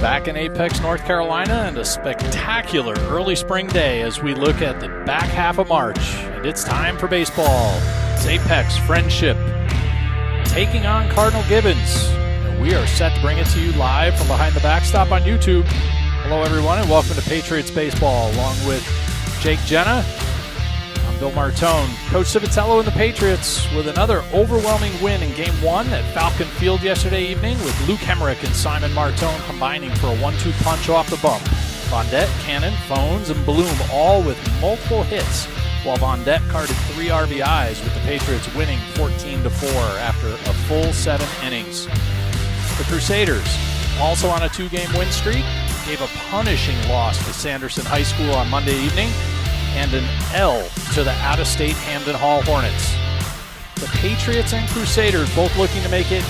Back in Apex, North Carolina, and a spectacular early spring day as we look at the back half of March. And it's time for baseball. It's Apex Friendship taking on Cardinal Gibbons. And we are set to bring it to you live from behind the backstop on YouTube. Hello, everyone, and welcome to Patriots Baseball. Along with Jake Jenna, I'm Bill Martone. Coach Civitello and the Patriots with another overwhelming win in Game 1 at Falcon Field yesterday evening, with Luke Hemrick and Simon Martone combining for a 1-2 punch off the bump. Bondette, Cannon, Phones, and Bloom all with multiple hits, while Bondette carded 3 RBIs, with the Patriots winning 14-4 after a full 7 innings. The Crusaders, also on a 2-game win streak, gave a punishing loss to Sanderson High School on Monday evening, and an L to the out-of-state Hamden Hall Hornets. The Patriots and Crusaders both looking to make it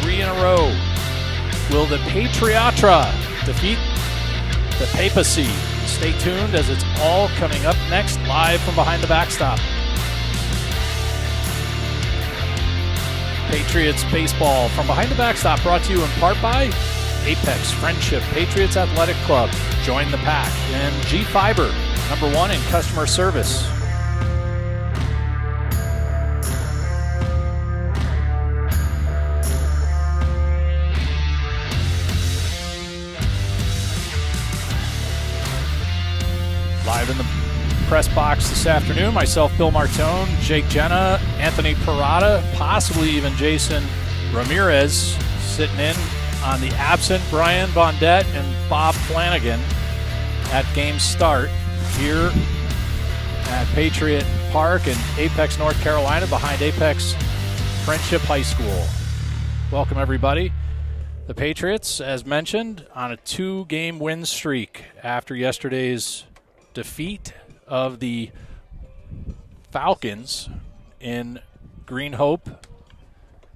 3 in a row. Will the Patriotra defeat the Papacy? Stay tuned, as it's all coming up next, live from behind the backstop. Patriots Baseball from behind the backstop, brought to you in part by Apex Friendship Patriots Athletic Club. Join the pack. And G-Fiber, #1 in customer service. Live in the press box this afternoon, myself, Bill Martone, Jake Jenna, Anthony Parada, possibly even Jason Ramirez, sitting in on the absent Brian Bondette and Bob Flanagan at game start here at Patriot Park in Apex, North Carolina, behind Apex Friendship High School. Welcome, everybody. The Patriots, as mentioned, on a 2-game win streak after yesterday's defeat of the Falcons in Green Hope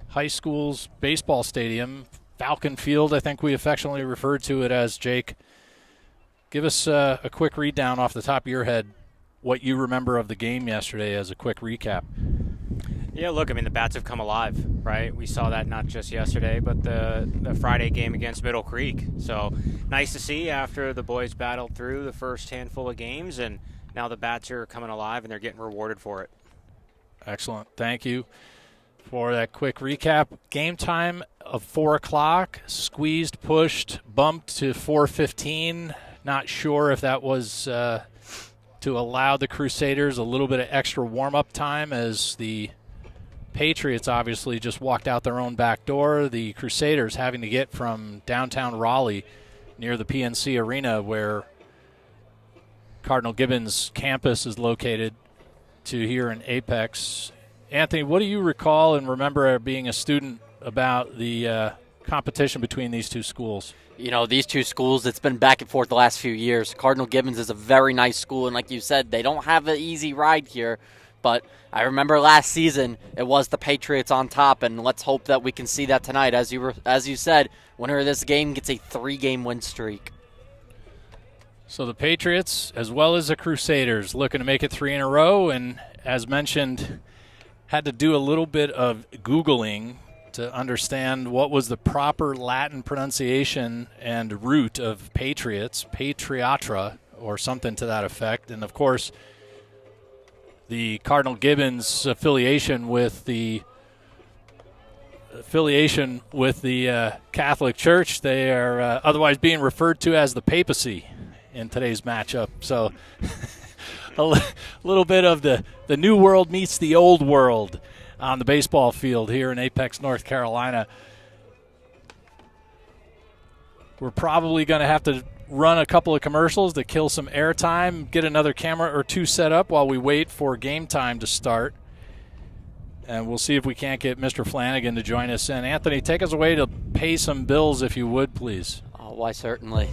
High School's baseball stadium. Falcon Field, I think we affectionately referred to it as. Jake, give us a quick read down off the top of your head what you remember of the game yesterday as a quick recap. Yeah, look, I mean, the Bats have come alive, right? We saw that not just yesterday, but the Friday game against Middle Creek. So nice to see after the boys battled through the first handful of games, and now the Bats are coming alive and they're getting rewarded for it. Excellent. Thank you for that quick recap. Game time of 4 o'clock, squeezed, pushed, bumped to 4:15. Not sure if that was to allow the Crusaders a little bit of extra warm-up time, as the Patriots obviously just walked out their own back door. The Crusaders having to get from downtown Raleigh near the PNC Arena, where Cardinal Gibbons campus is located, to here in Apex. Anthony, what do you recall and remember being a student about the competition between these two schools? You know, these two schools, it's been back and forth the last few years. Cardinal Gibbons is a very nice school, and like you said, they don't have an easy ride here. But I remember last season, it was the Patriots on top, and let's hope that we can see that tonight. As you said, winner of this game gets a 3-game win streak. So the Patriots, as well as the Crusaders, looking to make it 3 in a row, and as mentioned, had to do a little bit of Googling to understand what was the proper Latin pronunciation and root of Patriots, Patriotra, or something to that effect. And, of course, the Cardinal Gibbons affiliation with the Catholic Church, they are otherwise being referred to as the papacy in today's matchup. So a little bit of the new world meets the old world on the baseball field here in Apex, North Carolina. We're probably going to have to run a couple of commercials to kill some airtime, get another camera or two set up while we wait for game time to start. And we'll see if we can't get Mr. Flanagan to join us in. Anthony, take us away to pay some bills, if you would, please. Oh, why, certainly.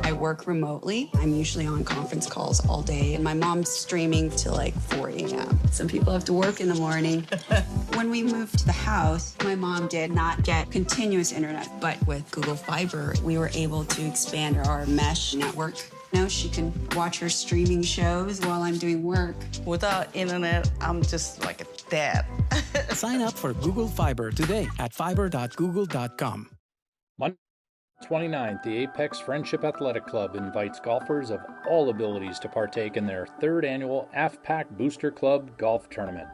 I work remotely. I'm usually on conference calls all day, and my mom's streaming till like 4 a.m. Some people have to work in the morning. When we moved to the house, my mom did not get continuous internet, but with Google Fiber, we were able to expand our mesh network. Now she can watch her streaming shows while I'm doing work. Without internet, I'm just like a dad. Sign up for Google Fiber today at fiber.google.com. 29th, the Apex Friendship Athletic Club invites golfers of all abilities to partake in their 3rd annual AFPAC Booster Club Golf Tournament.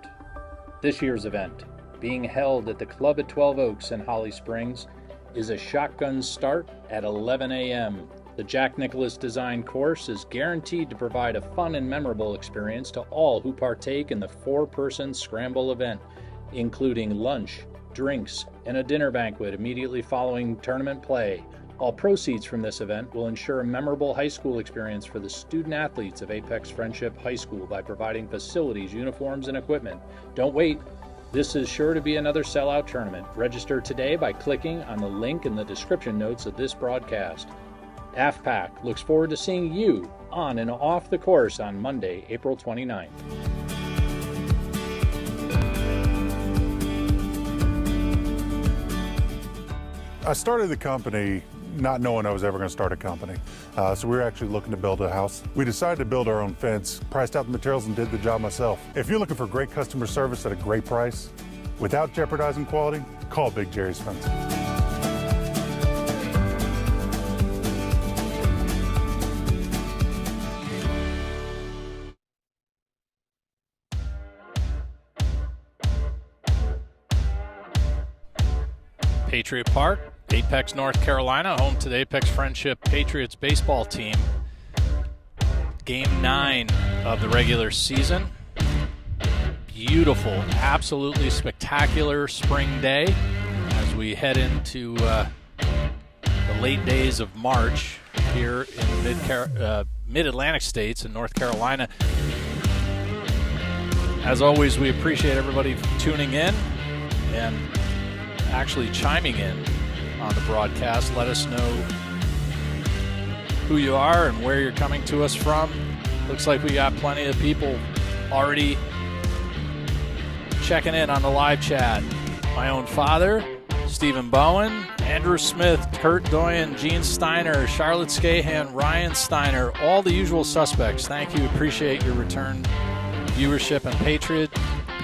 This year's event, being held at the Club at 12 Oaks in Holly Springs, is a shotgun start at 11 a.m. The Jack Nicklaus design course is guaranteed to provide a fun and memorable experience to all who partake in the 4-person scramble event, including lunch, drinks, and a dinner banquet immediately following tournament play. All proceeds from this event will ensure a memorable high school experience for the student athletes of Apex Friendship High School by providing facilities, uniforms, and equipment. Don't wait. This is sure to be another sellout tournament. Register today by clicking on the link in the description notes of this broadcast. AFPAC looks forward to seeing you on and off the course on Monday, April 29th. I started the company not knowing I was ever going to start a company. So we were actually looking to build a house. We decided to build our own fence, priced out the materials, and did the job myself. If you're looking for great customer service at a great price, without jeopardizing quality, call Big Jerry's Fencing. Patriot Park, Apex, North Carolina, home to the Apex Friendship Patriots baseball team. Game 9 of the regular season. Beautiful, absolutely spectacular spring day as we head into the late days of March here in mid-Atlantic states in North Carolina. As always, we appreciate everybody tuning in and actually chiming in on the broadcast. Let us know who you are and where you're coming to us from. Looks like we got plenty of people already checking in on the live chat. My own father, Stephen Bowen, Andrew Smith, Kurt Doyen, Gene Steiner, Charlotte Scahan, Ryan Steiner, all the usual suspects. Thank you. Appreciate your return viewership and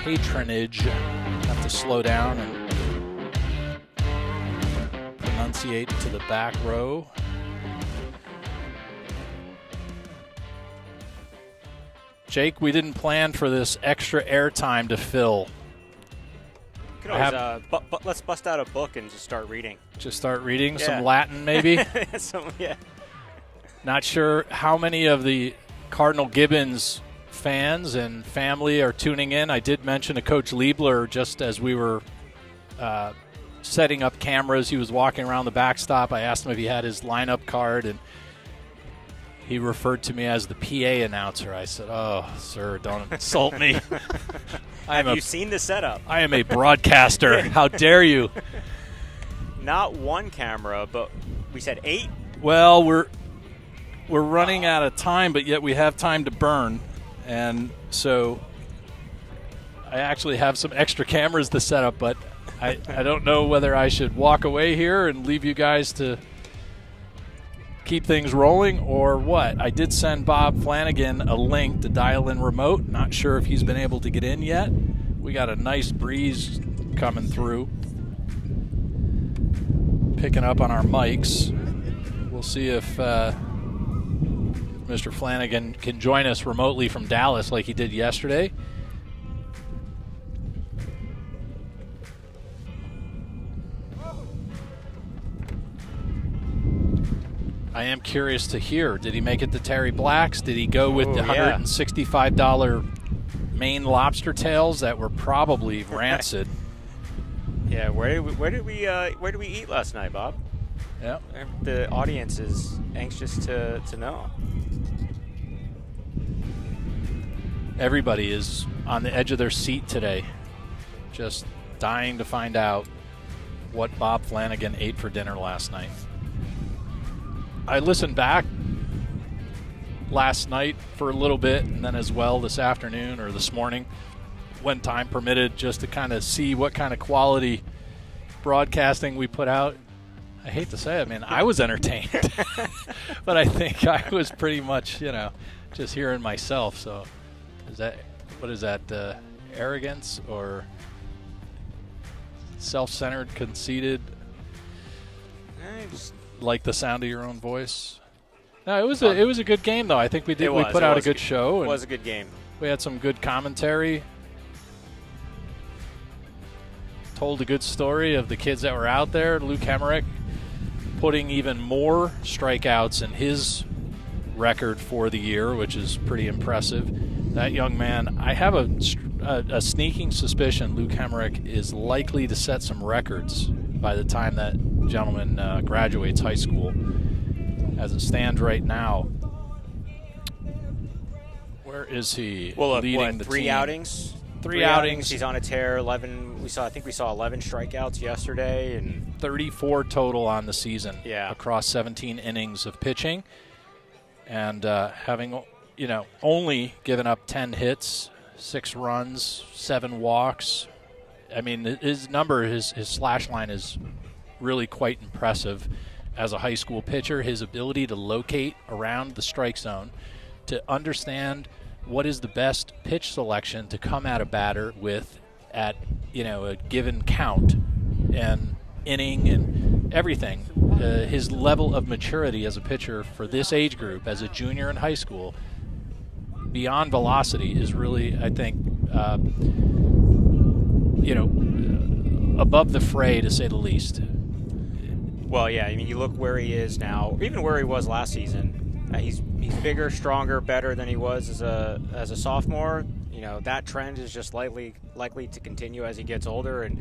patronage. Have to slow down and pronunciate to the back row. Jake, we didn't plan for this extra airtime to fill. You can always, let's bust out a book and just start reading. Just start reading Yeah. some Latin, maybe? Yeah. Not sure how many of the Cardinal Gibbons fans and family are tuning in. I did mention to Coach Liebler just as we were setting up cameras. He was walking around the backstop. I asked him if he had his lineup card, and he referred to me as the PA announcer. I said, "Oh, sir, don't insult me. Have you seen the setup? I am a broadcaster. How dare you?" Not one camera, but we said 8. Well, we're running out of time, but yet we have time to burn. And so I actually have some extra cameras to set up, but I don't know whether I should walk away here and leave you guys to keep things rolling or what. I did send Bob Flanagan a link to dial in remote. Not sure if he's been able to get in yet. We got a nice breeze coming through, picking up on our mics. We'll see if Mr. Flanagan can join us remotely from Dallas like he did yesterday. I am curious to hear, did he make it to Terry Black's? Did he go with the $165 Maine lobster tails that were probably rancid? Yeah, where did we eat last night, Bob? Yeah. The audience is anxious to know. Everybody is on the edge of their seat today, just dying to find out what Bob Flanagan ate for dinner last night. I listened back last night for a little bit, and then as well this afternoon or this morning when time permitted, just to kind of see what kind of quality broadcasting we put out. I hate to say it, man, I was entertained. But I think I was pretty much, just hearing myself. So what is that, arrogance or self-centered, conceited? Like the sound of your own voice? No, it was a good game though. I think we put out a good show. It was a good game. We had some good commentary. Told a good story of the kids that were out there. Luke Hemerick putting even more strikeouts in his record for the year, which is pretty impressive. That young man, I have a sneaking suspicion Luke Hemerick is likely to set some records by the time that gentleman graduates high school. As it stands right now, where is he? Well, leading the 3 team? outings. Three outings. He's on a tear. 11. I think we saw 11 strikeouts yesterday, and 34 total on the season. Yeah. Across 17 innings of pitching, and having only given up 10 hits, 6 runs, 7 walks. I mean, his slash line is really quite impressive as a high school pitcher. His ability to locate around the strike zone, to understand what is the best pitch selection to come at a batter with at a given count and inning and everything. His level of maturity as a pitcher for this age group, as a junior in high school, beyond velocity, is really, I think, above the fray, to say the least. Well, yeah. I mean, you look where he is now, even where he was last season. He's bigger, stronger, better than he was as a sophomore. That trend is just likely to continue as he gets older, and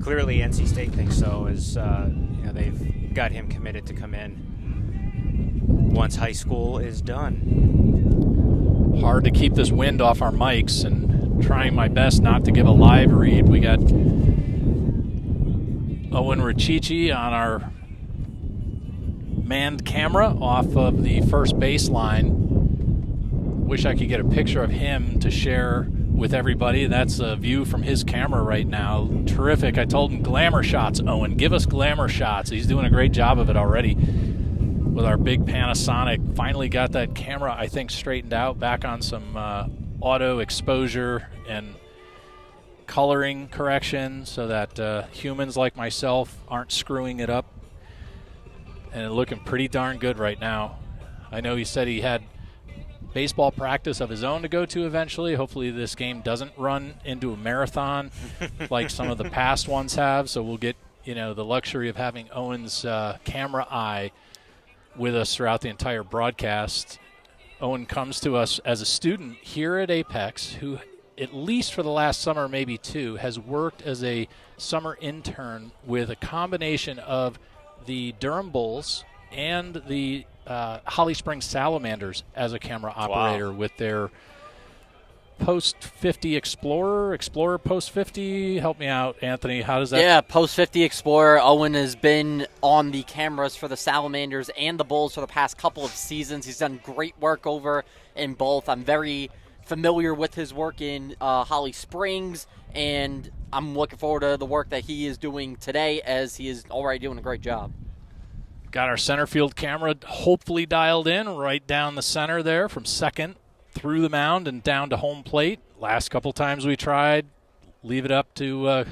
clearly NC State thinks so. As they've got him committed to come in once high school is done. Hard to keep this wind off our mics, and trying my best not to give a live read. We got Owen Rachichi on our manned camera off of the first baseline. Wish I could get a picture of him to share with everybody. That's a view from his camera right now. Terrific. I told him glamour shots, Owen. Give us glamour shots. He's doing a great job of it already with our big Panasonic. Finally got that camera, I think, straightened out, back on some auto exposure and coloring correction so that humans like myself aren't screwing it up. And it's looking pretty darn good right now. I know he said he had baseball practice of his own to go to eventually. Hopefully this game doesn't run into a marathon like some of the past ones have, so we'll get the luxury of having Owen's camera eye with us throughout the entire broadcast. Owen comes to us as a student here at Apex who, at least for the last summer, maybe two, has worked as a summer intern with a combination of the Durham Bulls and the Holly Springs Salamanders as a camera operator. Wow. With their Post 50 Explorer Post 50. Help me out, Anthony. How does that? Yeah, Post 50 Explorer. Owen has been on the cameras for the Salamanders and the Bulls for the past couple of seasons. He's done great work over in both. I'm very familiar with his work in Holly Springs, and I'm looking forward to the work that he is doing today, as he is already doing a great job. Got our center field camera hopefully dialed in right down the center there from second through the mound and down to home plate. Last couple times we tried, leave it up to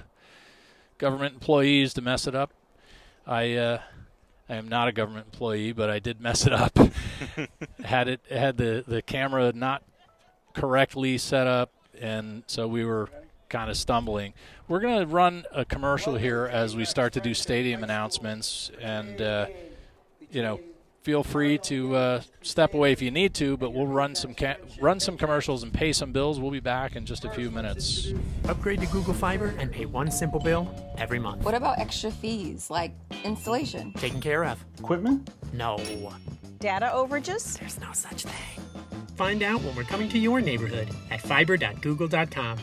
government employees to mess it up. I am not a government employee, but I did mess it up. had the camera not correctly set up, and so we were kind of stumbling. We're going to run a commercial here as we start to do stadium announcements, and feel free to step away if you need to, but we'll run some commercials and pay some bills. We'll be back in just a few minutes. Upgrade to Google Fiber and pay one simple bill every month. What about extra fees like installation? Taken care of. Equipment? No. Data overages? There's no such thing. Find out when we're coming to your neighborhood at fiber.google.com.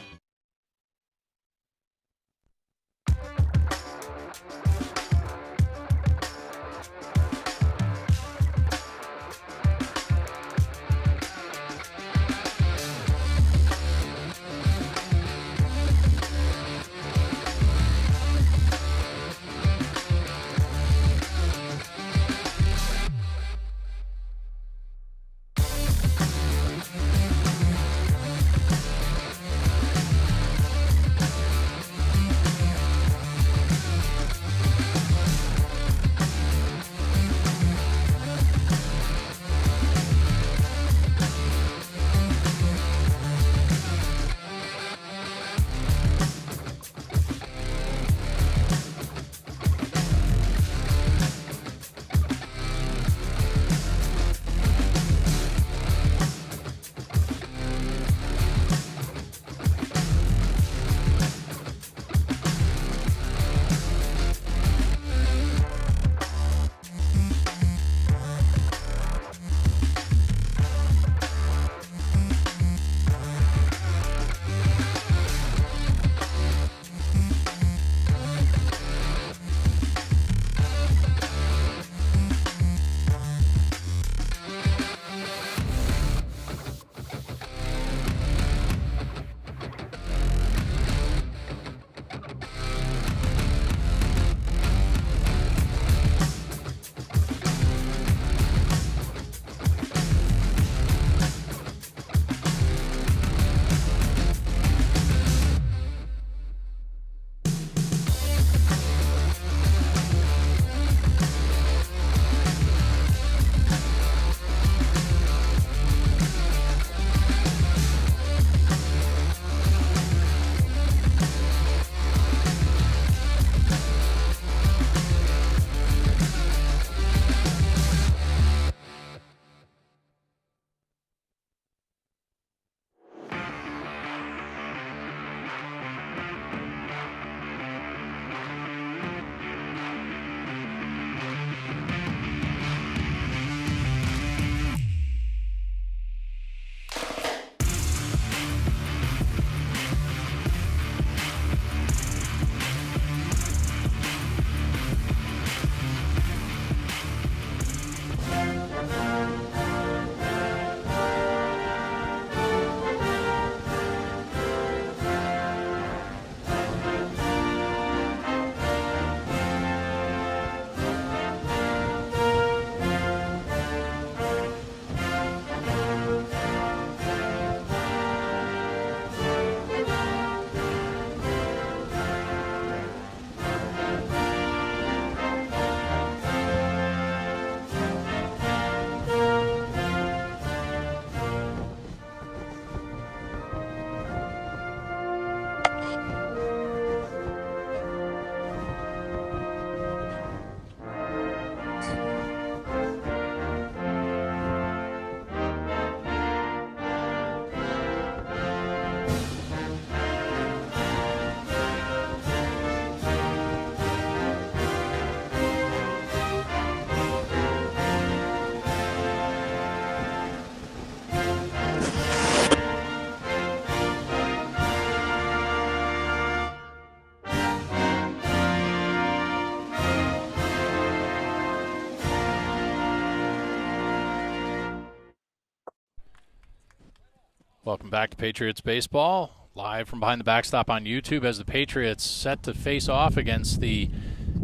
Welcome back to Patriots Baseball, live from behind the backstop on YouTube as the Patriots set to face off against the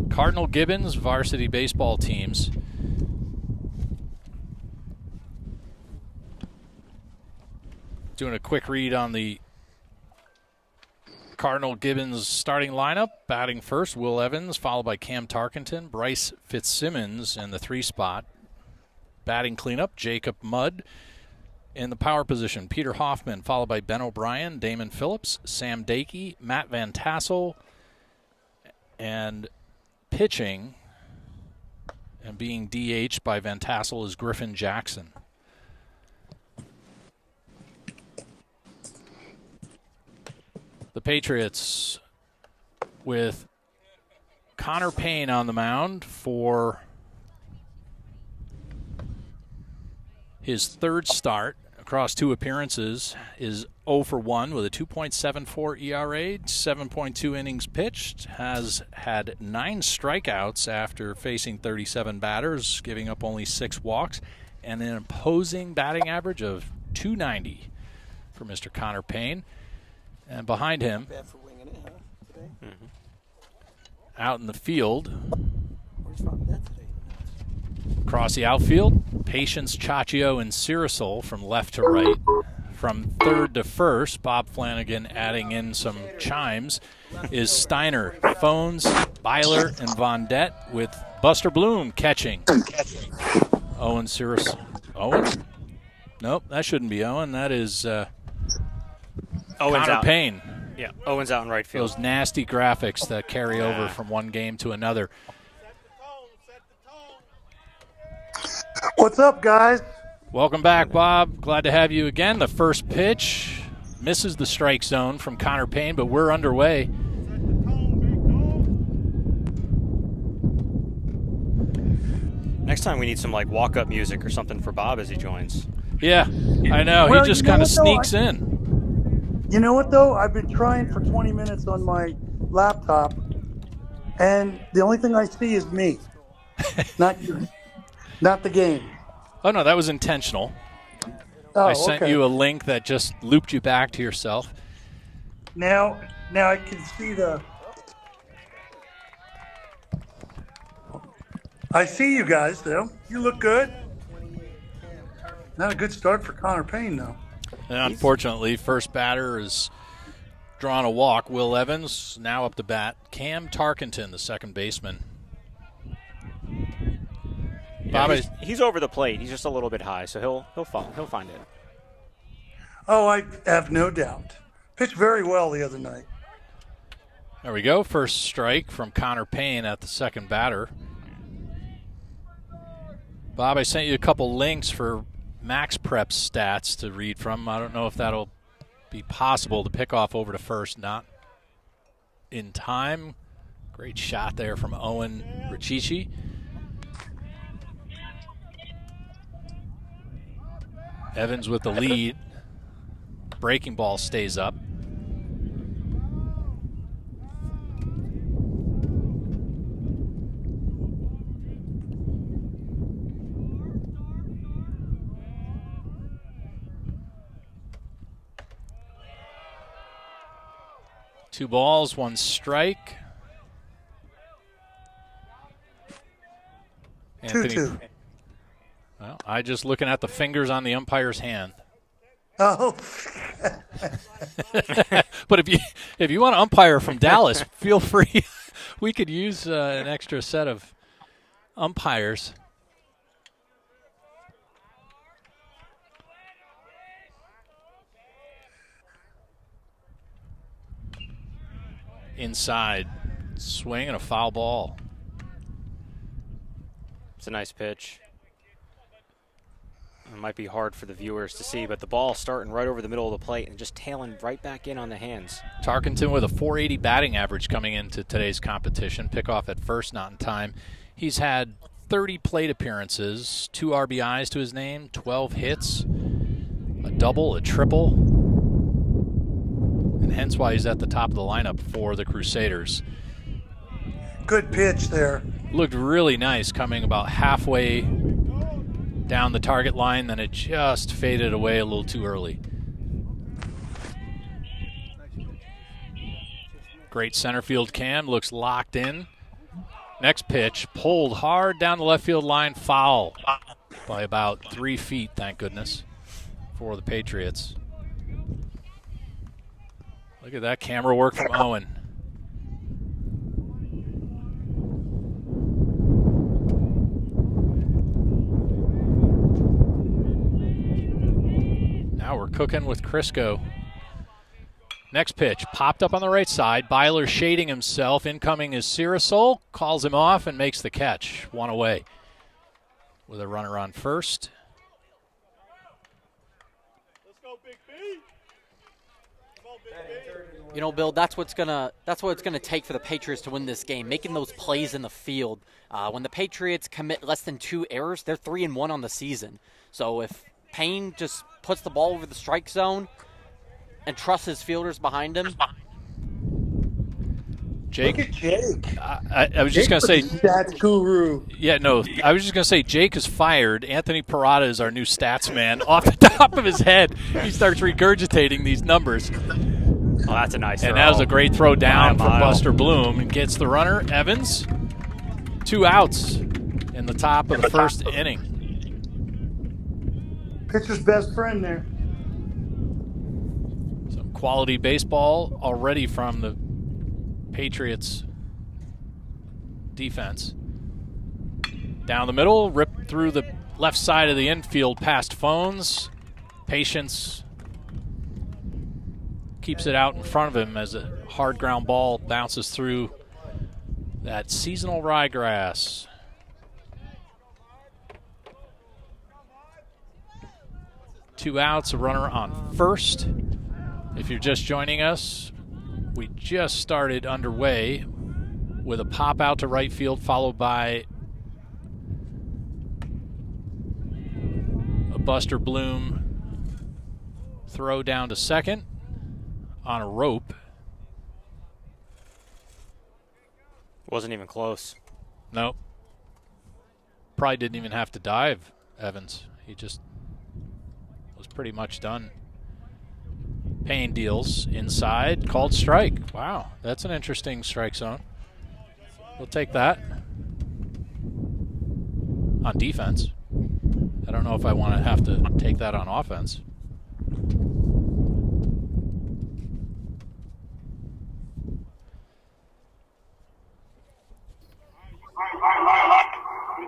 Cardinal Gibbons varsity baseball teams. Doing a quick read on the Cardinal Gibbons starting lineup. Batting first, Will Evans, followed by Cam Tarkenton, Bryce Fitzsimmons in the 3 spot. Batting cleanup, Jacob Mudd. In the power position, Peter Hoffman, followed by Ben O'Brien, Damon Phillips, Sam Dakey, Matt Van Tassel, and pitching and being DH'd by Van Tassel is Griffin Jackson. The Patriots with Connor Payne on the mound for his 3rd start across 2 appearances, is 0 for 1 with a 2.74 ERA, 7.2 innings pitched, has had 9 strikeouts after facing 37 batters, giving up only 6 walks, and an imposing batting average of .290 for Mr. Connor Payne. And behind him, out in the field, across the outfield, Patience, Chaccio, and Cirasol from left to right. From 3rd to 1st, Bob Flanagan adding in some chimes, is Steiner, Phones, Byler, and Von Dett, with Buster Bloom catching. Owen Cirasol. Owen? Nope, that shouldn't be Owen. That is Connor Payne. Yeah, Owen's out in right field. Those nasty graphics that carry over from one game to another. What's up, guys? Welcome back, Bob. Glad to have you again. The first pitch misses the strike zone from Connor Payne, but we're underway. Next time we need some like walk-up music or something for Bob as he joins. Yeah, I know. Well, he just kind of sneaks in. You know what, though? I've been trying for 20 minutes on my laptop, and the only thing I see is me, not the game. Oh, no, that was intentional. Oh, I sent okay. you a link that just looped you back to yourself. Now I can see I see you guys, though. You look good. Not a good start for Connor Payne, though. And unfortunately, first batter is drawn a walk. Will Evans now up to bat. Cam Tarkenton, the second baseman. Yeah, he's over the plate. He's just a little bit high, so he'll find it. Oh, I have no doubt. Pitched very well the other night. There we go. First strike from Connor Payne at the second batter. Bob, I sent you a couple links for Max Prep stats to read from. I don't know if that'll be possible to pick off over to first. Not in time. Great shot there from Owen Richichi. Evans with the lead. Breaking ball stays up. Two balls, one strike. 2-2. Well, I just looking at the fingers on the umpire's hand. Oh. But if you want to umpire from Dallas, feel free. We could use an extra set of umpires. Inside, swing and a foul ball. It's a nice pitch. It might be hard for the viewers to see, but the ball starting right over the middle of the plate and just tailing right back in on the hands. Tarkenton with a .480 batting average coming into today's competition. Pickoff at first, not in time. He's had 30 plate appearances, 2 RBIs to his name, 12 hits, a double, a triple, and hence why he's at the top of the lineup for the Crusaders. Good pitch there. Looked really nice coming about halfway down the target line, then it just faded away a little too early. Great center field cam, looks locked in. Next pitch, pulled hard down the left field line, foul by about 3 feet, thank goodness, for the Patriots. Look at that camera work from Owen. Now we're cooking with Crisco. Next pitch, popped up on the right side. Byler shading himself. Incoming is Sirasol. Calls him off and makes the catch. One away with a runner on first. Let's go, Big B. Come on, Big B. You know, Bill, that's what it's gonna take for the Patriots to win this game, making those plays in the field. When the Patriots commit less than 2 errors, they're 3-1 on the season. So if Payne just puts the ball over the strike zone and trusts his fielders behind him. Jake. Look at Jake. I was just going to say. Stats guru. Yeah, no, I was just going to say Jake is fired. Anthony Parada is our new stats man. Off the top of his head, he starts regurgitating these numbers. Oh, that's a nice throw. And that was a great throw down from Buster Bloom. And gets the runner, Evans. 2 outs in the top of the first inning. Pitcher's best friend there. Some quality baseball already from the Patriots defense. Down the middle, ripped through the left side of the infield past Phones. Patience keeps it out in front of him as a hard ground ball bounces through that seasonal ryegrass. Two outs, a runner on first. If you're just joining us, we just started underway with a pop out to right field followed by a Buster Bloom throw down to second on a rope. Wasn't even close. Nope. Probably didn't even have to dive, Evans. He just was pretty much done. Payne deals inside, called strike. Wow, that's an interesting strike zone. We'll take that. On defense. I don't know if I want to have to take that on offense.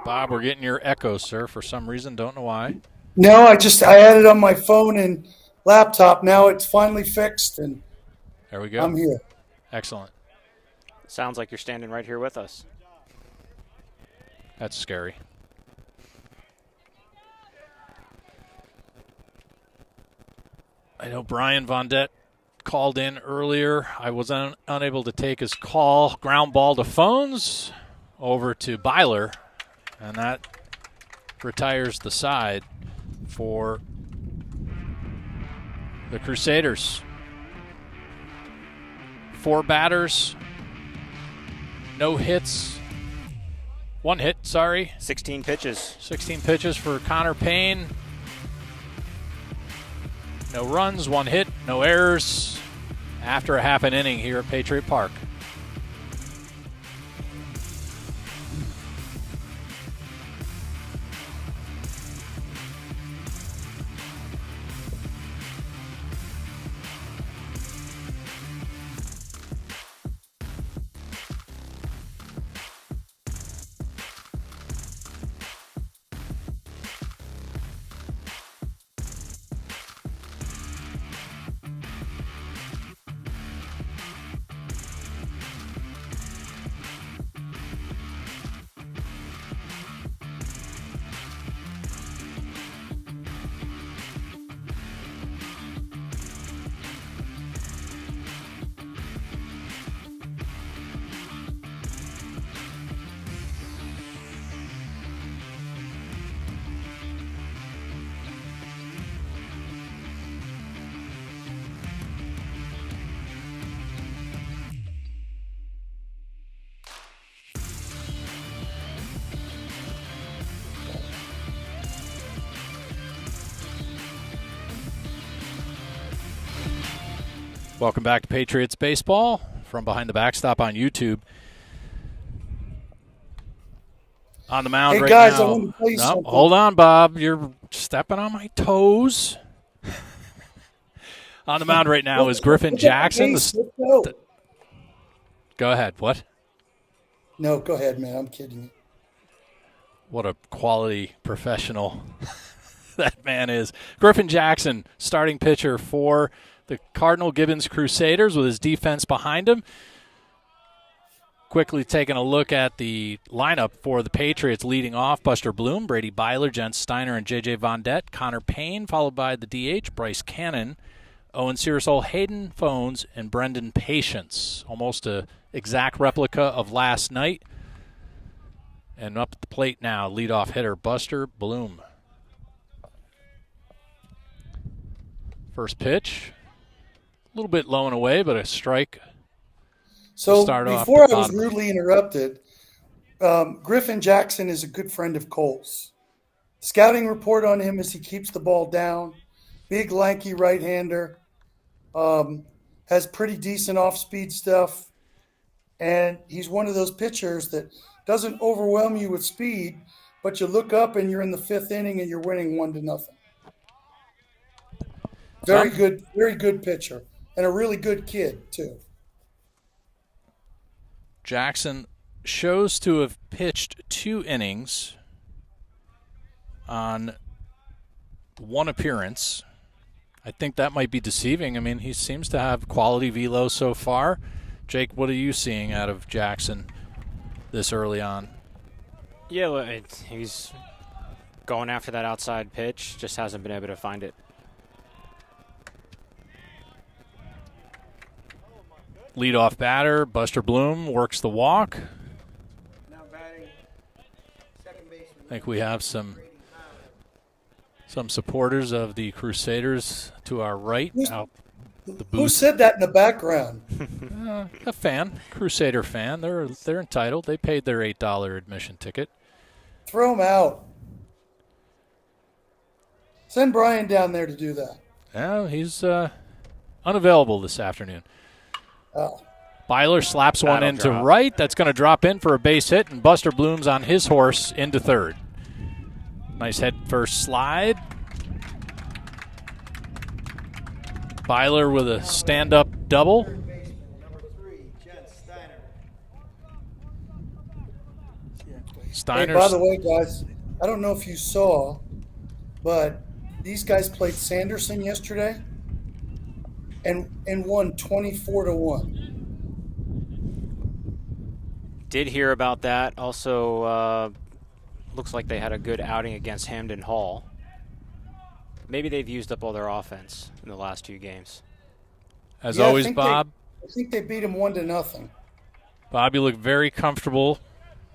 Bob, we're getting your echo, sir, for some reason. Don't know why. No, I had it on my phone and laptop. Now it's finally fixed, and there we go. I'm here. Excellent. Sounds like you're standing right here with us. That's scary. I know Brian Vondet called in earlier. I was unable to take his call. Ground ball to Phones, over to Byler, and that retires the side for the Crusaders. 4 batters, no hits. 1 hit, sorry. 16 pitches. 16 pitches for Connor Payne. No runs, 1 hit, no errors after a half an inning here at Patriot Park. Welcome back to Patriots Baseball from behind the backstop on YouTube. On the mound Hey, right guys, now. I want to tell you something. Hold on, Bob. You're stepping on my toes. On the mound right now is Griffin Jackson. Go ahead. What? No, go ahead, man. I'm kidding you. What a quality professional that man is. Griffin Jackson, starting pitcher for the Cardinal Gibbons Crusaders with his defense behind him. Quickly taking a look at the lineup for the Patriots, leading off Buster Bloom, Brady Byler, Jen Steiner, and J.J. Vondette. Connor Payne, followed by the DH, Bryce Cannon, Owen Searsole, Hayden Phones, and Brendan Patience. Almost an exact replica of last night. And up at the plate now, leadoff hitter Buster Bloom. First pitch, a little bit low and away, but a strike. So Start before off I was rudely interrupted, Griffin Jackson is a good friend of Cole's. Scouting report on him is he keeps the ball down. Big, lanky right-hander. Has pretty decent off-speed stuff. And he's one of those pitchers that doesn't overwhelm you with speed, but you look up and you're in the 5th inning and you're winning 1-0. Very good pitcher. And a really good kid, too. Jackson shows to have pitched 2 innings on 1 appearance. I think that might be deceiving. I mean, he seems to have quality velo so far. Jake, what are you seeing out of Jackson this early on? Yeah, he's going after that outside pitch, just hasn't been able to find it. Leadoff batter, Buster Bloom works the walk. I think we have some supporters of the Crusaders to our right. Out the booth. Who said that in the background? A fan, Crusader fan. They're entitled. They paid their $8 admission ticket. Throw him out. Send Brian down there to do that. Yeah, he's unavailable this afternoon. Oh. Byler slaps one into right. That's going to drop in for a base hit, and Buster Bloom's on his horse into third. Nice head first slide. Byler with a stand-up double. Hey, by the way, guys, I don't know if you saw, but these guys played Sanderson yesterday and won 24-1. Did hear about that. Also, looks like they had a good outing against Hamden Hall. Maybe they've used up all their offense in the last 2 games. As always, Bob. I think they beat them 1-0. Bob, you look very comfortable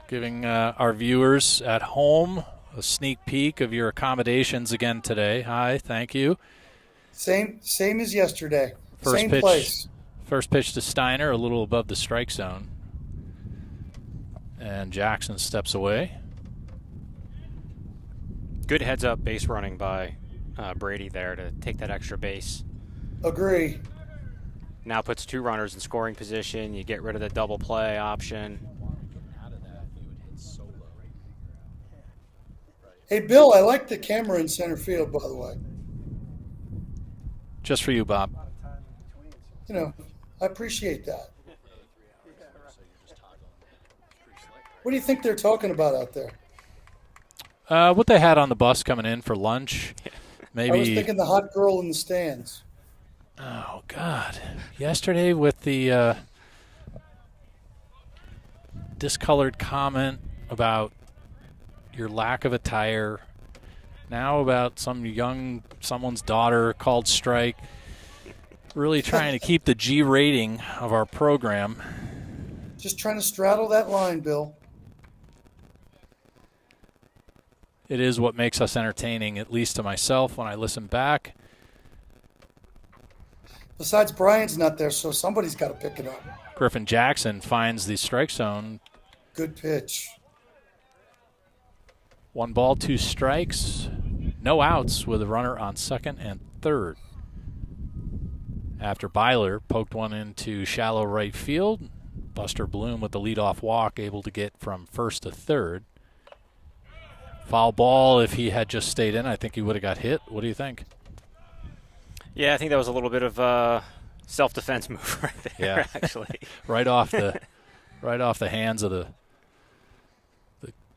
giving our viewers at home a sneak peek of your accommodations again today. Hi, thank you. Same as yesterday. Same place. First pitch to Steiner, a little above the strike zone. And Jackson steps away. Good heads-up base running by Brady there to take that extra base. Agree. Now puts 2 runners in scoring position. You get rid of the double play option. Hey, Bill, I like the camera in center field, by the way. Just for you, Bob. You know, I appreciate that. What do you think they're talking about out there? What they had on the bus coming in for lunch. Maybe. I was thinking the hot girl in the stands. Oh, God. Yesterday with the discolored comment about your lack of attire. Now about someone's daughter called strike. Really trying to keep the G rating of our program. Just trying to straddle that line, Bill. It is what makes us entertaining, at least to myself when I listen back. Besides, Brian's not there, so somebody's got to pick it up. Griffin Jackson finds the strike zone. Good pitch. 1 ball, 2 strikes. No outs with a runner on second and third. after Byler poked one into shallow right field. Buster Bloom with the leadoff walk, able to get from first to third. Foul ball. If he had just stayed in, I think he would have got hit. What do you think? Yeah, I think that was a little bit of a self-defense move right there. Yeah, actually, right off the hands of the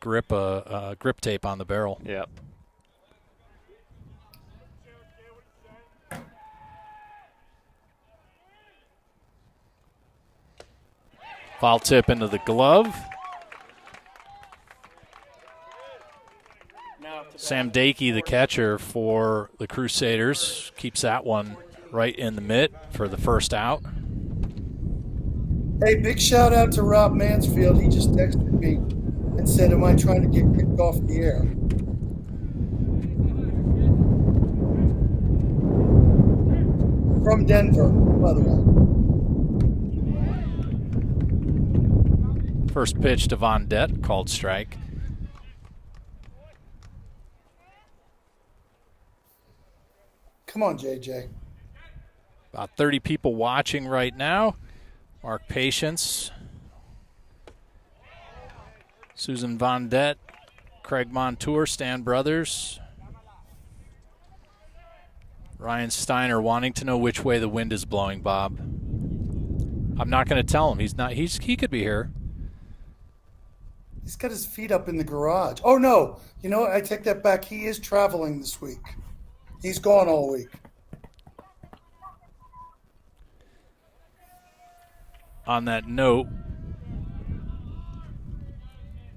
grip tape on the barrel. Yep. Foul tip into the glove. Sam Dakey, the catcher for the Crusaders, keeps that one right in the mitt for the first out. Hey, big shout out to Rob Mansfield. He just texted me and said, am I trying to get kicked off the air? From Denver, by the way. First pitch to Vendette, called strike. Come on, JJ. About 30 people watching right now. Mark Patience, Susan Vendette, Craig Montour, Stan Brothers, Ryan Steiner wanting to know which way the wind is blowing, Bob. I'm not going to tell him. He could be here. He's got his feet up in the garage. Oh, no. You know what? I take that back. He is traveling this week. He's gone all week. On that note,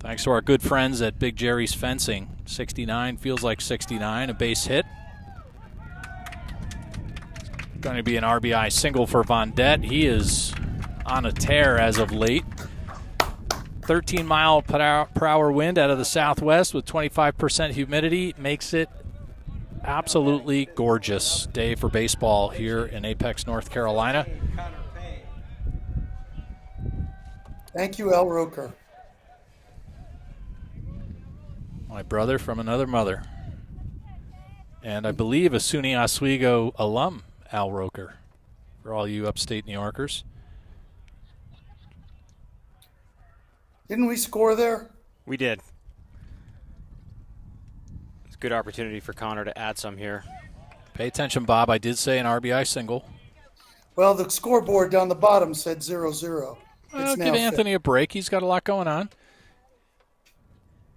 thanks to our good friends at Big Jerry's Fencing. 69 feels like 69, a base hit. Going to be an RBI single for Vendette. He is on a tear as of late. 13 mile per hour wind out of the southwest with 25% humidity makes it absolutely gorgeous day for baseball here in Apex, North Carolina. Thank you, Al Roker. My brother from another mother. And I believe a SUNY Oswego alum, Al Roker, for all you upstate New Yorkers. Didn't we score there? We did. It's a good opportunity for Connor to add some here. Pay attention, Bob. I did say an RBI single. Well, the scoreboard down the bottom said 0-0. Well, give Anthony a break. He's got a lot going on.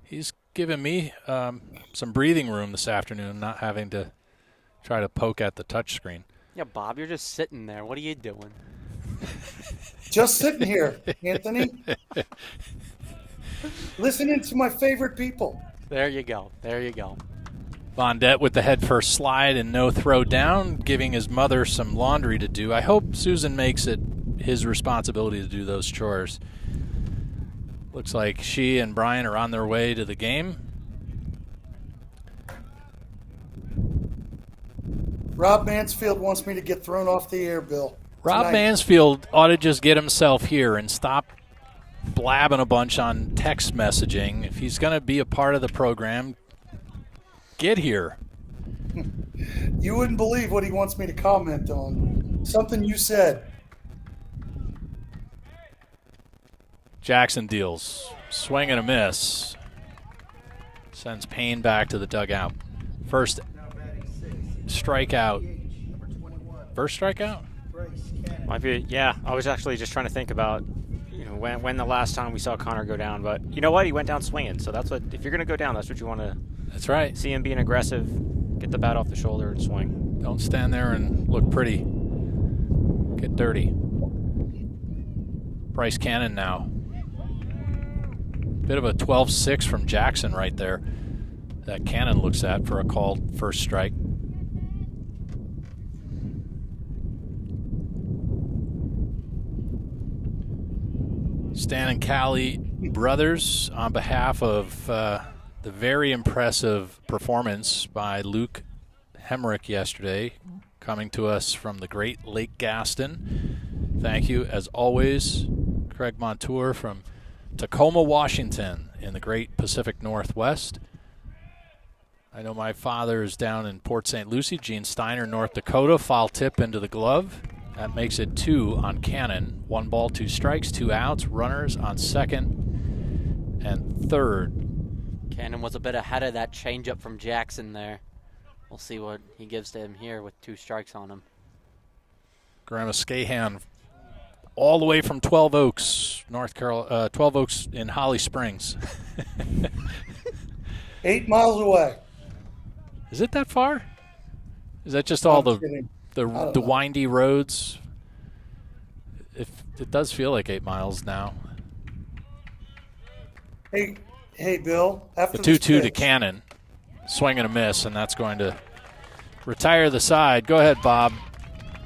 He's given me some breathing room this afternoon, not having to try to poke at the touchscreen. Yeah, Bob, you're just sitting there. What are you doing? Just sitting here, Anthony. Listening to my favorite people. There you go. There you go. Vendette with the head first slide and no throw down, giving his mother some laundry to do. I hope Susan makes it his responsibility to do those chores. Looks like she and Brian are on their way to the game. Rob Mansfield wants me to get thrown off the air, Bill. Rob Mansfield ought to just get himself here and stop blabbing a bunch on text messaging. If he's going to be a part of the program, get here. You wouldn't believe what he wants me to comment on. Something you said. Jackson deals. Swing and a miss. Sends Payne back to the dugout. First strikeout. First strikeout? Might be, yeah. I was actually just trying to think about, when the last time we saw Connor go down. But you know what? He went down swinging. So that's what. If you're going to go down, that's what you want to. That's right. See him being aggressive. Get the bat off the shoulder and swing. Don't stand there and look pretty. Get dirty. Bryce Cannon now. Bit of a 12-6 from Jackson right there that Cannon looks at for a called first strike. Stan and Callie brothers, on behalf of the very impressive performance by Luke Hemrick yesterday, coming to us from the great Lake Gaston. Thank you, as always, Craig Montour from Tacoma, Washington, in the great Pacific Northwest. I know my father is down in Port St. Lucie. Gene Steiner, North Dakota. Foul tip into the glove. That makes it 2 on Cannon. 1 ball, 2 strikes, 2 outs. Runners on second and third. Cannon was a bit ahead of that changeup from Jackson there. We'll see what he gives to him here with 2 strikes on him. Grandma Scahan, all the way from 12 Oaks, North Carolina, 12 Oaks in Holly Springs. 8 miles away. Is it that far? Is that just all the know. windy roads? It does feel like 8 miles now. Hey, Bill. After the 2-2 to Cannon, swing and a miss, and that's going to retire the side. Go ahead, Bob.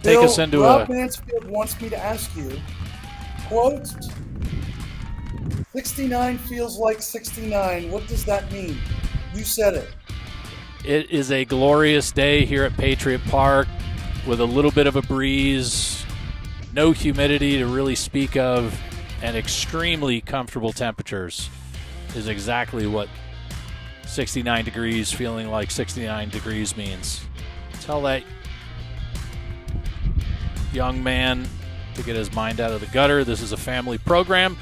Take us into Rob Mansfield wants me to ask you, quote, 69 feels like 69. What does that mean? You said it. It is a glorious day here at Patriot Park with a little bit of a breeze, no humidity to really speak of, and extremely comfortable temperatures is exactly what 69 degrees, feeling like 69 degrees means. Tell that young man to get his mind out of the gutter. This is a family program.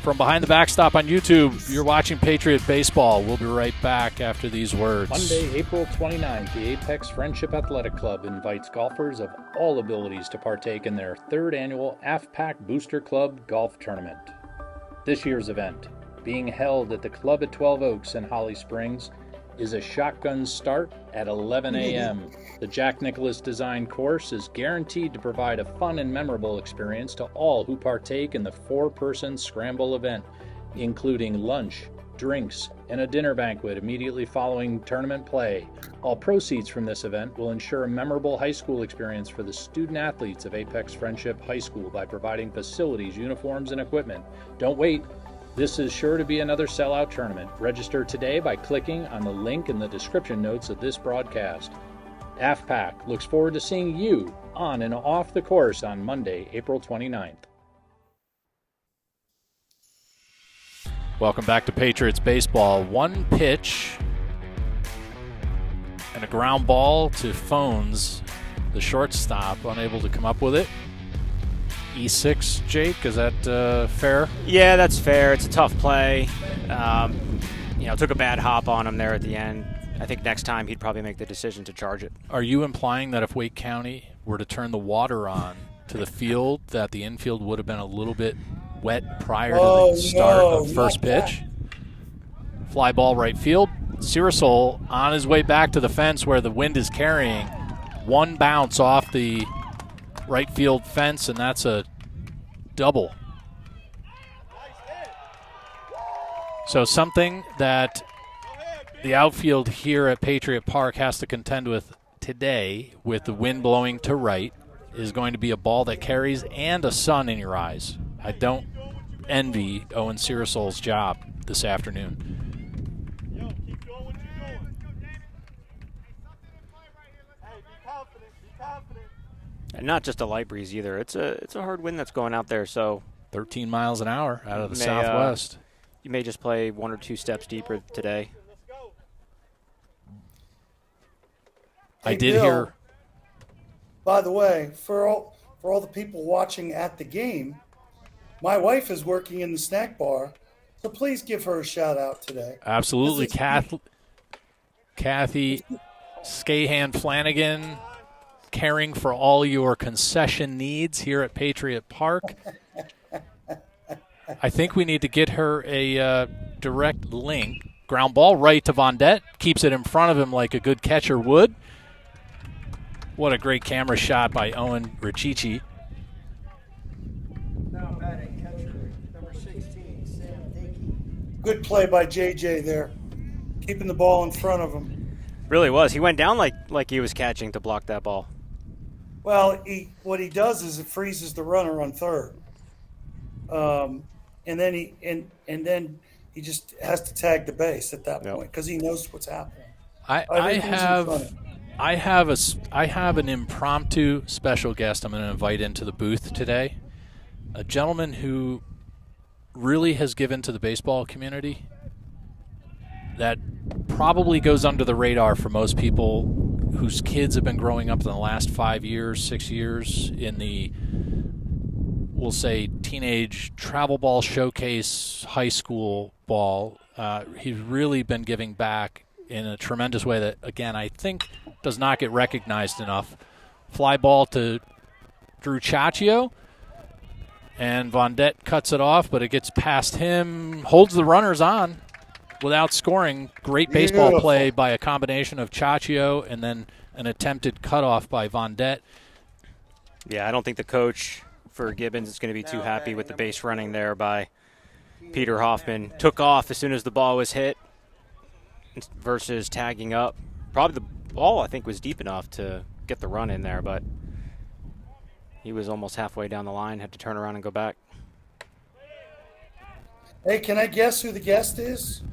From behind the backstop on YouTube, you're watching Patriot Baseball. We'll be right back after these words. Monday, April 29th, the Apex Friendship Athletic Club invites golfers of all abilities to partake in their 3rd annual AFPAC Booster Club Golf Tournament. This year's event, being held at the club at 12 Oaks in Holly Springs, is a shotgun start at 11 a.m. The Jack Nicklaus design course is guaranteed to provide a fun and memorable experience to all who partake in the 4-person scramble event, including lunch, drinks, and a dinner banquet immediately following tournament play. All proceeds from this event will ensure a memorable high school experience for the student athletes of Apex Friendship High School by providing facilities, uniforms, and equipment. Don't wait. This is sure to be another sellout tournament. Register today by clicking on the link in the description notes of this broadcast. AFPAC looks forward to seeing you on and off the course on Monday, April 29th. Welcome back to Patriots Baseball. 1 pitch and a ground ball to Phones, the shortstop, unable to come up with it. E6, Jake, is that fair? Yeah, that's fair. It's a tough play. Took a bad hop on him there at the end. I think next time he'd probably make the decision to charge it. Are you implying that if Wake County were to turn the water on to the field, that the infield would have been a little bit wet prior to the start of first pitch? Fly ball right field. Sirasol on his way back to the fence where the wind is carrying. 1 bounce off the right field fence, and that's a double. So something that the outfield here at Patriot Park has to contend with today, with the wind blowing to right, is going to be a ball that carries and a sun in your eyes. I don't envy Owen Sirasol's job this afternoon. And not just a light breeze either. It's a hard wind that's going out there. So 13 miles an hour out of the southwest. You may just play 1 or 2 steps deeper today. Hey, I did Bill, hear. By the way, for all the people watching at the game, my wife is working in the snack bar, so please give her a shout out today. Absolutely, Kathy Scahan Flanagan, caring for all your concession needs here at Patriot Park. I think we need to get her a direct link. Ground ball right to Vondette. Keeps it in front of him like a good catcher would. What a great camera shot by Owen Richichi. Now batting catcher, number 16, Sam Dickey. Good play by JJ there, keeping the ball in front of him. Really was. He went down like he was catching to block that ball. Well, what he does is it freezes the runner on third, and then he just has to tag the base at that point because he knows what's happening. I have an impromptu special guest I'm going to invite into the booth today. A gentleman who really has given to the baseball community that probably goes under the radar for most people whose kids have been growing up in the last 5 years, 6 years in the, we'll say, teenage travel ball showcase high school ball. He's really been giving back in a tremendous way that, again, I think does not get recognized enough. Fly ball to Drew Chaccio, and Vondette cuts it off, but it gets past him, holds the runners on without scoring. Great baseball play by a combination of Chaccio and then an attempted cutoff by Vondette. Yeah, I don't think the coach for Gibbons is going to be too happy with the base running there by Peter Hoffman. Took off as soon as the ball was hit versus tagging up. Probably the ball, I think, was deep enough to get the run in there, but he was almost halfway down the line, had to turn around and go back. Hey, can I guess who the guest is?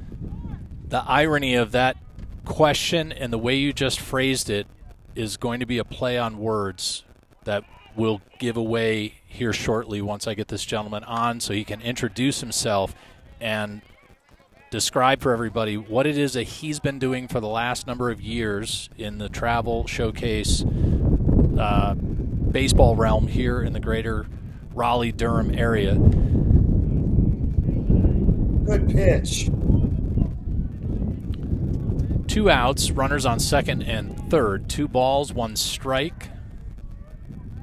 The irony of that question and the way you just phrased it is going to be a play on words that will give away here shortly once I get this gentleman on so he can introduce himself and describe for everybody what it is that he's been doing for the last number of years in the travel showcase baseball realm here in the greater Raleigh-Durham area. Good pitch. 2 outs, runners on second and third. 2 balls, 1 strike.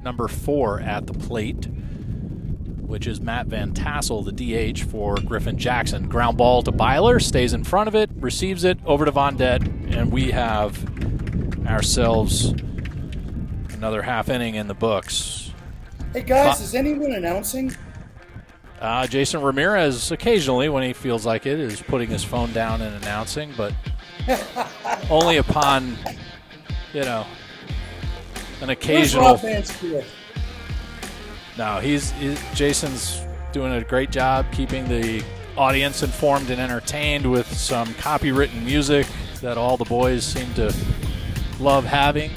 Number 4 at the plate, which is Matt Van Tassel, the DH for Griffin Jackson. Ground ball to Byler, stays in front of it, receives it, over to Vondette, and we have ourselves another half inning in the books. Hey, guys, is anyone announcing? Jason Ramirez, occasionally, when he feels like it, is putting his phone down and announcing, but only upon, an occasional. No, Jason's doing a great job keeping the audience informed and entertained with some copywritten music that all the boys seem to love having.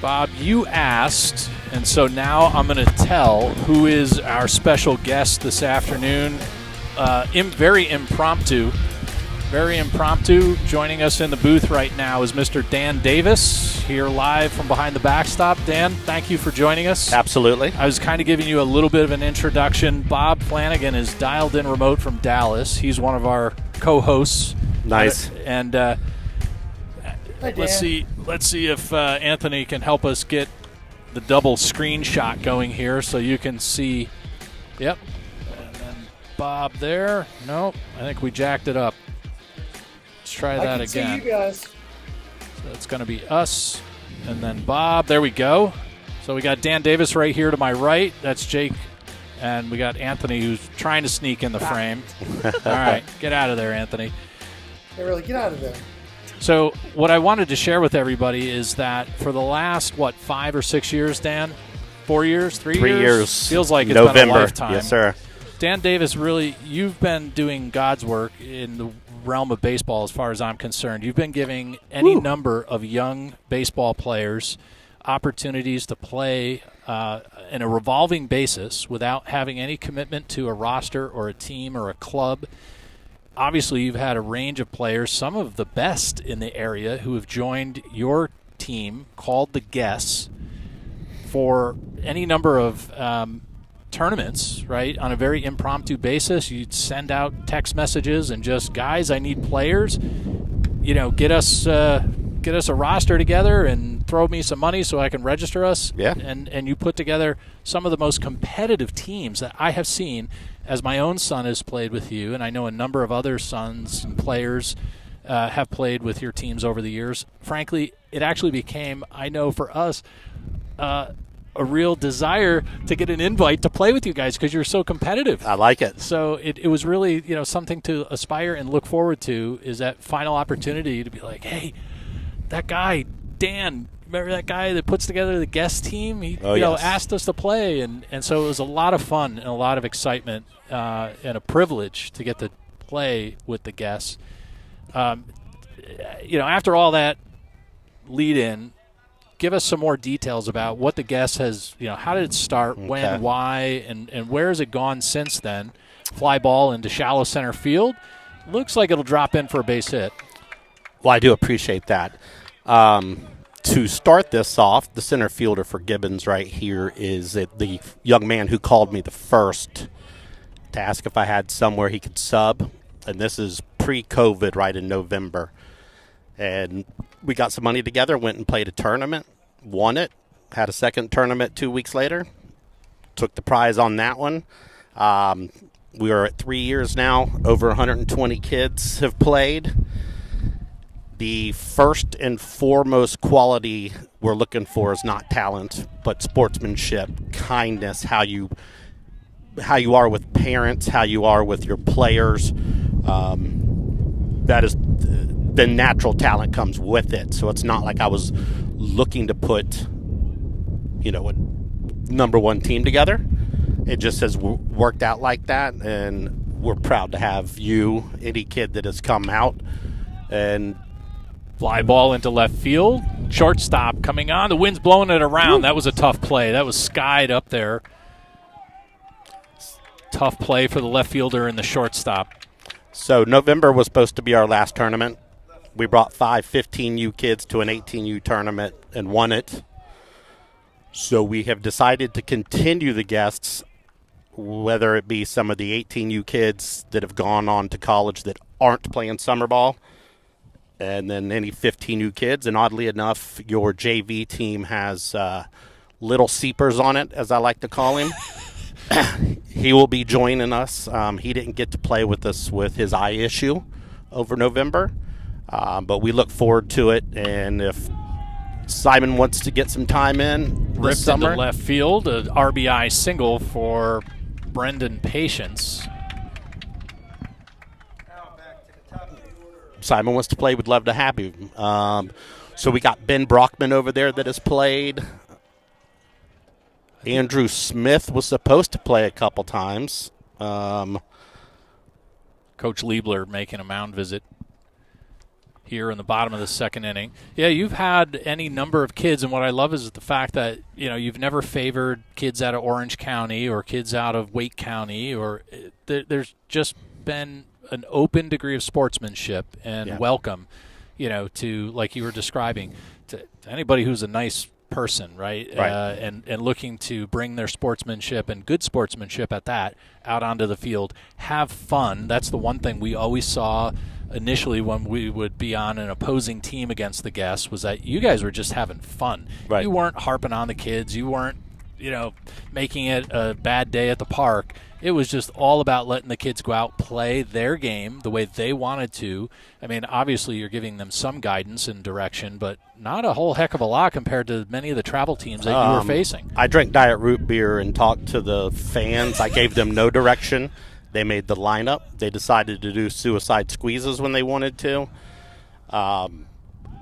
Bob, you asked, and so now I'm going to tell who is our special guest this afternoon. Very impromptu. Joining us in the booth right now is Mr. Dan Davis, here live from behind the backstop. Dan, thank you for joining us. Absolutely. I was kind of giving you a little bit of an introduction. Bob Flanagan is dialed in remote from Dallas. He's one of our co-hosts. Nice. And let's see if Anthony can help us get the double screenshot going here so you can see. Yep. And then Bob there. Nope. I think we jacked it up. Let's try that again. See you guys. So it's going to be us and then Bob. There we go. So we got Dan Davis right here to my right. That's Jake. And we got Anthony who's trying to sneak in the frame. All right. Get out of there, Anthony. Hey, really, get out of there. So what I wanted to share with everybody is that for the last, 5 or 6 years, Dan? 4 years? 3 years? 3 years. Feels like it's November. been a lifetime. Yes, sir. Dan Davis, really, you've been doing God's work in the realm of baseball as far as I'm concerned. You've been giving any number of young baseball players opportunities to play in a revolving basis without having any commitment to a roster or a team or a club. Obviously, you've had a range of players, some of the best in the area, who have joined your team called the Guests for any number of tournaments, right, on a very impromptu basis. You'd send out text messages and just, guys, I need players. Get us a roster together and throw me some money so I can register us. Yeah. And you put together some of the most competitive teams that I have seen, as my own son has played with you, and I know a number of other sons and players have played with your teams over the years. Frankly, it actually became, I know for us, a real desire to get an invite to play with you guys because you're so competitive. I like it. So it was really, something to aspire and look forward to, is that final opportunity to be like, hey, that guy, Dan, remember that guy that puts together the Guest team? He asked us to play. And so it was a lot of fun and a lot of excitement and a privilege to get to play with the Guests. After all that lead in, give us some more details about what the guest has, how did it start, when, why, and where has it gone since then? Fly ball into shallow center field. Looks like it'll drop in for a base hit. Well, I do appreciate that. To start this off, the center fielder for Gibbons right here is the young man who called me the first to ask if I had somewhere he could sub. And this is pre-COVID, right in November. And we got some money together, went and played a tournament, won it, had a second tournament 2 weeks later, took the prize on that one. We are at 3 years now. Over 120 kids have played. The first and foremost quality we're looking for is not talent, but sportsmanship, kindness, how you are with parents, how you are with your players. That is the natural talent comes with it. So it's not like I was looking to put, a number one team together. It just has worked out like that, and we're proud to have you, any kid that has come out. And fly ball into left field. Shortstop coming on. The wind's blowing it around. That was a tough play. That was skied up there. Tough play for the left fielder and the shortstop. So November was supposed to be our last tournament. We brought 5 15U kids to an 18U tournament and won it. So we have decided to continue the guests, whether it be some of the 18U kids that have gone on to college that aren't playing summer ball, and then any 15U kids. And oddly enough, your JV team has little seepers on it, as I like to call him. He will be joining us. He didn't get to play with us with his eye issue over November, but we look forward to it. And if Simon wants to get some time in this ripped summer, into left field, an RBI single for Brendan Patience. Simon wants to play, would love to have him. So we got Ben Brockman over there that has played. Andrew Smith was supposed to play a couple times. Coach Liebler making a mound visit here in the bottom of the second inning. Yeah, you've had any number of kids, and what I love is the fact that you've never favored kids out of Orange County or kids out of Wake County, or there's just been an open degree of sportsmanship and welcome, to, like you were describing, to anybody who's a nice person, right? And looking to bring their sportsmanship and good sportsmanship at that out onto the field. Have fun. That's the one thing we always saw initially when we would be on an opposing team against the guests, was that you guys were just having fun. Right. You weren't harping on the kids. You weren't, making it a bad day at the park. It was just all about letting the kids go out, play their game the way they wanted to. I mean, obviously you're giving them some guidance and direction, but not a whole heck of a lot compared to many of the travel teams that you were facing. I drank Diet Root beer and talked to the fans. I gave them no direction. They made the lineup. They decided to do suicide squeezes when they wanted to.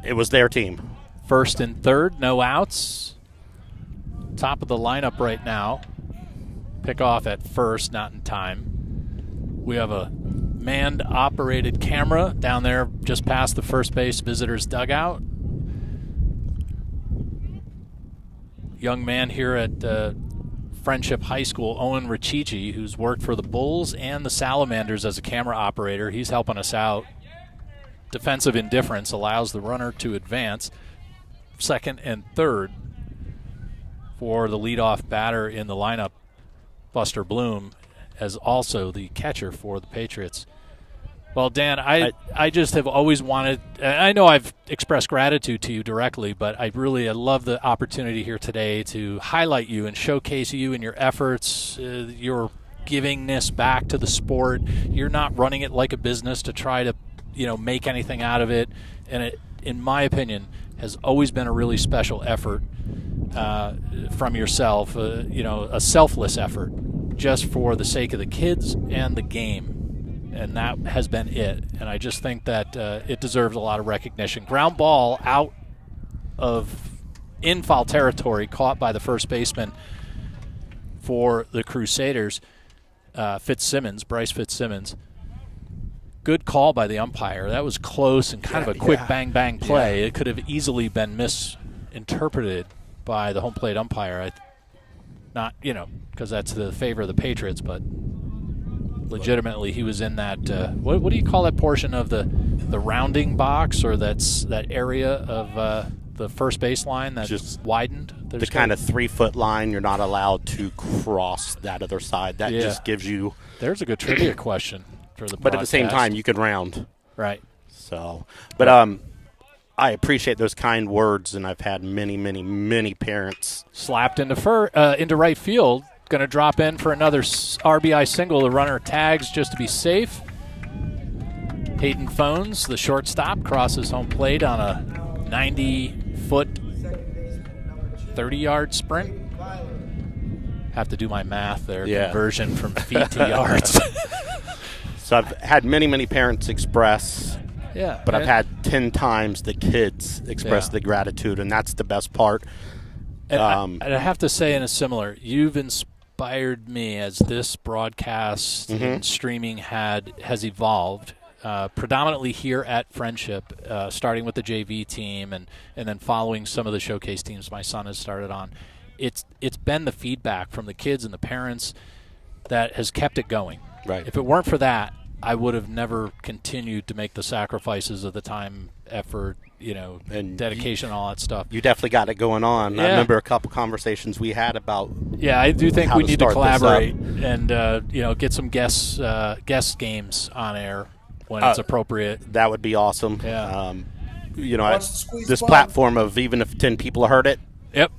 It was their team. First and third, no outs. Top of the lineup right now. Pick off at first, not in time. We have a manned-operated camera down there just past the first base visitor's dugout. Young man here at Friendship High School, Owen Richichi, who's worked for the Bulls and the Salamanders as a camera operator. He's helping us out. Defensive indifference allows the runner to advance. Second and third for the leadoff batter in the lineup, Buster Bloom, as also the catcher for the Patriots. Well, Dan, I just have always wanted, I know I've expressed gratitude to you directly, but I love the opportunity here today to highlight you and showcase you and your efforts, your givingness back to the sport. You're not running it like a business to try to, make anything out of it. And it, in my opinion, has always been a really special effort from yourself, a selfless effort just for the sake of the kids and the game. And that has been it. And I just think that it deserves a lot of recognition. Ground ball out of in foul territory, caught by the first baseman for the Crusaders, Bryce Fitzsimmons. good call by the umpire. That was close and kind of a quick bang-bang play. It could have easily been misinterpreted by the home plate umpire. Not, because that's the favor of the Patriots, but legitimately he was in that, what do you call that portion of the rounding box, or that area of the first base line that's just widened? The kind of 3-foot line, you're not allowed to cross that other side. That just gives you... There's a good trivia question for the But at the same time, you could round. Right. So, but I appreciate those kind words, and I've had many, many, many parents. Slapped into right field. Going to drop in for another RBI single. The runner tags just to be safe. Hayden Phones, the shortstop, crosses home plate on a 90-foot, 30-yard sprint. Have to do my math there. Conversion from feet to yards. So I've had many, many parents express. Yeah. But I've had 10 times the kids express the gratitude, and that's the best part. And I have to say, in a similar, you've inspired me as this broadcast and streaming has evolved, predominantly here at Friendship, starting with the JV team and then following some of the showcase teams my son has started on. It's been the feedback from the kids and the parents that has kept it going. Right. If it weren't for that, I would have never continued to make the sacrifices of the time, effort, and dedication, all that stuff. You definitely got it going on. I remember a couple conversations we had about. Yeah, I do think we need to collaborate and get some guest games on air when it's appropriate. That would be awesome. Yeah. This platform of even if 10 people heard it. Yep.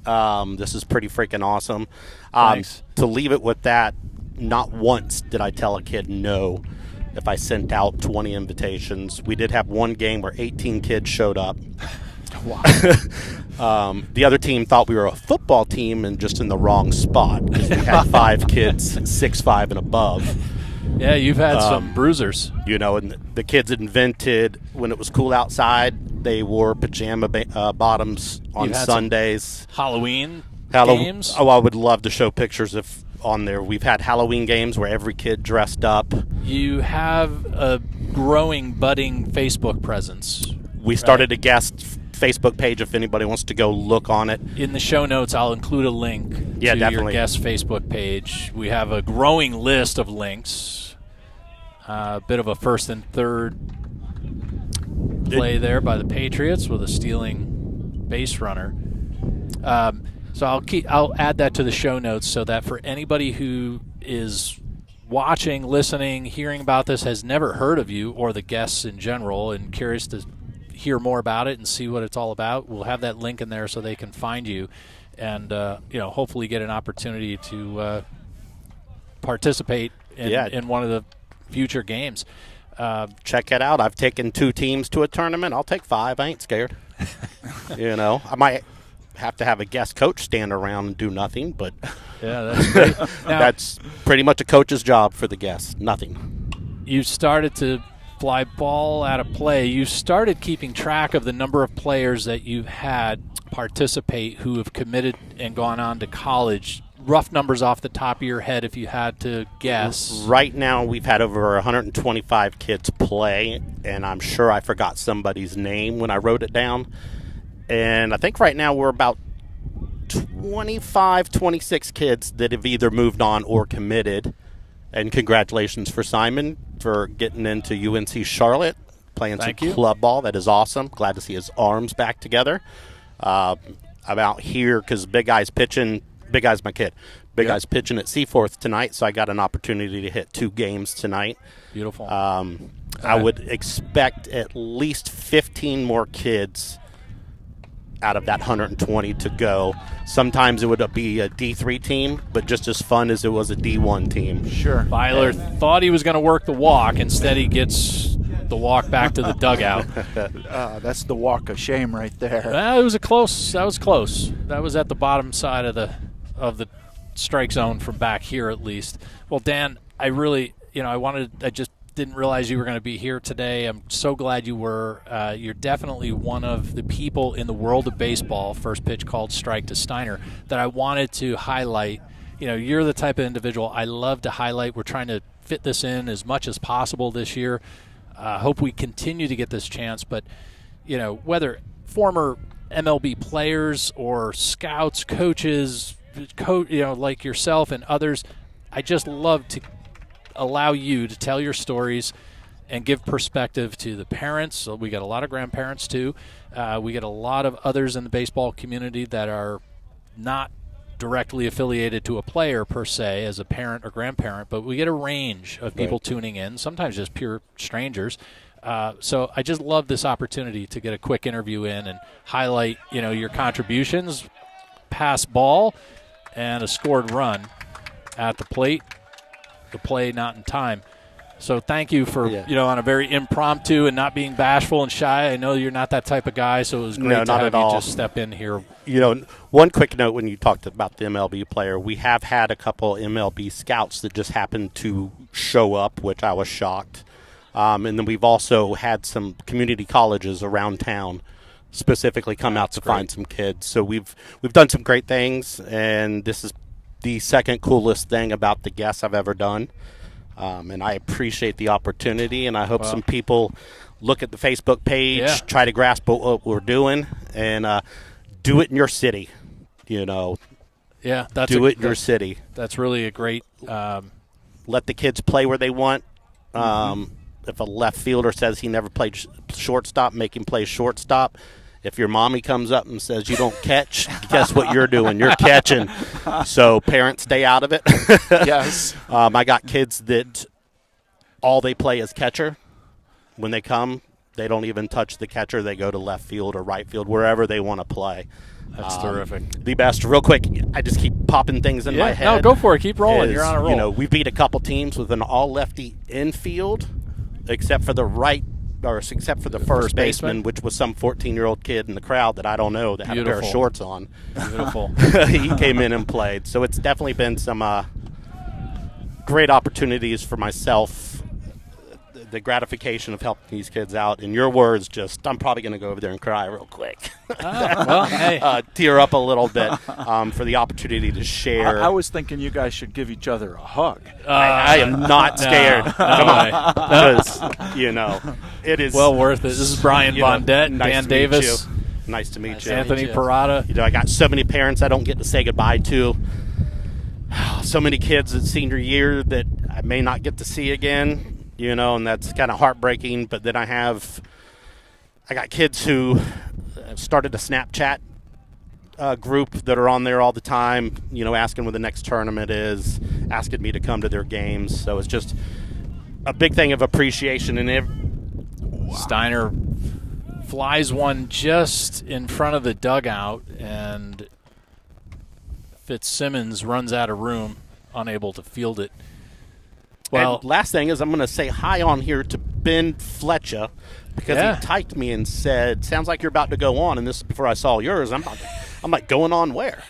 This is pretty freaking awesome. Thanks. To leave it with that, not once did I tell a kid no if I sent out 20 invitations. We did have one game where 18 kids showed up. Wow. The other team thought we were a football team and just in the wrong spot because we had 5 kids 6'5" and above. Yeah, you've had some bruisers. And the kids invented when it was cool outside, they wore pajama bottoms on Sundays. Halloween games? Oh, I would love to show pictures on there. We've had Halloween games where every kid dressed up. You have a growing, budding Facebook presence. We started a guest Facebook page if anybody wants to go look on it. In the show notes, I'll include a link to your guest Facebook page. We have a growing list of links. A bit of a first and third play there by the Patriots with a stealing base runner. So I'll add that to the show notes so that for anybody who is watching, listening, hearing about this, has never heard of you or the guests in general and curious to hear more about it and see what it's all about, we'll have that link in there so they can find you and hopefully get an opportunity to participate in one of the future games. Check it out. I've taken 2 teams to a tournament. I'll take 5. I ain't scared. I might have to have a guest coach stand around and do nothing, but that's great. Now, that's pretty much a coach's job for the guests. Nothing. You started to fly ball out of play. You started keeping track of the number of players that you've had participate who have committed and gone on to college. Rough numbers off the top of your head if you had to guess. Right now we've had over 125 kids play, and I'm sure I forgot somebody's name when I wrote it down. And I think right now we're about 25, 26 kids that have either moved on or committed. And congratulations for Simon for getting into UNC Charlotte, playing some club ball. That is awesome. Glad to see his arms back together. I'm out here because Big Eye's pitching. Big Eye's my kid. Big Eye's pitching at Seaforth tonight, so I got an opportunity to hit 2 games tonight. Beautiful. I would expect at least 15 more kids out of that 120 to go. Sometimes it would be a D3 team, but just as fun as it was a D1 team. Sure. Byler thought he was going to work the walk. Instead, he gets the walk back to the dugout. That's the walk of shame right there. That was close. That was at the bottom side of the strike zone from back here at least. Well, Dan, I really, I just didn't realize you were going to be here today. I'm so glad you were. You're definitely one of the people in the world of baseball, first pitch called strike to Steiner, that I wanted to highlight. You're the type of individual I love to highlight. We're trying to fit this in as much as possible this year. Hope we continue to get this chance. But, whether former MLB players or scouts, coaches, like yourself and others, I just love to allow you to tell your stories and give perspective to the parents. So we got a lot of grandparents too. We get a lot of others in the baseball community that are not directly affiliated to a player per se as a parent or grandparent, but we get a range of people tuning in, sometimes just pure strangers. So I just love this opportunity to get a quick interview in and highlight, your contributions, pass ball, and a scored run at the plate, the play not in time. So thank you for, on a very impromptu and not being bashful and shy. I know you're not that type of guy, so it was great to have you just step in here. One quick note when you talked about the MLB player, we have had a couple MLB scouts that just happened to show up, which I was shocked. And then we've also had some community colleges around town specifically come out to find some kids. So we've done some great things, and this is the second coolest thing about the guests I've ever done. And I appreciate the opportunity, and I hope some people look at the Facebook page, try to grasp what we're doing, and do it in your city. Yeah, do it in your city. That's really a great. Let the kids play where they want. If a left fielder says he never played shortstop, make him play shortstop. If your mommy comes up and says you don't catch, guess what you're doing? You're catching. So parents, stay out of it. Yes. I got kids that all they play is catcher. When they come, they don't even touch the catcher. They go to left field or right field, wherever they want to play. That's terrific. The best. Real quick, I just keep popping things in my head. No, go for it. Keep rolling. You're on a roll. We beat a couple teams with an all-lefty infield, except for the first baseman, which was some 14-year-old kid in the crowd that I don't know that had a pair of shorts on. Beautiful. He came in and played. So it's definitely been some great opportunities for myself. The gratification of helping these kids out. In your words, I'm probably going to go over there and cry real quick. Tear up a little bit for the opportunity to share. I was thinking you guys should give each other a hug. I am not scared. Come on. Because, it is well worth it. This is Brian Bondette, nice Dan Davis. Nice to meet you. Anthony Parada. I got so many parents I don't get to say goodbye to. So many kids at senior year that I may not get to see again. And that's kind of heartbreaking. But then I got kids who started a Snapchat group that are on there all the time, asking when the next tournament is, asking me to come to their games. So it's just a big thing of appreciation. And Steiner flies one just in front of the dugout, and Fitzsimmons runs out of room, unable to field it. Well, and last thing is I'm going to say hi on here to Ben Fletcher because he typed me and said, sounds like you're about to go on, and this is before I saw yours. I'm like, going on where?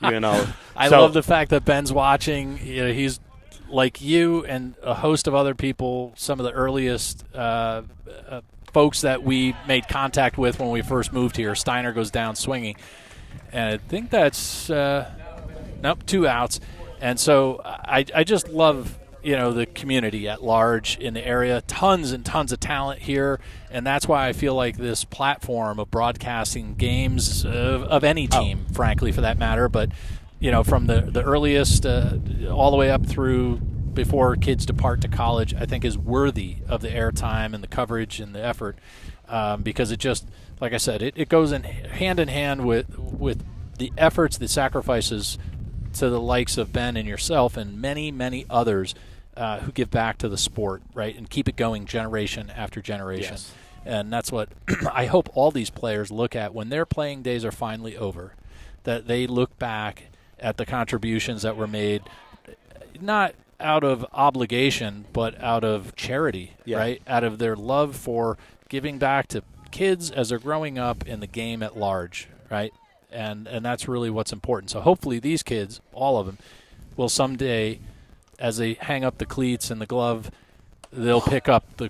I love the fact that Ben's watching. He's like you and a host of other people, some of the earliest folks that we made contact with when we first moved here. Steiner goes down swinging, and I think that's 2 outs. And so I just love the community at large in the area. Tons and tons of talent here, and that's why I feel like this platform of broadcasting games of any team, frankly, for that matter, but from the earliest all the way up through before kids depart to college, I think is worthy of the airtime and the coverage and the effort, because it just, like I said, it goes hand in hand with the efforts, the sacrifices to the likes of Ben and yourself and many, many others who give back to the sport, right, and keep it going generation after generation. Yes. And that's what I hope all these players look at when their playing days are finally over, that they look back at the contributions that were made, not out of obligation, but out of charity, right, out of their love for giving back to kids as they're growing up in the game at large, right? And that's really what's important. So hopefully these kids, all of them, will someday, as they hang up the cleats and the glove, they'll pick up the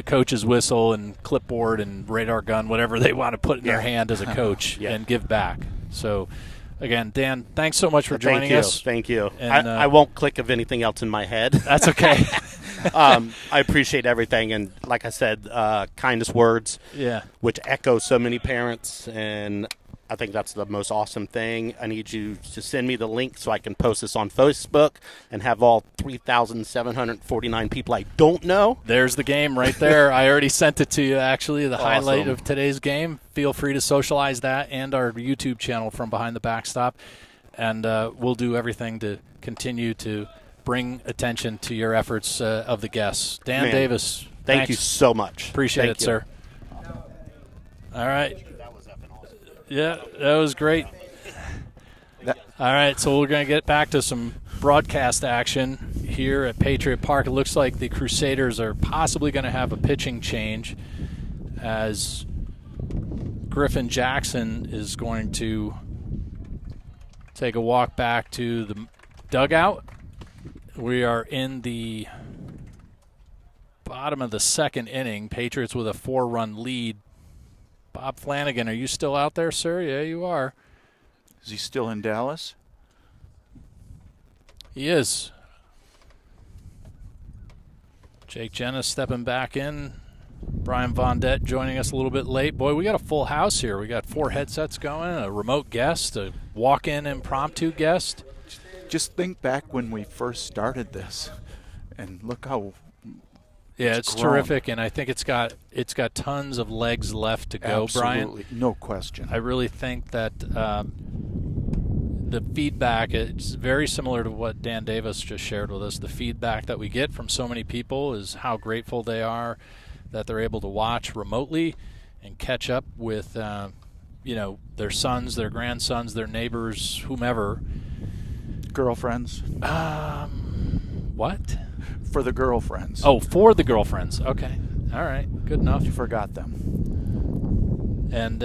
coach's whistle and clipboard and radar gun, whatever they want to put in their hand as a coach, and give back. So, again, Dan, thanks so much for joining us. Thank you. And, I won't click of anything else in my head. That's okay. I appreciate everything, and like I said, kindest words, which echo so many parents, and I think that's the most awesome thing. I need you to send me the link so I can post this on Facebook and have all 3,749 people I don't know. There's the game right there. I already sent it to you, actually, the highlight Awesome. of today's game. Feel free to socialize that and our YouTube channel from Behind the Backstop, and we'll do everything to continue to bring attention to your efforts of the guests. Dan Davis, thank you so much. Appreciate it, sir. All right. Yeah, that was great. All right, so we're going to get back to some broadcast action here at Patriot Park. It looks like the Crusaders are possibly going to have a pitching change as Griffin Jackson is going to take a walk back to the dugout. We are in the bottom of the second inning. Patriots with a 4-run lead. Bob Flanagan, are you still out there, sir? Yeah, you are. Is he still in Dallas? He is. Jake Jenna stepping back in. Brian Vondette joining us a little bit late. Boy, we got a full house here. We got 4 headsets going, a remote guest, a walk-in impromptu guest. Just think back when we first started this, and look how it's grown. terrific, and I think it's got tons of legs left to go, Absolutely. Brian. No question. I really think that the feedback is very similar to what Dan Davis just shared with us. The feedback that we get from so many people is how grateful they are that they're able to watch remotely and catch up with their sons, their grandsons, their neighbors, whomever. Girlfriends. What? For the girlfriends. Oh, for the girlfriends. Okay. All right. Good enough. You forgot them. And,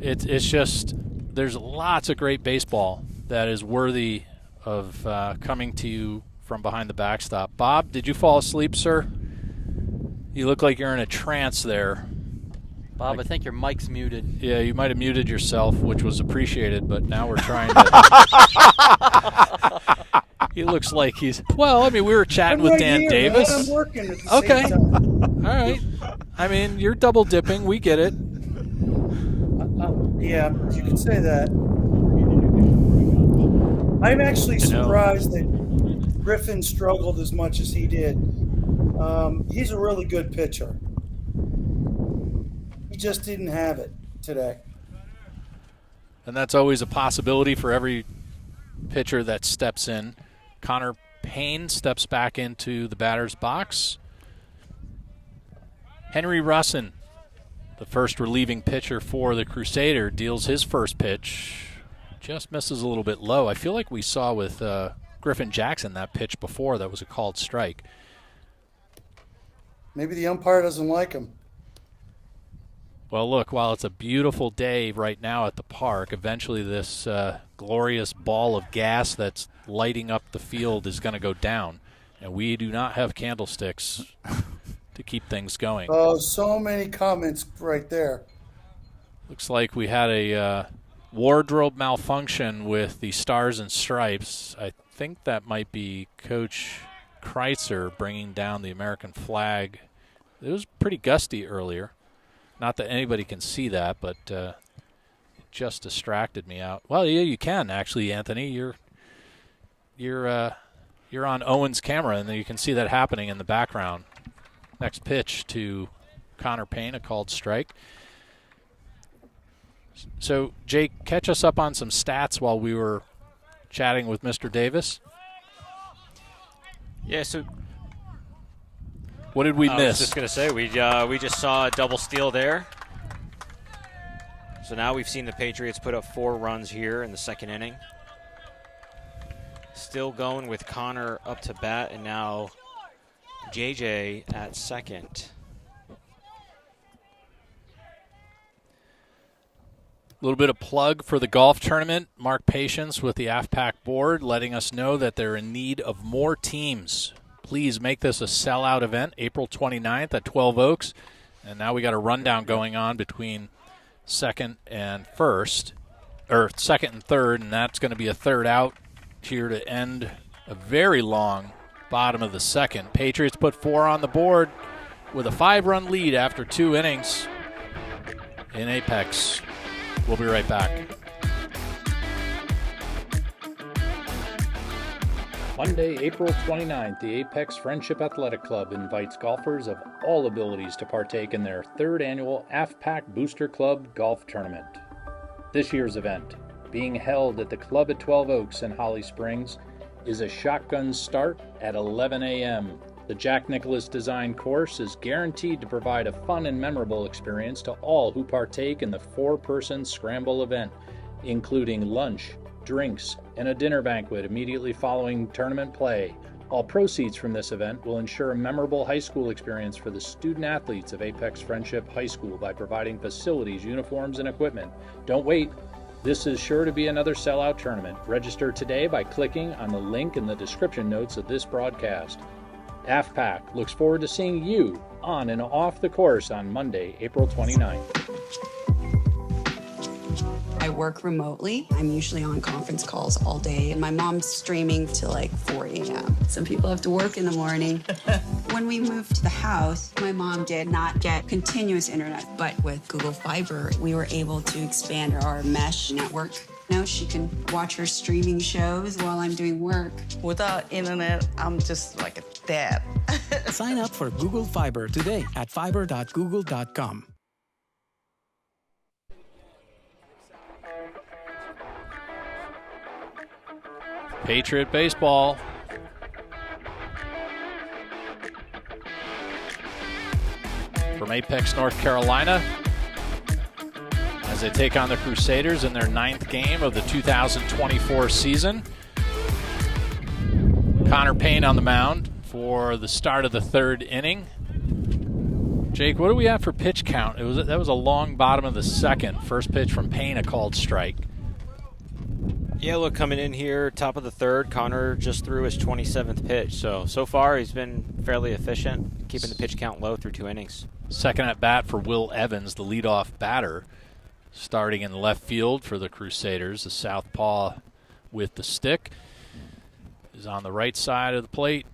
it's just there's lots of great baseball that is worthy of coming to you from Behind the Backstop. Bob, did you fall asleep, sir? You look like you're in a trance there. Bob, I think your mic's muted. Yeah, you might have muted yourself, which was appreciated, but now we're trying to... He looks like he's... Well, I mean, we were chatting with Dan Davis. Man, I'm working at the Okay. same time. All right. I mean, you're double dipping. We get it. Yeah, you can say that. I'm actually surprised that Griffin struggled as much as he did. He's a really good pitcher. He just didn't have it today. And that's always a possibility for every pitcher that steps in. Connor Payne steps back into the batter's box. Henry Russin, the first relieving pitcher for the Crusader, deals his first pitch. Just misses a little bit low. I feel like we saw with Griffin Jackson that pitch before that was a called strike. Maybe the umpire doesn't like him. Well, look, while it's a beautiful day right now at the park, eventually this glorious ball of gas that's lighting up the field is going to go down, and we do not have candlesticks to keep things going. Oh, so many comments right there. Looks like we had a wardrobe malfunction with the Stars and Stripes. I think that might be Coach Kreitzer bringing down the American flag. It was pretty gusty earlier. Not that anybody can see that, but it just distracted me out. Well, yeah, you can actually, Anthony. You're on Owen's camera, and you can see that happening in the background. Next pitch to Connor Payne, a called strike. So, Jake, catch us up on some stats while we were chatting with Mr. Davis. Yeah, so what did we I miss? was just going to say, we just saw a double steal there. So now we've seen the Patriots put up 4 runs here in the second inning. Still going with Connor up to bat, and now JJ at second. A little bit of plug for the golf tournament. Mark Patience with the AFPAC board letting us know that they're in need of more teams. Please make this a sellout event, April 29th at 12 Oaks. And now we got a rundown going on between second and third, and that's going to be a third out here to end a very long bottom of the second. Patriots put 4 on the board with a 5-run lead after 2 innings in Apex. We'll be right back. Monday, April 29th, the Apex Friendship Athletic Club invites golfers of all abilities to partake in their 3rd annual AFPAC Booster Club Golf Tournament. This year's event, being held at the club at 12 Oaks in Holly Springs, is a shotgun start at 11 a.m. The Jack Nicklaus design course is guaranteed to provide a fun and memorable experience to all who partake in the 4-person scramble event, including lunch, drinks, and a dinner banquet immediately following tournament play. All proceeds from this event will ensure a memorable high school experience for the student athletes of Apex Friendship High School by providing facilities, uniforms, and equipment. Don't wait. This is sure to be another sellout tournament. Register today by clicking on the link in the description notes of this broadcast. AFPAC looks forward to seeing you on and off the course on Monday, April 29th. I work remotely. I'm usually on conference calls all day, and my mom's streaming till like 4 a.m. Some people have to work in the morning. When we moved to the house, my mom did not get continuous internet, but with Google Fiber, we were able to expand our mesh network. Now she can watch her streaming shows while I'm doing work. Without internet, I'm just like a dad. Sign up for Google Fiber today at fiber.google.com. Patriot baseball. From Apex, North Carolina, as they take on the Crusaders in their 9th game of the 2024 season. Connor Payne on the mound for the start of the 3rd inning. Jake, what do we have for pitch count? That was a long bottom of the 2nd. First pitch from Payne, a called strike. Yeah, look, coming in here, top of the 3rd, Connor just threw his 27th pitch. So far he's been fairly efficient, keeping the pitch count low through 2 innings. Second at bat for Will Evans, the leadoff batter, starting in left field for the Crusaders. The southpaw with the stick is on the right side of the plate.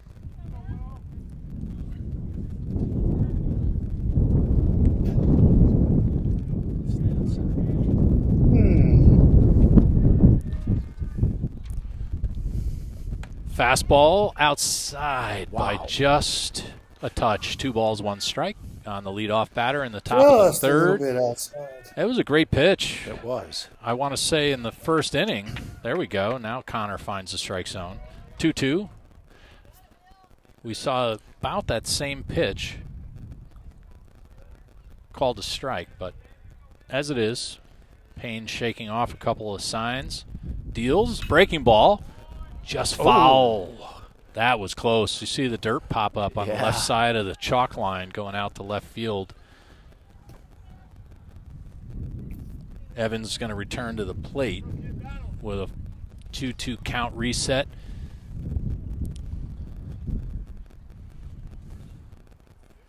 Fastball outside by just a touch. 2 balls, 1 strike on the leadoff batter in the top of the 3rd. A little bit outside. It was a great pitch. It was. I want to say in the 1st inning. There we go. Now Connor finds the strike zone. 2-2. We saw about that same pitch called a strike, but as it is, Payne shaking off a couple of signs. Deals. Breaking ball. Just foul. Oh. That was close. You see the dirt pop up on the left side of the chalk line going out to left field. Evans is going to return to the plate with a 2-2 count reset.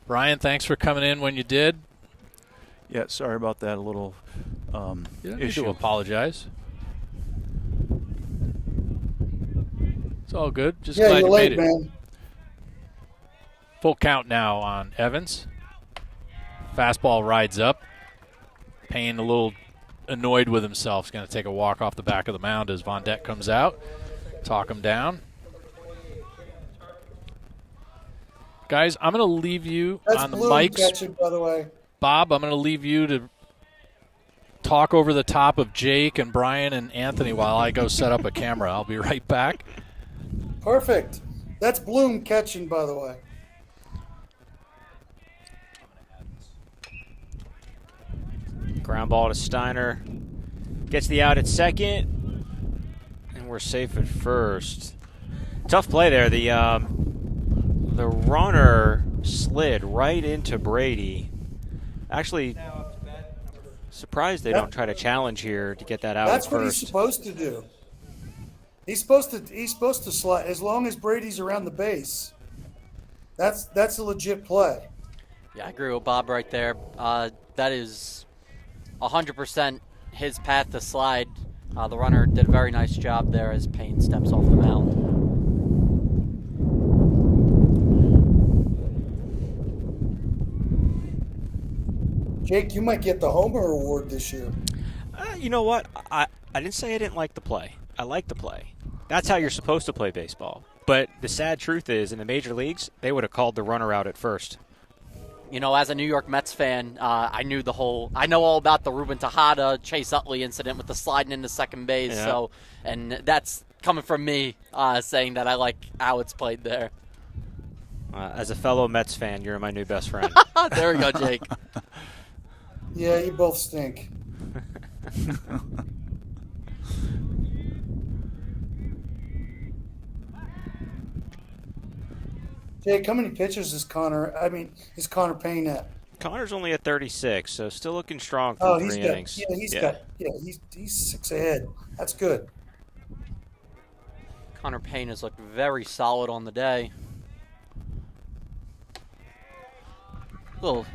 Brian, thanks for coming in when you did. Yeah, sorry about that. A little you don't issue. need to apologize. It's all good. Just glad you made it. Man. Full count now on Evans. Fastball rides up. Payne a little annoyed with himself. He's going to take a walk off the back of the mound as Vondet comes out. Talk him down. Guys, I'm going to leave you on the mics. Catching, by the way. Bob, I'm going to leave you to talk over the top of Jake and Brian and Anthony while I go set up a camera. I'll be right back. Perfect. That's Bloom catching, by the way. Ground ball to Steiner. Gets the out at second. And we're safe at first. Tough play there. The runner slid right into Brady. Actually, surprised they don't try to challenge here to get that out. That's at what first. he's supposed to do. He's supposed to slide as long as Brady's around the base. That's a legit play. Yeah, I agree with Bob right there. That is 100% his path to slide. The runner did a very nice job there as Payne steps off the mound. Jake, you might get the Homer Award this year. You know what? I didn't say I didn't like the play. I like the play. That's how you're supposed to play baseball. But the sad truth is, in the major leagues, they would have called the runner out at first. You know, as a New York Mets fan, I know all about the Ruben Tejada, Chase Utley incident with the sliding into second base. Yeah. So, and that's coming from me saying that I like how it's played there. As a fellow Mets fan, you're my new best friend. There we go, Jake. Yeah, you both stink. Jake, how many pitches is Connor Payne at? Connor's only at 36, so still looking strong for 3 innings. He's 6 ahead. That's good. Connor Payne has looked very solid on the day. Little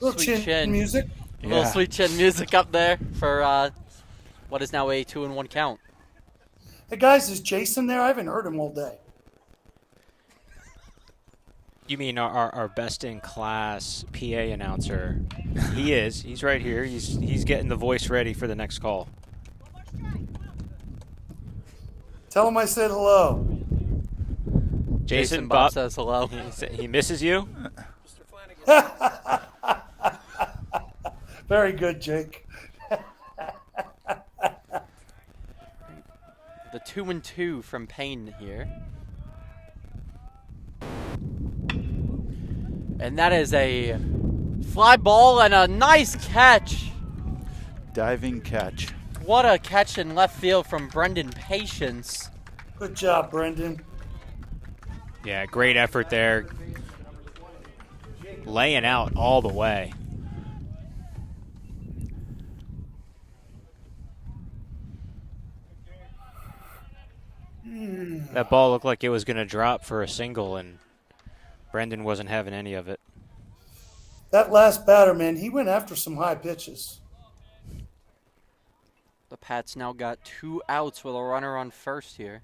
sweet chin music. Little sweet chin music up there for what is now a 2-1 count. Hey guys, is Jason there? I haven't heard him all day. You mean our best-in-class PA announcer? He is. He's right here. He's getting the voice ready for the next call. Tell him I said hello. Jason Bob says hello. He misses you? Very good, Jake. The 2-2 from Payne here. And that is a fly ball and a nice catch. Diving catch. What a catch in left field from Brendan Patience. Good job, Brendan. Yeah, great effort there. Laying out all the way. That ball looked like it was going to drop for a single, and Brendan wasn't having any of it. That last batter, man, he went after some high pitches. The Pats now got 2 outs with a runner on first here.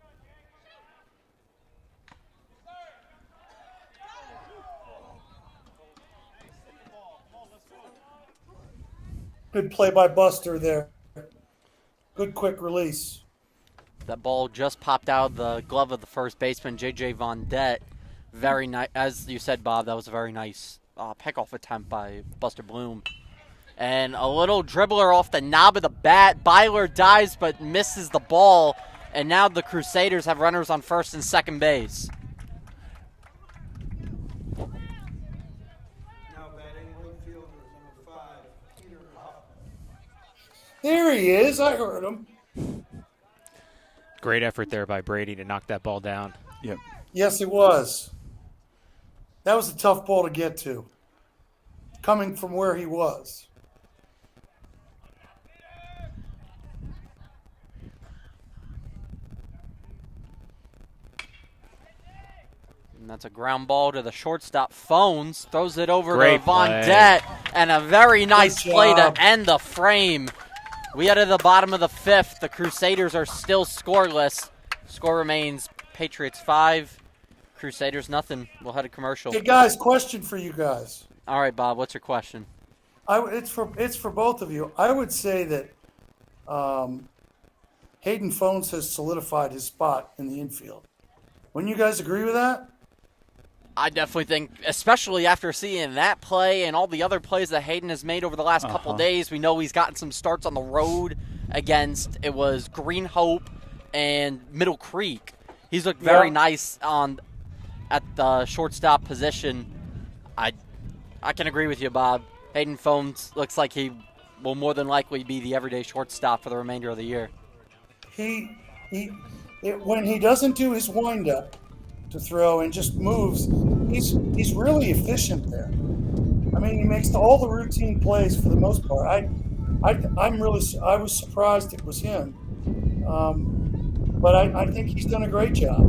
Good play by Buster there. Good quick release. That ball just popped out of the glove of the first baseman, J.J. Vondette. Very nice. As you said, Bob, that was a very nice pickoff attempt by Buster Bloom. And a little dribbler off the knob of the bat. Byler dives but misses the ball. And now the Crusaders have runners on first and second base. There he is. I heard him. Great effort there by Brady to knock that ball down. Yep. Yes, it was. That was a tough ball to get to, coming from where he was. And that's a ground ball to the shortstop. Phones throws it over Great to Vondette, and a very nice play to end the frame. We head to the bottom of the 5th. The Crusaders are still scoreless. Score remains Patriots 5, Crusaders nothing. We'll head to commercial. Hey guys, question for you guys. All right, Bob, what's your question? It's for both of you. I would say that Hayden Phones has solidified his spot in the infield. Wouldn't you guys agree with that? I definitely think, especially after seeing that play and all the other plays that Hayden has made over the last couple days, we know he's gotten some starts on the road against, it was Green Hope and Middle Creek. He's looked very nice at the shortstop position. I can agree with you, Bob. Hayden Phones looks like he will more than likely be the everyday shortstop for the remainder of the year. When he doesn't do his windup to throw and just moves, he's really efficient there. I mean, he makes all the routine plays for the most part. I was surprised it was him, but I think he's done a great job.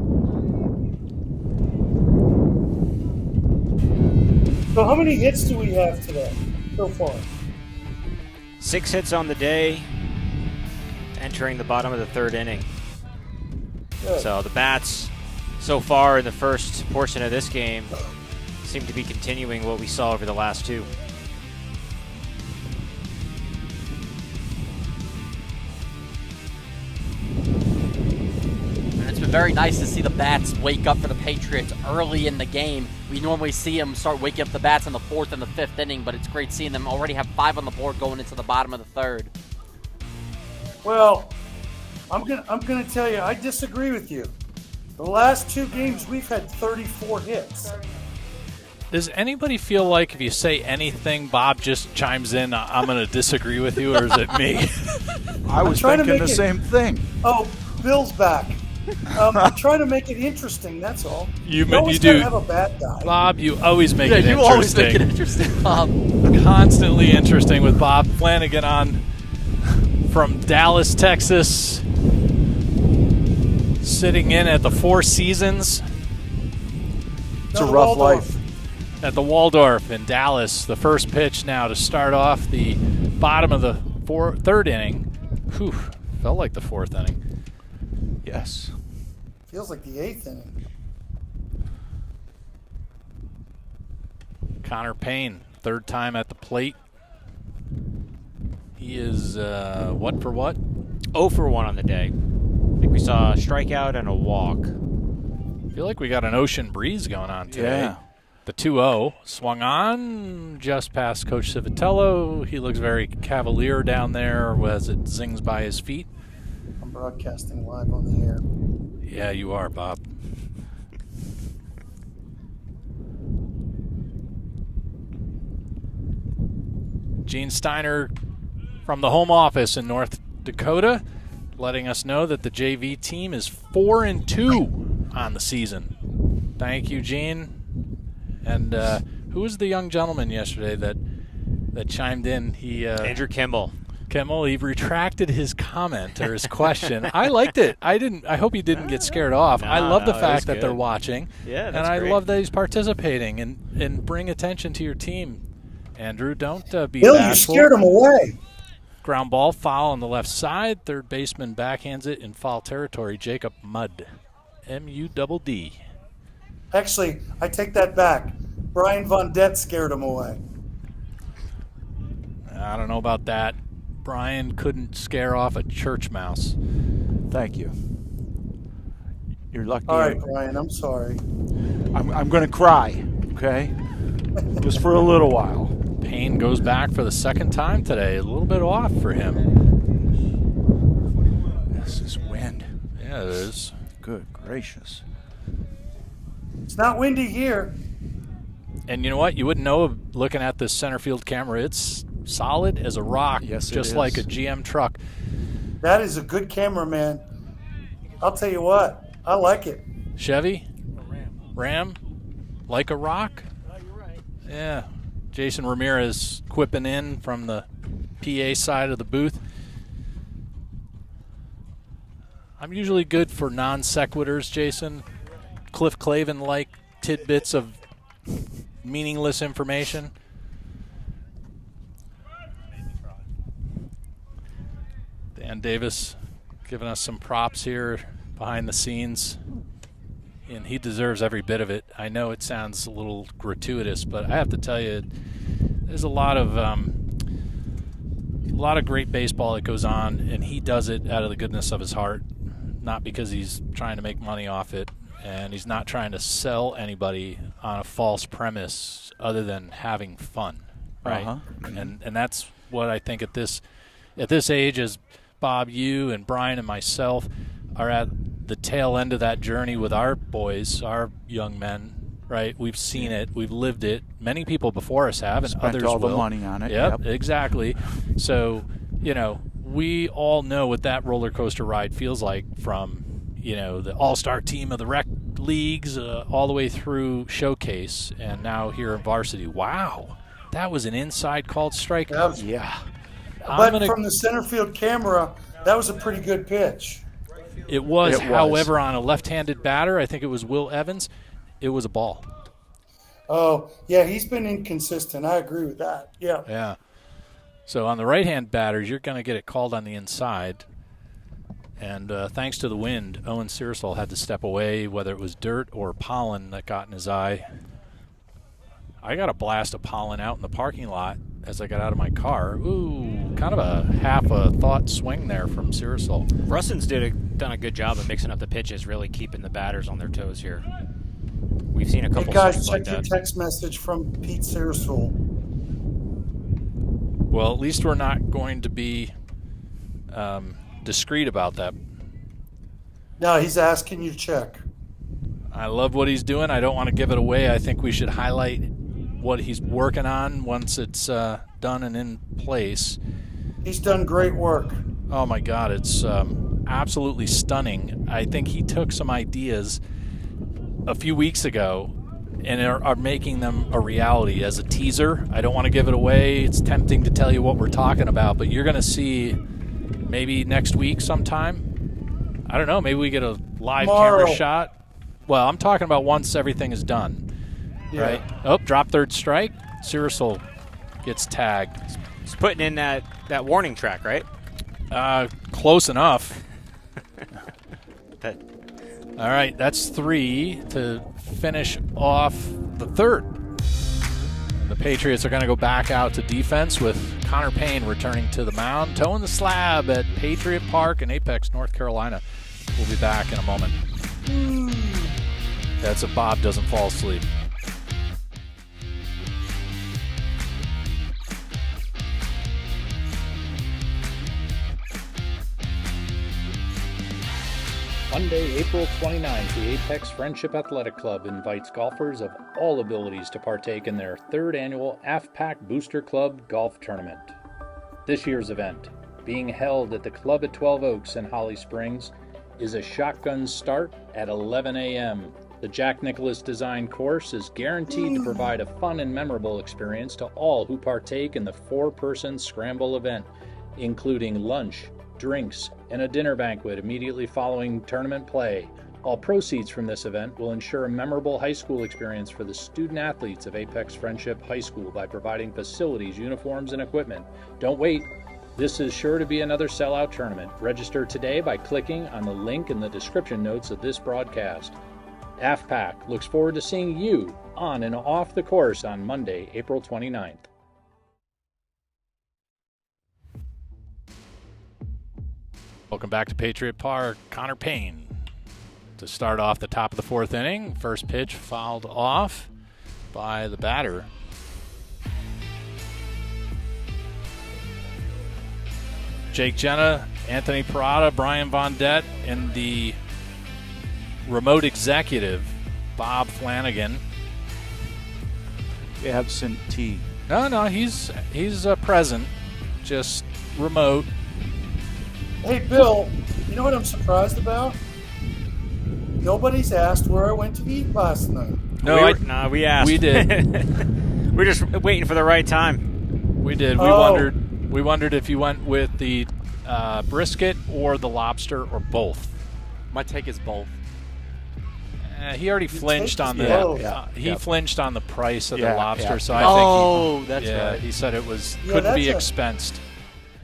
So how many hits do we have today so far? 6 hits on the day, entering the bottom of the 3rd inning. Good. So the bats, so far in the first portion of this game, seem to be continuing what we saw over the last 2. been very nice to see the bats wake up for the Patriots early in the game. We normally see them start waking up the bats in the 4th and the 5th inning, but it's great seeing them already have 5 on the board going into the bottom of the 3rd. Well, I'm gonna tell you, I disagree with you. The last 2 games, we've had 34 hits. Does anybody feel like if you say anything, Bob just chimes in, I'm going to disagree with you, or is it me? I was thinking the same thing. Oh, Bill's back. I'm trying to make it interesting, that's all. You always do. gotta have a bad guy. Bob, you always make it interesting. You always make it interesting, Bob. Constantly interesting with Bob Flanagan on from Dallas, Texas, sitting in at the Four Seasons. It's a rough life. At the Waldorf in Dallas, the first pitch now to start off the bottom of the 3rd inning. Whew, felt like the 4th inning. Yes. Feels like the 8th inning. Connor Payne, 3rd time at the plate. He is what for what? 0 for 1 on the day. I think we saw a strikeout and a walk. I feel like we got an ocean breeze going on today. Yeah. The 2-0 swung on just past Coach Civitello. He looks very cavalier down there as it zings by his feet. I'm broadcasting live on the air. Yeah, you are, Bob. Gene Steiner from the home office in North Dakota, letting us know that the JV team is 4-2 on the season. Thank you, Gene. And who was the young gentleman yesterday that chimed in? Andrew Kimball. Kimball, he retracted his comment or his question. I liked it. I hope he didn't get scared off. I love the fact that they're watching. Yeah, and I love that he's participating and bring attention to your team. Andrew, don't be Bill, bashful. you scared him away. Ground ball, foul on the left side. Third baseman backhands it in foul territory. Jacob Mudd, M-U-D-D. Actually, I take that back. Brian Von Dett scared him away. I don't know about that. Brian couldn't scare off a church mouse. Thank you. You're lucky. All right, Brian, I'm sorry. I'm going to cry, okay? Just for a little while. Payne goes back for the 2nd time today. A little bit off for him. This is wind. Yeah, it is. Good gracious. It's not windy here. And you know what? You wouldn't know looking at this center field camera. It's solid as a rock, yes, just like a GM truck. That is a good cameraman. I'll tell you what, I like it. Chevy? Ram? Like a rock? You're right. Yeah. Jason Ramirez quipping in from the PA side of the booth. I'm usually good for non sequiturs, Jason. Cliff Clavin-like tidbits of meaningless information. Dan Davis giving us some props here behind the scenes, and he deserves every bit of it. I know it sounds a little gratuitous, but I have to tell you, there's a lot of great baseball that goes on, and he does it out of the goodness of his heart, not because he's trying to make money off it, and he's not trying to sell anybody on a false premise other than having fun, right? And that's what I think at this age, as Bob, you and Brian and myself are at the tail end of that journey with our boys, our young men, right? We've seen it, we've lived it. Many people before us have, and Spent others all will. the money on it. Yep, exactly. So, we all know what that roller coaster ride feels like, from the all-star team of the rec leagues all the way through showcase, and now here at Varsity. Wow, that was an inside called strike. Yeah. But from the center field camera, that was a pretty good pitch. It was. However, on a left-handed batter, I think it was Will Evans, it was a ball. Oh, yeah, he's been inconsistent. I agree with that. Yeah. Yeah. So on the right-hand batters, you're going to get it called on the inside. And thanks to the wind, Owen Searsall had to step away, whether it was dirt or pollen that got in his eye. I got a blast of pollen out in the parking lot as I got out of my car. Ooh. kind of a half a thought swing there from Cyrusol. Russins done a good job of mixing up the pitches, really keeping the batters on their toes here. We've seen a couple Hey guys, swings like check your that. text message from Pete Cyrusol. Well, at least we're not going to be discreet about that. No, he's asking you to check. I love what he's doing. I don't want to give it away. I think we should highlight what he's working on once it's done and in place. He's done great work. Oh my God, it's absolutely stunning. I think he took some ideas a few weeks ago and are making them a reality as a teaser. I don't want to give it away. It's tempting to tell you what we're talking about, but you're going to see maybe next week sometime. I don't know. Maybe we get a live camera shot. Well, I'm talking about once everything is done, right? Oh, drop third strike. Cyrusol gets tagged. He's putting in that warning track, right? Close enough. All right, that's 3 to finish off the third. And the Patriots are going to go back out to defense with Connor Payne returning to the mound, toeing the slab at Patriot Park in Apex, North Carolina. We'll be back in a moment. That's if Bob doesn't fall asleep. Monday, April 29th, the Apex Friendship Athletic Club invites golfers of all abilities to partake in their 3rd annual AFPAC Booster Club Golf Tournament. This year's event, being held at the Club at 12 Oaks in Holly Springs, is a shotgun start at 11 a.m. The Jack Nicklaus designed course is guaranteed to provide a fun and memorable experience to all who partake in the 4-person scramble event, including lunch, drinks, and a dinner banquet immediately following tournament play. All proceeds from this event will ensure a memorable high school experience for the student athletes of Apex Friendship High School by providing facilities, uniforms, and equipment. Don't wait. This is sure to be another sellout tournament. Register today by clicking on the link in the description notes of this broadcast. AFPAC looks forward to seeing you on and off the course on Monday, April 29th. Welcome back to Patriot Park. Connor Payne to start off the top of the 4th inning. First pitch fouled off by the batter. Jake Jenna, Anthony Parada, Brian Vondette, and the remote executive, Bob Flanagan. Absentee. No, he's present, just remote. Hey, Bill, you know what I'm surprised about? Nobody's asked where I went to eat last night. No, we asked. We did. We're just waiting for the right time. We did. We wondered if you went with the brisket or the lobster or both. My take is both. He already flinched on the flinched on the price of the lobster, so I think that's right. He said it couldn't be expensed.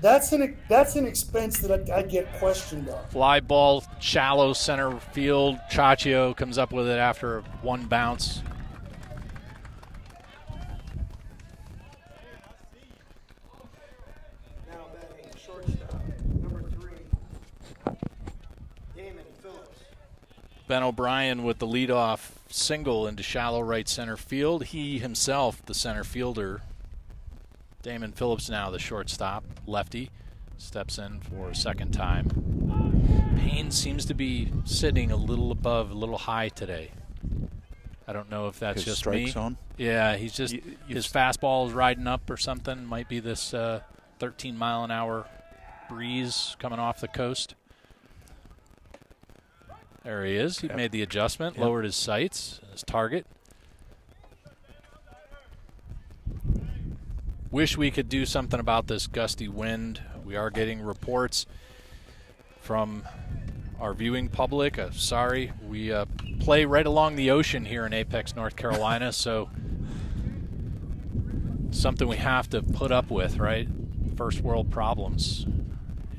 That's an expense that I get questioned on. Fly ball, shallow center field. Chaccio comes up with it after one bounce. Now batting shortstop, number 3, Damon Phillips. Ben O'Brien with the leadoff single into shallow right center field. He himself, the center fielder. Damon Phillips now the shortstop, lefty, steps in for a second time. Payne seems to be sitting a little above, a little high today. I don't know if that's his just strike me. Zone? Yeah, he's just his fastball is riding up or something. Might be this 13-mile-an-hour breeze coming off the coast. There he is. He made the adjustment, lowered his sights, his target. Wish we could do something about this gusty wind. We are getting reports from our viewing public. Sorry, we play right along the ocean here in Apex, North Carolina, so something we have to put up with, right? First world problems.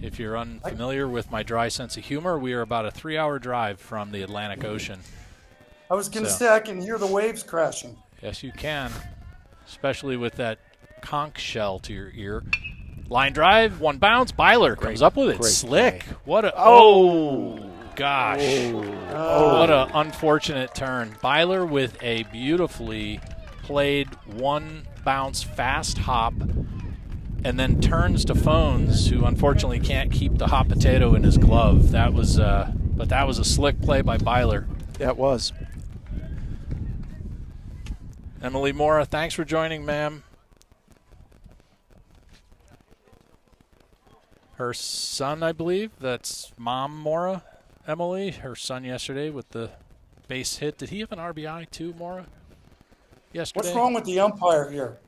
If you're unfamiliar with my dry sense of humor, we are about a 3-hour drive from the Atlantic Ocean. I was going to say I can hear the waves crashing. Yes, you can, especially with that conch shell to your ear. Line drive, one bounce. Byler comes up with it. Great Slick. play. What a gosh. What a unfortunate turn. Byler with a beautifully played one bounce fast hop, and then turns to Phones, who unfortunately can't keep the hot potato in his glove. That was but that was a slick play by Byler. That was. Emily Mora, thanks for joining, ma'am. Her son, I believe, that's Mom Mora, Emily, her son yesterday with the base hit. Did he have an RBI too, Mora? Yesterday? What's wrong with the umpire here?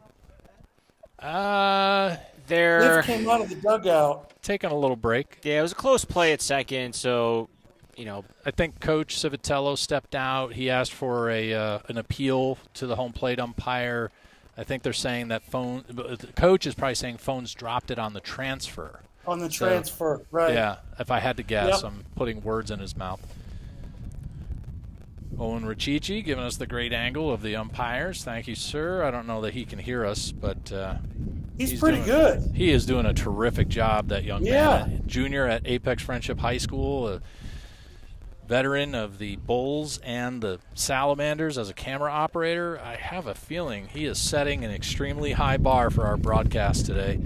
They're Liv came out of the dugout. Taking a little break. Yeah, it was a close play at second, so, I think Coach Civitello stepped out. He asked for an appeal to the home plate umpire. I think they're saying that the coach is probably saying Phones dropped it on the transfer. On the transfer, right. Yeah, if I had to guess, Yep. I'm putting words in his mouth. Owen Rachichi giving us the great angle of the umpires. Thank you, sir. I don't know that he can hear us, but he's pretty good. He is doing a terrific job, that young Yeah. man. Junior at Apex Friendship High School, a veteran of the Bulls and the Salamanders as a camera operator. I have a feeling he is setting an extremely high bar for our broadcast today.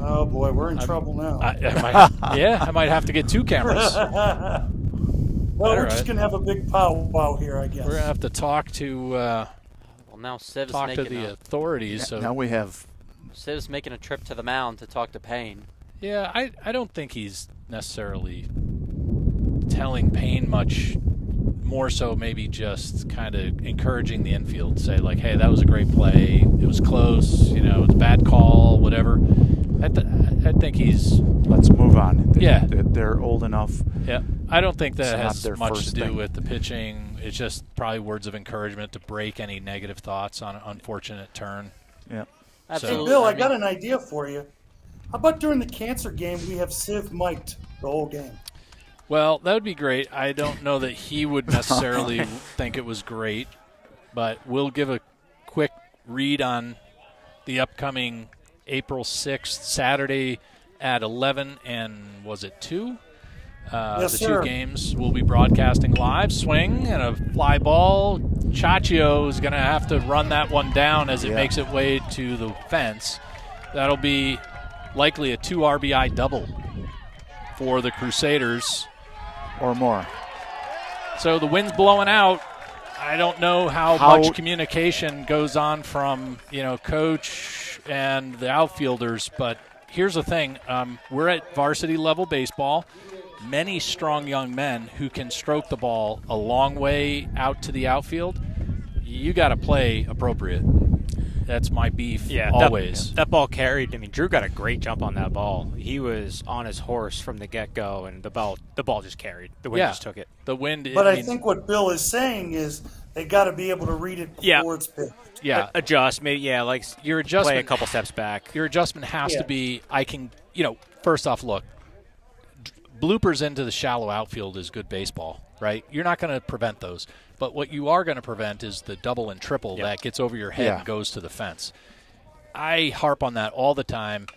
Oh, boy, we're in trouble now. I might have to get two cameras. Well, we're just going to have a big powwow here, I guess. We're going to have to talk to now Civ's talk to making the authorities. So Now we have Civ's making a trip to the mound to talk to Payne. Yeah, I don't think he's necessarily telling Payne much, more so maybe just kind of encouraging the infield, say like, hey, that was a great play, it was close, it was a bad call, whatever. I think he's... Let's move on. Yeah. They're old enough. Yeah, I don't think that It's not has their much to first do thing. with the pitching. It's just probably words of encouragement to break any negative thoughts on an unfortunate turn. Yeah. Hey, Bill, I got an idea for you. How about during the cancer game, we have Civ mic'd the whole game? Well, that would be great. I don't know that he would necessarily think it was great, but we'll give a quick read on the upcoming April 6th, Saturday at 11 and was it 2? Yes, the sir. two games we'll be broadcasting live. Swing and a fly ball. Chachio is going to have to run that one down as it makes its way to the fence. That'll be likely a 2 RBI double for the Crusaders. Or more. So the wind's blowing out. I don't know how much communication goes on from, coach and the outfielders, but here's the thing. We're at varsity level baseball. Many strong young men who can stroke the ball a long way out to the outfield. You got to play appropriate. That's my beef always. That ball carried. I mean, Drew got a great jump on that ball. He was on his horse from the get-go, and the ball just carried. The wind just took it. The wind. But I think what Bill is saying is they got to be able to read it before it's pitched. Yeah. Adjust. Maybe, like your adjustment, play a couple steps back. Your adjustment has to be, first off, look, bloopers into the shallow outfield is good baseball, right? You're not going to prevent those. But what you are going to prevent is the double and triple that gets over your head and goes to the fence. I harp on that all the time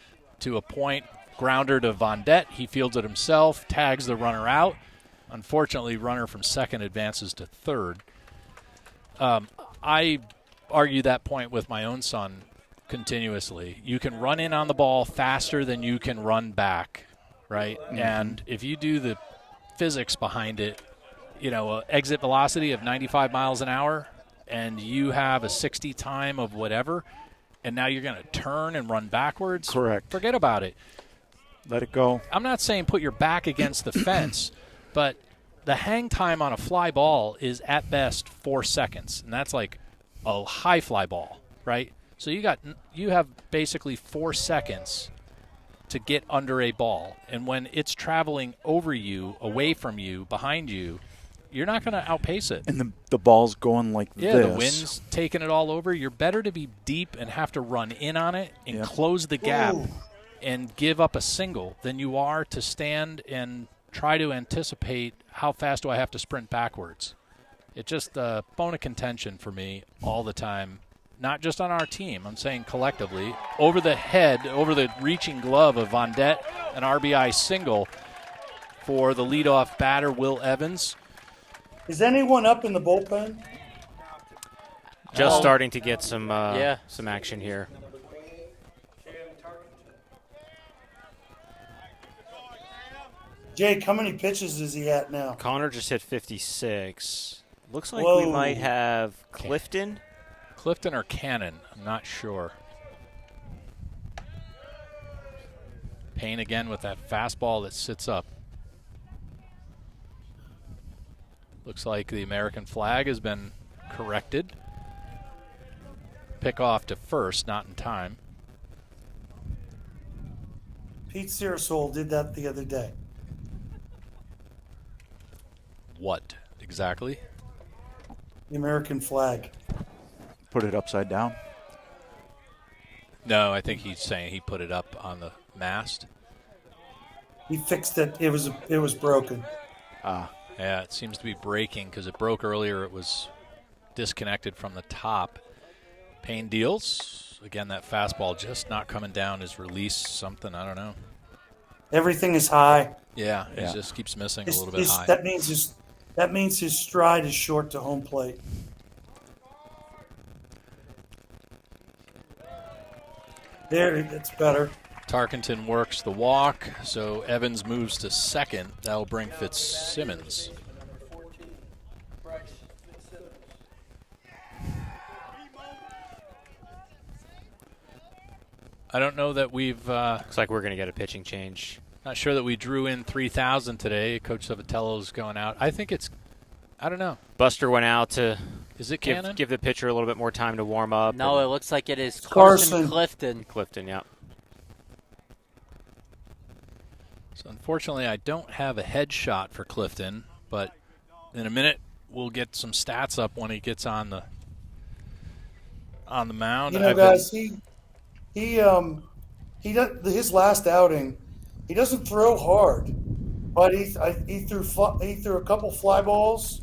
to a point. Grounder to Vondet. He fields it himself, tags the runner out. Unfortunately, runner from second advances to third. I argue that point with my own son continuously. You can run in on the ball faster than you can run back, right? Mm-hmm. And if you do the physics behind it, exit velocity of 95 miles an hour, and you have a 60 time of whatever, and now you're going to turn and run backwards. Correct. Forget about it. Let it go. I'm not saying put your back against the fence, but the hang time on a fly ball is at best 4 seconds, and that's like a high fly ball, right? So you have basically 4 seconds to get under a ball, and when it's traveling over you, away from you, behind you, you're not going to outpace it. And the ball's going like this. Yeah, the wind's taking it all over. You're better to be deep and have to run in on it and close the gap and give up a single than you are to stand and try to anticipate how fast do I have to sprint backwards. It's just a bone of contention for me all the time not just on our team, I'm saying collectively, over the head, over the reaching glove of Vendette, an RBI single for the leadoff batter, Will Evans. Is anyone up in the bullpen? Just starting to get some action here. Jake, how many pitches is he at now? Connor just hit 56. Looks like Whoa. we might have Clifton. Clifton or Cannon, I'm not sure. Payne again with that fastball that sits up. Looks like the American flag has been corrected. Pick off to first, not in time. Pete Searsole did that the other day. What exactly? The American flag. Put it upside down. No, I think he's saying he put it up on the mast. He fixed it. It was broken. Yeah, it seems to be breaking because it broke earlier. It was disconnected from the top. Payne deals. Again, that fastball just not coming down. His release, something, I don't know. Everything is high. Yeah, it just keeps missing a little bit His- high. That means his stride is short to home plate. There, it's better. Tarkenton works the walk, so Evans moves to second. That'll bring Fitzsimmons. I don't know that we've... Looks like we're going to get a pitching change. Not sure that we drew in 3,000 today. Coach Savatello's going out. I think it's... I don't know. Buster went out to give the pitcher a little bit more time to warm up. No, it looks like it is Carson Clifton. Clifton, yeah. So unfortunately, I don't have a headshot for Clifton, but in a minute we'll get some stats up when he gets on the mound. You know, guys, he does, his last outing, he doesn't throw hard, but he threw a couple fly balls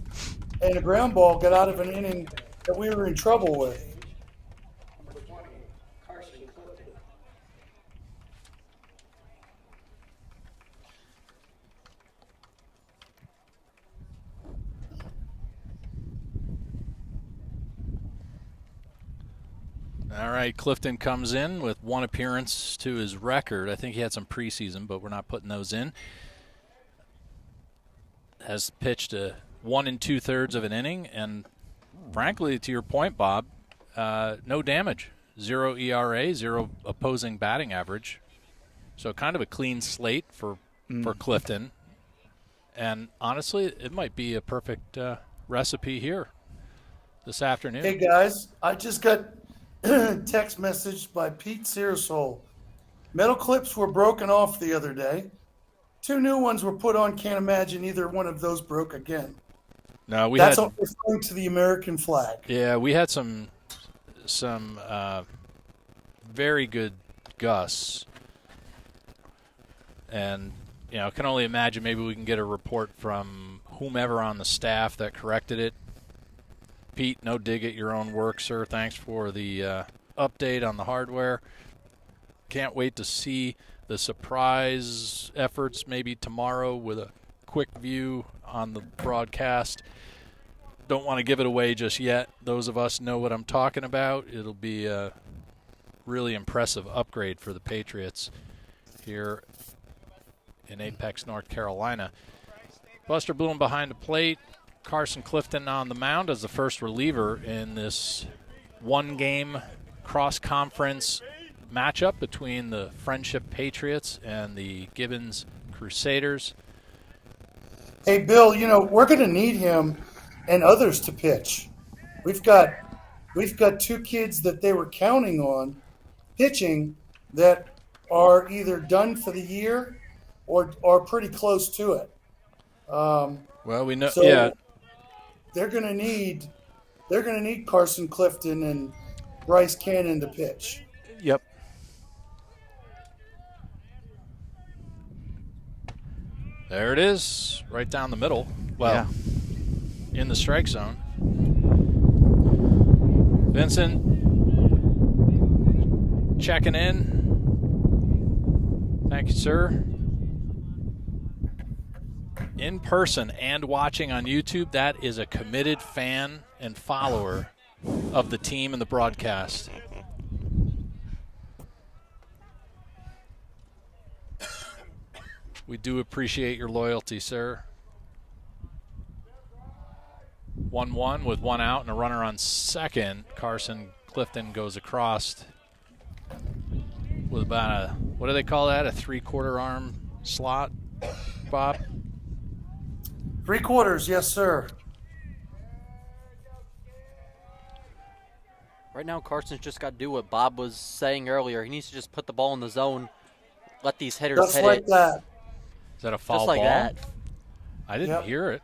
and a ground ball, got out of an inning that we were in trouble with. All right, Clifton comes in with one appearance to his record. I think he had some preseason, but we're not putting those in. Has pitched a 1 2/3 of an inning, and frankly, to your point, Bob, no damage. 0 ERA, 0 opposing batting average. So kind of a clean slate for Clifton. And honestly, it might be a perfect recipe here this afternoon. Hey, guys, I just got text message by Pete Searsole. Metal clips were broken off the other day. 2 new ones were put on. Can't imagine either one of those broke again. No, That's referring to the American flag. Yeah, we had some very good gusts, and can only imagine maybe we can get a report from whomever on the staff that corrected it. Pete, no dig at your own work, sir. Thanks for the update on the hardware. Can't wait to see the surprise efforts maybe tomorrow with a quick view on the broadcast. Don't want to give it away just yet. Those of us know what I'm talking about. It'll be a really impressive upgrade for the Patriots here in Apex, North Carolina. Buster Bloom behind the plate. Carson Clifton on the mound as the first reliever in this one-game cross-conference matchup between the Friendship Patriots and the Gibbons Crusaders. Hey, Bill, we're going to need him and others to pitch. We've got 2 kids that they were counting on pitching that are either done for the year or are pretty close to it. Well, we know, so yeah. They're going to need Carson Clifton and Bryce Cannon to pitch. Yep. There it is, right down the middle. Well, in the strike zone. Vincent checking in. Thank you, sir. In person and watching on YouTube, that is a committed fan and follower of the team and the broadcast. We do appreciate your loyalty, sir. 1-1 with one out and a runner on second. Carson Clifton goes across with about a, what do they call that, a three-quarter arm slot, Bob? 3/4, yes, sir. Right now, Carson's just got to do what Bob was saying earlier. He needs to just put the ball in the zone, let these hitters Just hit like it. that. Is that a foul just like ball? That. I didn't hear it.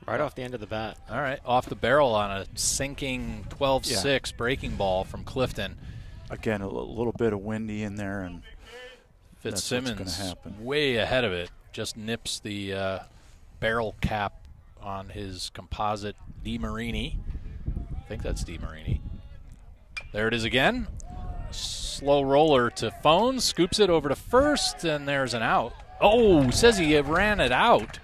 Right off the end of the bat. All right, off the barrel on a sinking 12-6 breaking ball from Clifton. Again, a little bit of windy in there, and Fitzsimmons that's what's gonna happen. Way ahead of it. Just nips the barrel cap on his composite DeMarini. I think that's DeMarini. There it is again. Slow roller to Phones, scoops it over to first, and there's an out. Oh, says he ran it out.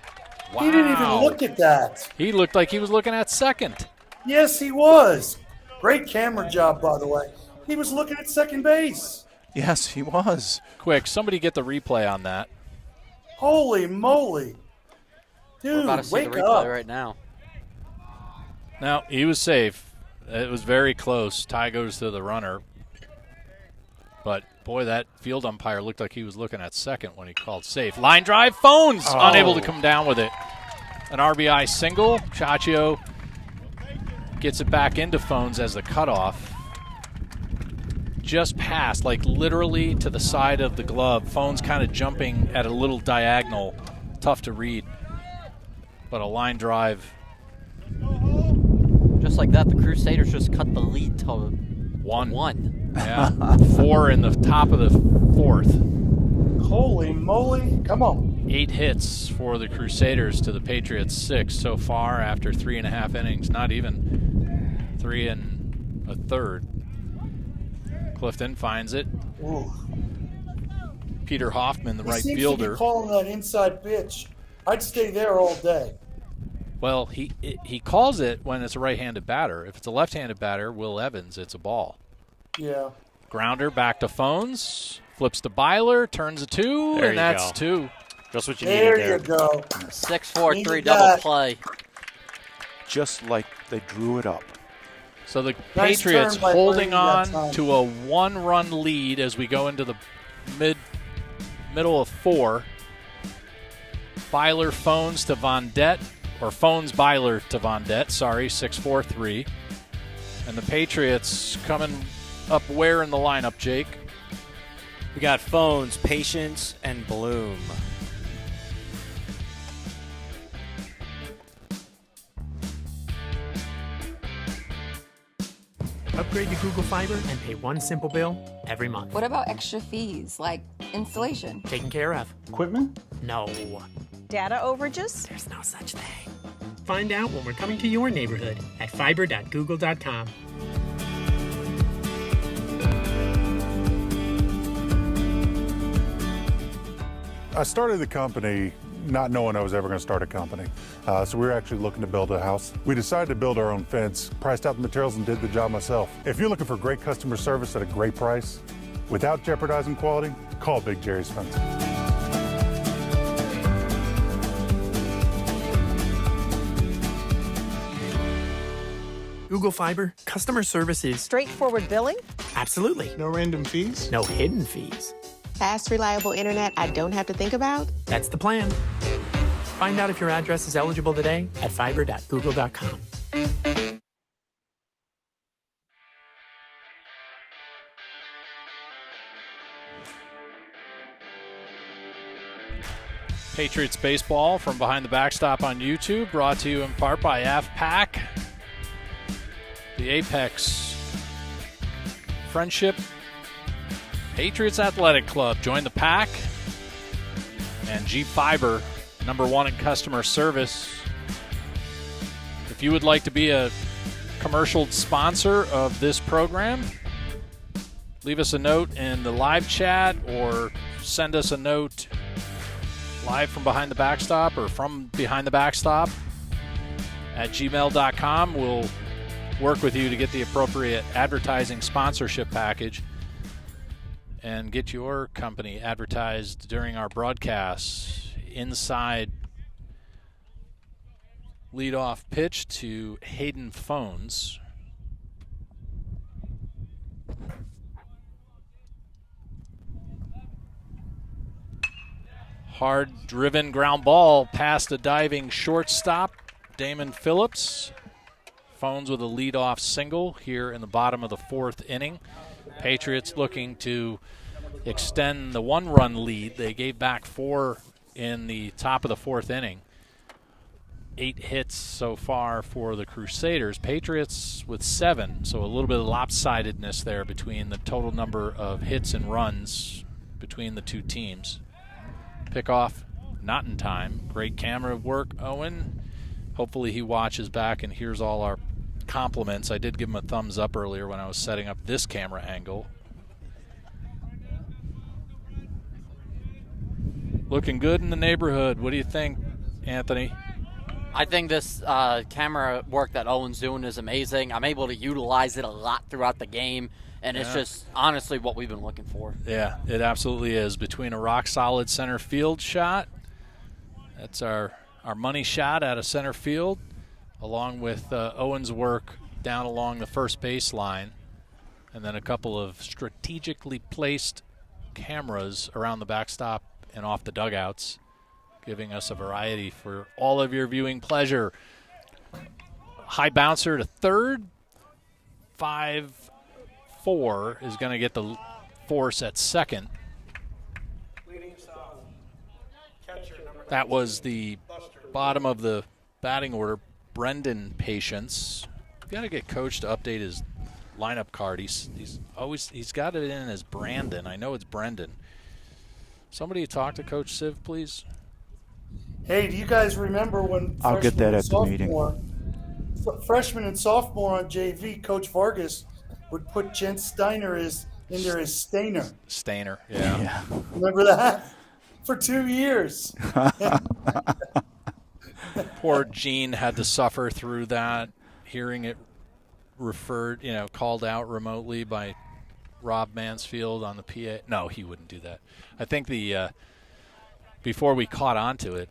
Wow. He didn't even look at that. He looked like he was looking at second. Yes, he was. Great camera job, by the way. He was looking at second base. Yes, he was. Quick, somebody get the replay on that. Holy moly. We're Dude, about to see wake the replay up. right now. Now, he was safe. It was very close. Tie goes to the runner. But, boy, that field umpire looked like he was looking at second when he called safe. Line drive, Phones unable to come down with it. An RBI single. Chaccio gets it back into Phones as the cutoff. Just past, like literally to the side of the glove. Phones kind of jumping at a little diagonal. Tough to read. But a line drive. Just like that, the Crusaders just cut the lead to one. Yeah, 4 in the top of the fourth. Holy moly. Come on. 8 hits for the Crusaders to the Patriots 6 so far after 3.5 innings. Not even 3 1/3. Clifton finds it. Ooh. Peter Hoffman, the He right seems fielder. to be calling that inside pitch. I'd stay there all day. Well, he calls it when it's a right-handed batter. If it's a left-handed batter, Will Evans, it's a ball. Yeah. Grounder back to Phones, flips to Byler, turns a 2, There and you that's go. 2. Just what you There needed there. you go. 6-4-3 Needed double that. play. Just like they drew it up. So the Nice Patriots turn by holding Brady that on time. to a 1-run lead as we go into the middle of 4. Byler Phones to Vondet, or Phones Byler to Vondet, sorry, 6-4-3. And the Patriots coming up where in the lineup, Jake? We got Phones, Patience, and Bloom. Upgrade to Google Fiber and pay one simple bill every month. What about extra fees like installation? Taken care of. Equipment? No, Data overages? there's no such thing. Find out when we're coming to your neighborhood at fiber.google.com. I started the company not knowing I was ever going to start a company. So we were actually looking to build a house. We decided to build our own fence, priced out the materials, and did the job myself. If you're looking for great customer service at a great price, without jeopardizing quality, call Big Jerry's Fencing. Google Fiber, customer service is Straightforward billing? absolutely No random fees? no hidden fees. Fast, reliable internet I don't have to think about? That's the plan. Find out if your address is eligible today at fiber.google.com. Patriots baseball from behind the backstop on YouTube, brought to you in part by AFPAC, the Apex Friendship Patriots Athletic Club. Join the pack. And Jeep Fiber, #1 in customer service. If you would like to be a commercial sponsor of this program, leave us a note in the live chat or send us a note live from behind the backstop or from behind the backstop at gmail.com. We'll work with you to get the appropriate advertising sponsorship package and get your company advertised during our broadcasts. Inside leadoff pitch to Hayden Phones. Hard-driven ground ball past a diving shortstop, Damon Phillips. Phones with a leadoff single here in the bottom of the 4th inning. Patriots looking to extend the 1-run lead. They gave back 4 in the top of the 4th inning. 8 hits so far for the Crusaders. Patriots with 7, so a little bit of lopsidedness there between the total number of hits and runs between the two teams. Pickoff not in time. Great camera work, Owen. Hopefully he watches back and hears all our compliments. I did give him a thumbs up earlier when I was setting up this camera angle. Looking good in the neighborhood. What do you think, Anthony? I think this camera work that Owen's doing is amazing. I'm able to utilize it a lot throughout the game, and it's just honestly what we've been looking for. Yeah, it absolutely is. Between a rock-solid center field shot, that's our money shot out of center field, along with Owen's work down along the first base line, and then a couple of strategically placed cameras around the backstop and off the dugouts, giving us a variety for all of your viewing pleasure. High bouncer to third. 5-4 is going to get the force at second. That was the bottom of the batting order. Brendan Patience. Got to get coach to update his lineup card. He's got it in as Brandon. I know it's Brendan. Somebody talk to Coach Siv, please. Hey, do you guys remember when I'll get that at the meeting. Freshman and sophomore on JV, Coach Vargas would put Jen Steiner in there as Stainer. Stainer, yeah. Remember that? For 2 years. Poor Gene had to suffer through that, hearing it called out remotely by Rob Mansfield on the PA. No, he wouldn't do that. I think before we caught on to it,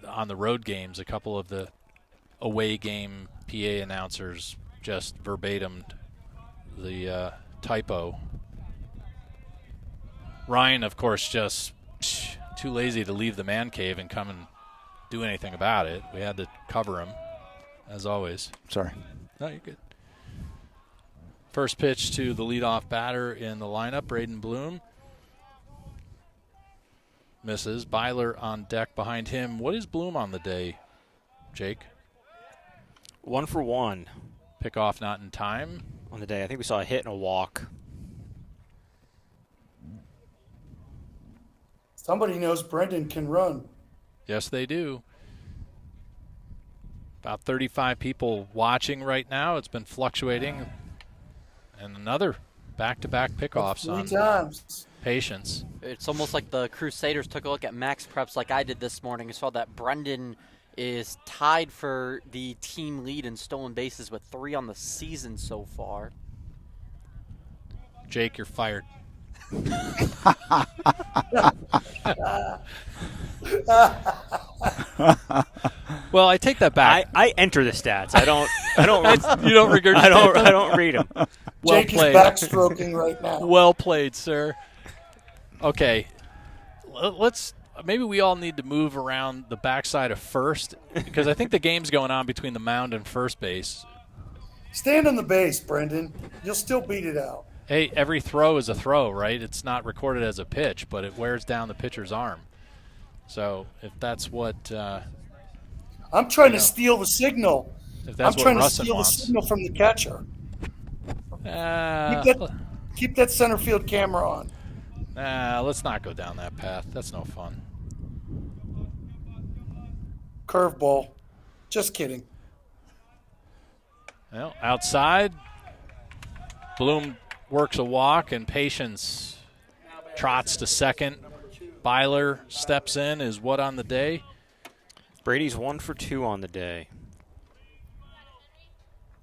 on the road games, a couple of the away game PA announcers just verbatimed the typo. Ryan, of course, just too lazy to leave the man cave and come and do anything about it. We had to cover him, as always. Sorry. No, you're good. First pitch to the leadoff batter in the lineup, Braden Bloom. Misses. Byler on deck behind him. What is Bloom on the day, Jake? 1 for 1. Pickoff not in time. On the day. I think we saw a hit and a walk. Somebody knows Brendan can run. Yes, they do. About 35 people watching right now. It's been fluctuating. And another back-to-back pickoffs 3 on times. Patience. It's almost like the Crusaders took a look at Max Preps like I did this morning and saw that Brendan is tied for the team lead in stolen bases with 3 on the season so far. Jake, you're fired. Well, I take that back. I enter the stats. I don't. You don't regurgitate. I don't read them. Well Jake played. is backstroking right now. Well played, sir. Okay, maybe we all need to move around the backside of first, because I think the game's going on between the mound and first base. Stand on the base, Brendan. You'll still beat it out. Hey, every throw is a throw, right? It's not recorded as a pitch, but it wears down the pitcher's arm. So if that's what I'm trying to steal the signal. If that's I'm trying what to Russin steal wants. the signal from the catcher. Keep that center field camera on. Let's not go down that path. That's no fun. Curveball. Just kidding. Well, outside, Bloom works a walk, and Patience trots to second. Byler steps in, is what on the day? Brady's 1 for 2 on the day.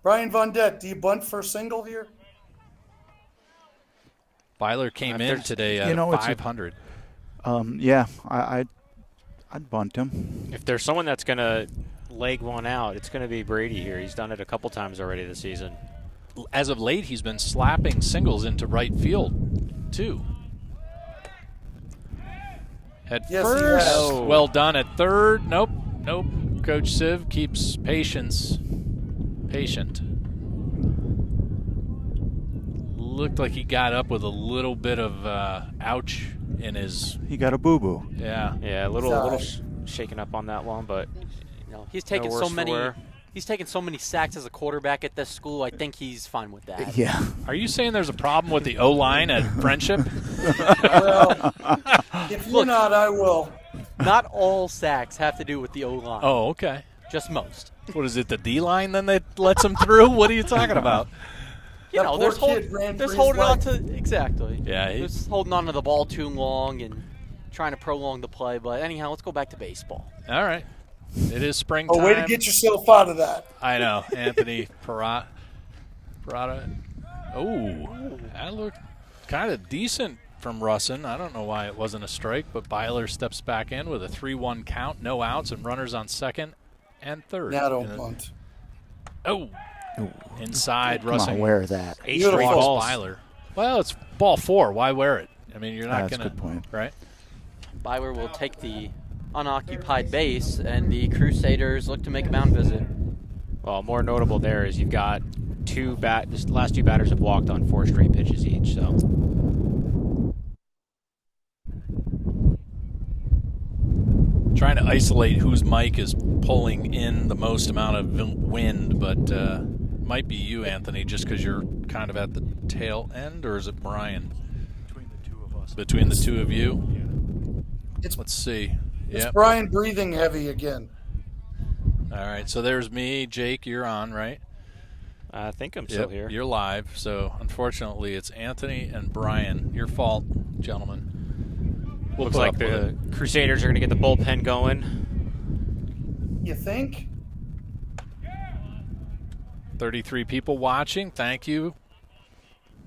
Brian Von Dett, do you bunt for a single here? Byler came in today at 500. Yeah, I'd bunt him. If there's someone that's going to leg one out, it's going to be Brady here. He's done it a couple times already this season. As of late, he's been slapping singles into right field, too. At first, well done at third. Nope. Coach Siv keeps Patience patient. Looked like he got up with a little bit of ouch in his. He got a boo-boo. Yeah. Yeah, a little shaken up on that one, but he's taken He's taken so many sacks as a quarterback at this school. I think he's fine with that. Yeah. Are you saying there's a problem with the O-line at Friendship? Well, if you're not, I will. Not all sacks have to do with the O-line. Oh, okay. Just most. What is it, the D-line then that lets him through? What are you talking about? You know, there's holding on to exactly. Yeah, he's holding on to the ball too long and trying to prolong the play. But anyhow, let's go back to baseball. All right. It is springtime. Oh, way to get yourself out of that. I know. Anthony Parada. Oh, that looked kind of decent from Russin. I don't know why it wasn't a strike, but Byler steps back in with a 3-1 count, no outs, and runners on second and third. Now don't bunt. Oh. Inside, Come Russin. on, wear that. 8 straight balls. Byler. Well, it's ball 4. Why wear it? I mean, you're not going to. That's a good point. Right? Byler will take the unoccupied base, and the Crusaders look to make a mound visit. Well, more notable there is you've got the last two batters have walked on 4 straight pitches each. So trying to isolate whose mic is pulling in the most amount of wind, but might be you, Anthony, just because you're kind of at the tail end, or is it Brian? Between the two of us. Between the two of you? Yeah. Let's see. It's Brian breathing heavy again. All right, so there's me. Jake, you're on, right? I think I'm still here. You're live, so unfortunately it's Anthony and Brian. Your fault, gentlemen. Looks like the Crusaders are going to get the bullpen going. You think? 33 people watching. Thank you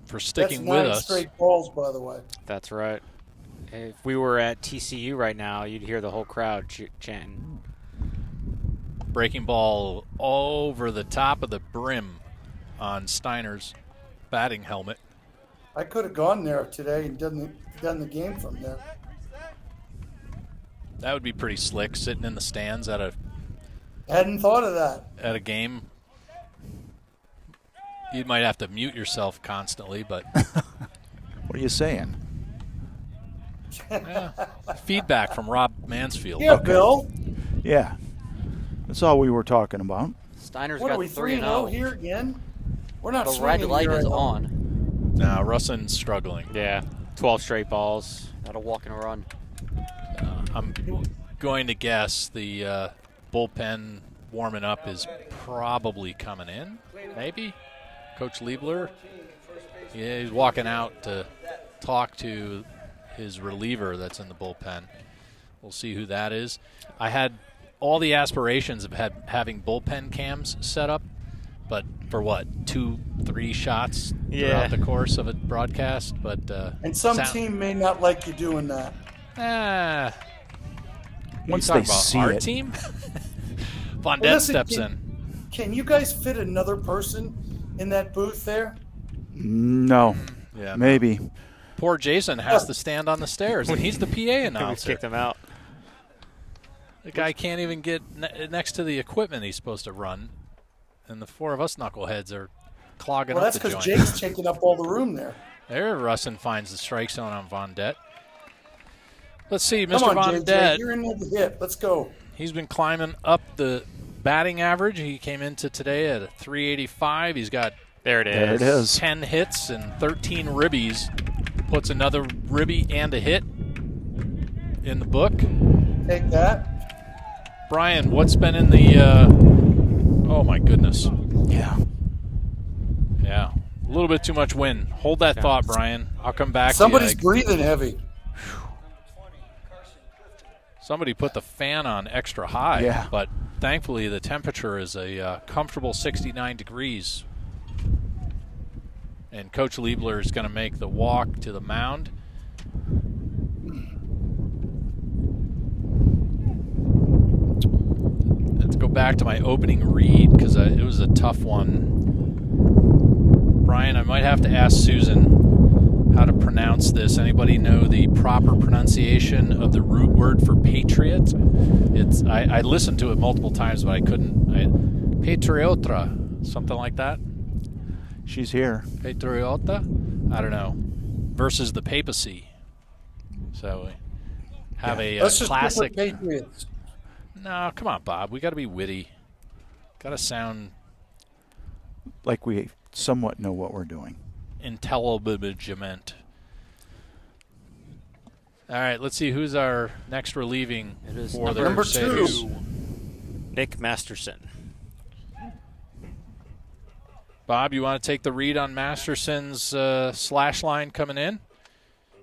for sticking with us. That's 9 straight balls, by the way. That's right. If we were at TCU right now, you'd hear the whole crowd chanting. Breaking ball over the top of the brim on Steiner's batting helmet. I could have gone there today and done the game from there. That would be pretty slick, sitting in the stands at Hadn't thought of that. At a game. You might have to mute yourself constantly, but What are you saying? Feedback from Rob Mansfield. Yeah, okay. Bill. Yeah. That's all we were talking about. Steiner's what got are we 3-0 here again? We're not. The red light is on. Now Russin's struggling. Yeah, 12 straight balls. Not a walk and a run. I'm going to guess the bullpen warming up is probably coming in. Maybe Coach Liebler. Yeah, he's walking out to talk to his reliever that's in the bullpen. We'll see who that is. I had all the aspirations of having bullpen cams set up, but for what, 2-3 shots throughout the course of a broadcast? But and some team may not like you doing that. Once they see our it. team, Von Dett steps in. Can you guys fit another person in that booth there? No. Yeah, maybe. Poor Jason has to stand on the stairs, and he's the PA announcer. We kicked him out. The guy can't even get next to the equipment he's supposed to run, and the 4 of us knuckleheads are clogging up the joint. Well, that's because Jake's taking up all the room there. There, Russin finds the strike zone on Von Dett. Let's see, Mr. Come on, Von JJ, Dett. you're in there to hit. Let's go. He's been climbing up the batting average. He came into today at a 385. He's got there it is. 10 hits and 13 ribbies. Puts another ribby and a hit in the book. Take that. Brian, what's been in the oh my goodness. Yeah. Yeah. little bit too much wind. Hold that thought, Brian. I'll come back Somebody's to you. breathing heavy. Somebody put the fan on extra high, Yeah. but thankfully the temperature is a comfortable 69 degrees. And Coach Liebler is going to make the walk to the mound. Let's go back to my opening read because it was a tough one. Brian, I might have to ask Susan how to pronounce this. Anybody know the proper pronunciation of the root word for patriot? I listened to it multiple times, but I couldn't. Patriotra, something like that. She's here. Patriota? I don't know. Versus the papacy. So we have a Let's just classic. pick with Patriots. No, come on, Bob. We got to be witty. Got to sound like we somewhat know what we're doing. Intelligent. All right, let's see who's our next relieving for the number Crusaders. 2. Nick Masterson. Bob, you want to take the read on Masterson's slash line coming in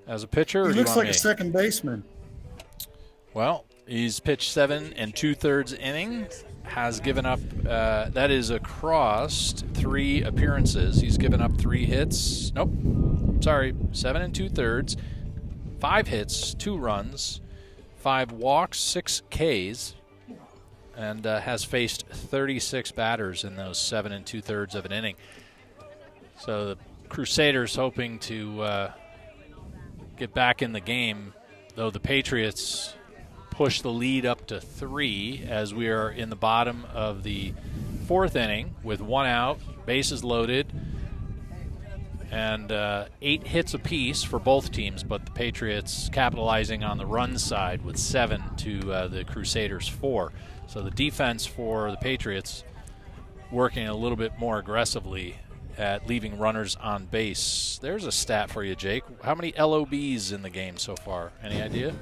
as a pitcher? Or He do you looks want like me? a second baseman. Well, he's pitched 7 2/3 innings. Has given up, that is across 3 appearances. He's given up 3 hits. Nope. Sorry, 7 2/3. 5 hits, 2 runs, 5 walks, 6 Ks, and has faced 36 batters in those 7 2/3 of an inning. So the Crusaders hoping to get back in the game, though the Patriots push the lead up to 3 as we are in the bottom of the 4th inning with 1 out, bases loaded, and 8 hits apiece for both teams, but the Patriots capitalizing on the run side with 7 to the Crusaders 4. So the defense for the Patriots working a little bit more aggressively at leaving runners on base. There's a stat for you, Jake. How many LOBs in the game so far? Any idea?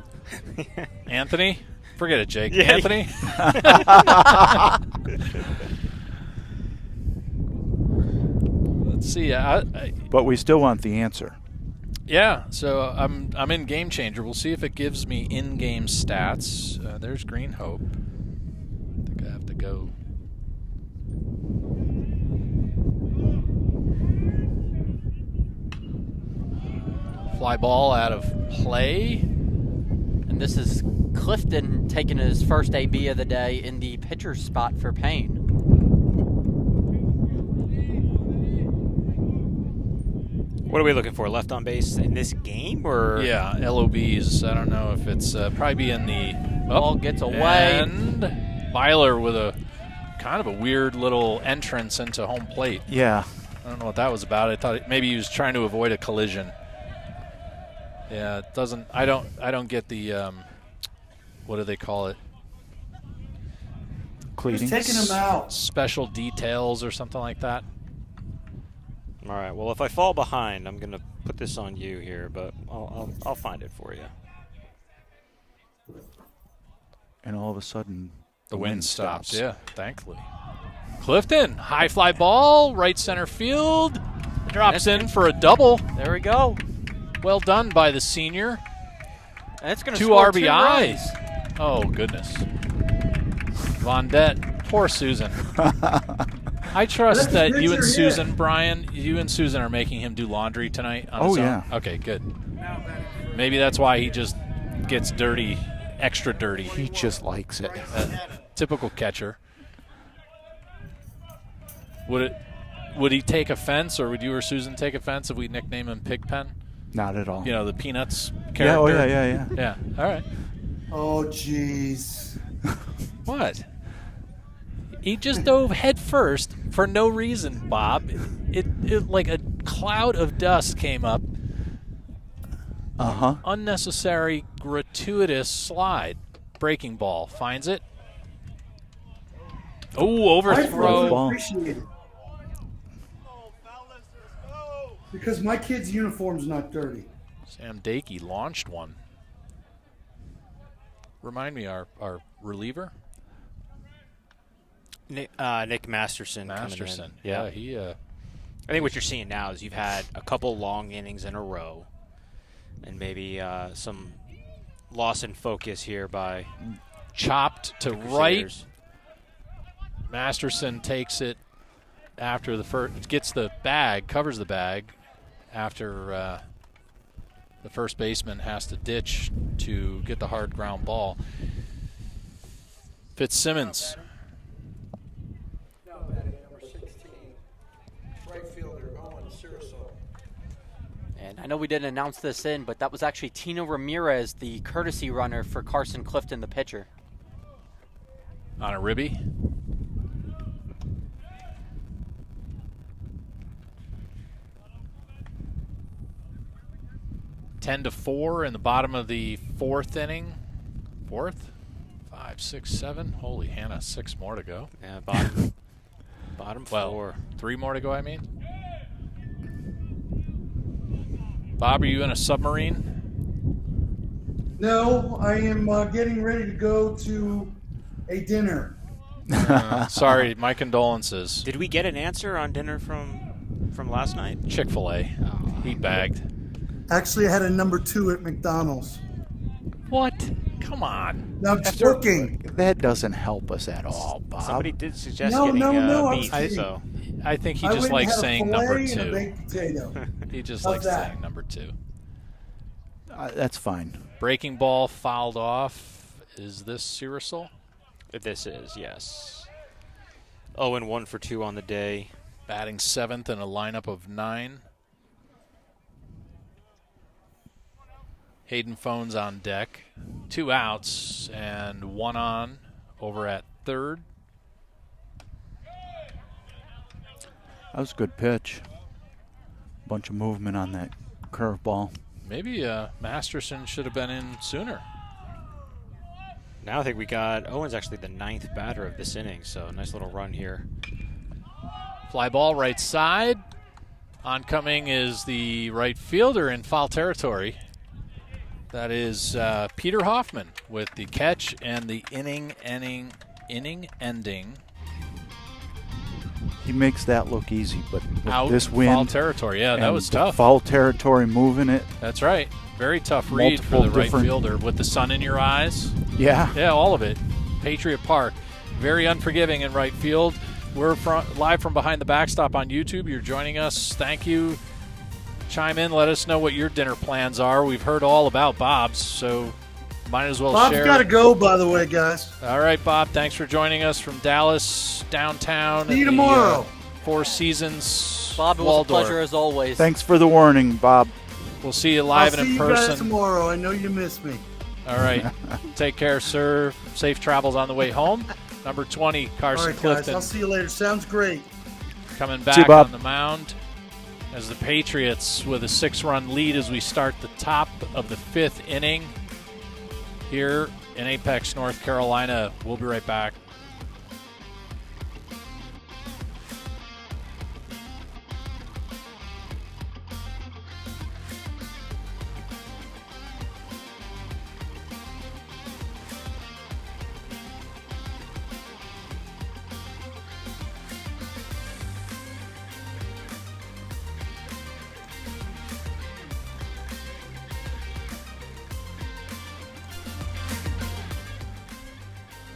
Anthony? Forget it, Jake. Yeah. Anthony? Let's see. But we still want the answer. Yeah, so I'm in Game Changer. We'll see if it gives me in-game stats. There's Green Hope. I think I have to go. Fly ball out of play. And this is Clifton taking his first AB of the day in the pitcher spot for Payne. What are we looking for? Left on base in this game, or Yeah, LOBs. I don't know if it's probably be in the Ball gets away. And Byler with a kind of a weird little entrance into home plate. Yeah. I don't know what that was about. I thought maybe he was trying to avoid a collision. Yeah, it doesn't. I don't get the what do they call it? Cleating. He's taking him out. Special details or something like that. All right. Well, if I fall behind, I'm gonna put this on you here, but I'll find it for you. And all of a sudden, The wind stops. Yeah, thankfully. Clifton, high fly ball, right center field, drops in for a double. There we go. Well done by the senior. And it's going to 2 score 2 RBIs. runs. Oh, goodness. Vondette, poor Susan. I trust that you and Susan, Brian, you and Susan are making him do laundry tonight on his own? yeah. Okay, good. Maybe that's why he just gets dirty, extra dirty. He just likes it. Typical catcher. Would he take offense, or would you or Susan take offense if we nickname him Pigpen? Not at all. You know, the Peanuts character? Yeah, oh, yeah. Yeah, all right. Oh, jeez. What? He just dove head first for no reason, Bob. It like a cloud of dust came up. Uh-huh. Unnecessary, gratuitous slide. Breaking ball. Finds it. Oh, overthrow. Appreciate it. Because my kid's uniform's not dirty. Sam Dakey launched one. Remind me, our reliever? Nick Masterson. Masterson. Yeah. He I think what you're seeing now is you've had a couple long innings in a row, and maybe some loss in focus here by chopped to right. Crusaders. Masterson takes it after the first, gets the bag, covers the bag after the first baseman has to ditch to get the hard ground ball. Fitzsimmons. And I know we didn't announce this but that was actually Tino Ramirez, the courtesy runner for Carson Clifton, the pitcher. On a ribby. Ten to 4 in the bottom of the fourth inning. Fourth? 5, 6, 7. Holy Hannah, 6 more to go. Yeah, bottom well, 4. 3 more to go, I mean. Bob, are you in a submarine? No, I am getting ready to go to a dinner. Sorry, my condolences. Did we get an answer on dinner from last night? Chick-fil-A. Oh. He bagged. Actually, I had a number 2 at McDonald's. What? Come on. Now I'm working. That doesn't help us at all, Bob. Somebody did suggest No, getting meat. so I think he just likes saying number 2. And a baked potato. He just How's likes that? saying number 2. That's fine. Breaking ball fouled off. Is this Searusel? This is, yes. 0-1 for 2 on the day. Batting 7th in a lineup of 9. Hayden Phone's on deck. 2 outs and 1 on over at third. That was a good pitch. Bunch of movement on that curveball. Maybe Masterson should have been in sooner. Now I think we got Owen's actually the 9th batter of this inning, so nice little run here. Fly ball right side. Oncoming is the right fielder in foul territory. That is Peter Hoffman with the catch and the inning ending. He makes that look easy, but with out this win, foul territory. Yeah, that was tough. Foul territory, moving it. That's right. Very tough read for the right fielder with the sun in your eyes. Yeah. Yeah, all of it. Patriot Park. Very unforgiving in right field. We're live from behind the backstop on YouTube. You're joining us. Thank you. Chime in. Let us know what your dinner plans are. We've heard all about Bob's, so might as well share. Bob's got to go, by the way, guys. All right, Bob. Thanks for joining us from Dallas, downtown. See you tomorrow. Four Seasons. Bob, it was a pleasure as always. Thanks for the warning, Bob. We'll see you live and in person. I'll see you guys tomorrow. I know you miss me. All right. Take care, sir. Safe travels on the way home. Number 20, Carson All right, Clifton. guys. I'll see you later. Sounds great. Coming back on the mound as the Patriots with a 6-run lead as we start the top of the 5th inning here in Apex, North Carolina. We'll be right back.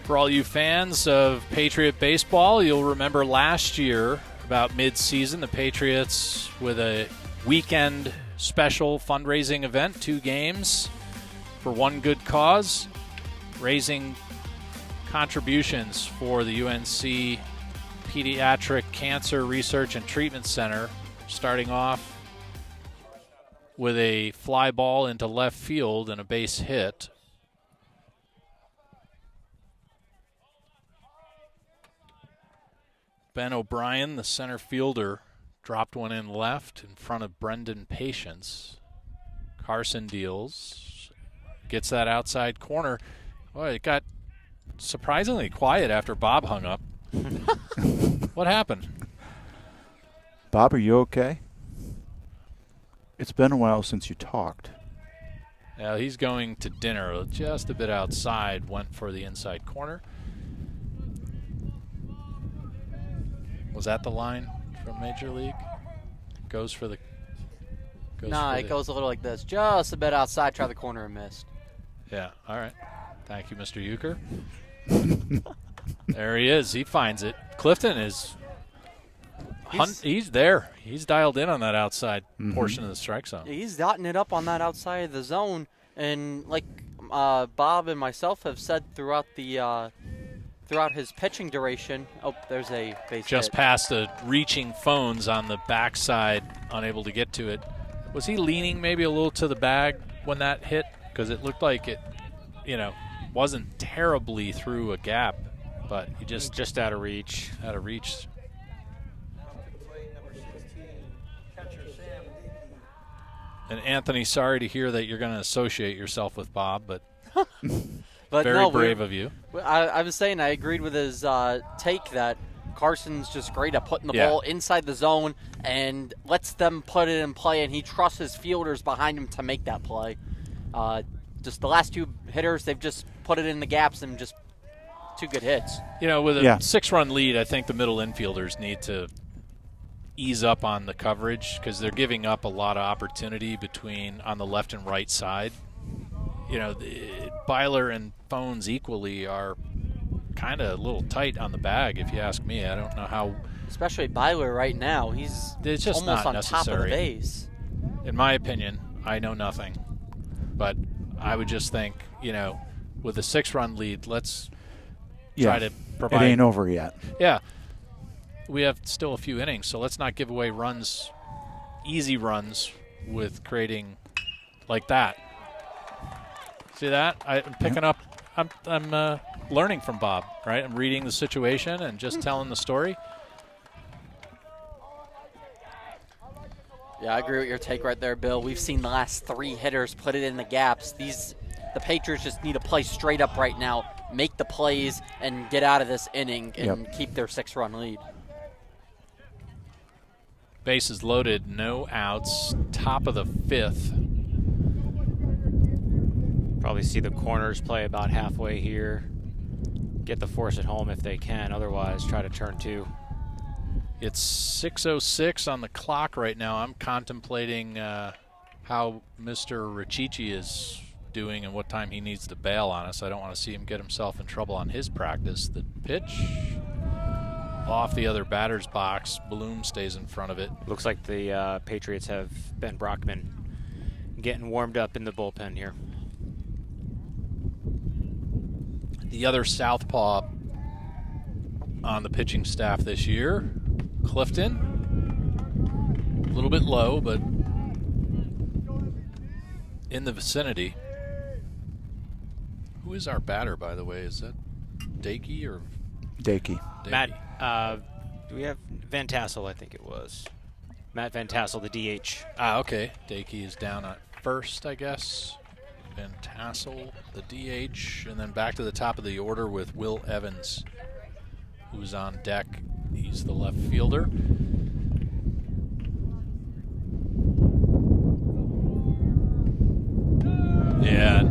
For all you fans of Patriot baseball, you'll remember last year, about mid-season, the Patriots with a weekend special fundraising event, 2 games for one good cause, raising contributions for the UNC Pediatric Cancer Research and Treatment Center, starting off with a fly ball into left field and a base hit. Ben O'Brien, the center fielder, dropped one in left in front of Brendan Patience. Carson deals, gets that outside corner. Boy, it got surprisingly quiet after Bob hung up. What happened? Bob, are you okay? It's been a while since you talked. Yeah, he's going to dinner just a bit outside, went for the inside corner. Was that the line from Major League? goes for the. It goes a little like this, just a bit outside. Try the corner and missed. Yeah. All right. Thank you, Mr. Euchre. There he is. He finds it. Clifton is. He's there. He's dialed in on that outside portion of the strike zone. He's dotting it up on that outside of the zone, and like Bob and myself have said throughout his pitching duration. Oh, there's a base just hit. past the reaching phones on the backside, unable to get to it. Was he leaning maybe a little to the bag when that hit? Because it looked like it, wasn't terribly through a gap, but he just out of reach. Out of reach. And Anthony, sorry to hear that you're going to associate yourself with Bob, but very brave of you. I was saying I agreed with his take that Carson's just great at putting the ball inside the zone and lets them put it in play, and he trusts his fielders behind him to make that play. Just the last two hitters, they've just put it in the gaps and just two good hits. With a 6-run lead, I think the middle infielders need to ease up on the coverage because they're giving up a lot of opportunity on the left and right side. Byler and Phones equally are kind of a little tight on the bag, if you ask me. I don't know how. Especially Byler right now. It's just almost not on necessary. top of the base. In my opinion, I know nothing. But I would just think, with a 6-run lead, let's try to provide. It ain't over yet. Yeah. We have still a few innings, so let's not give away runs, easy runs, with creating like that. See that? I'm picking up. I'm learning from Bob, right? I'm reading the situation and just telling the story. Yeah, I agree with your take right there, Bill. We've seen the last 3 hitters put it in the gaps. The Patriots just need to play straight up right now, make the plays, and get out of this inning and keep their 6-run lead. Bases loaded, no outs, top of the 5th. Probably see the corners play about halfway here. Get the force at home if they can. Otherwise, try to turn 2. It's 6:06 on the clock right now. I'm contemplating how Mr. Rachichi is doing and what time he needs to bail on us. I don't want to see him get himself in trouble on his practice. The pitch off the other batter's box. Bloom stays in front of it. Looks like the Patriots have Ben Brockman getting warmed up in the bullpen here. The other southpaw on the pitching staff this year, Clifton. A little bit low, but in the vicinity. Who is our batter, by the way? Is that Dakey or? Dakey. Matt, do we have Van Tassel, I think it was. Matt Van Tassel, the DH. Okay. Dakey is down at first, I guess. Van Tassel, the DH, and then back to the top of the order with Will Evans, who's on deck. He's the left fielder. Yeah,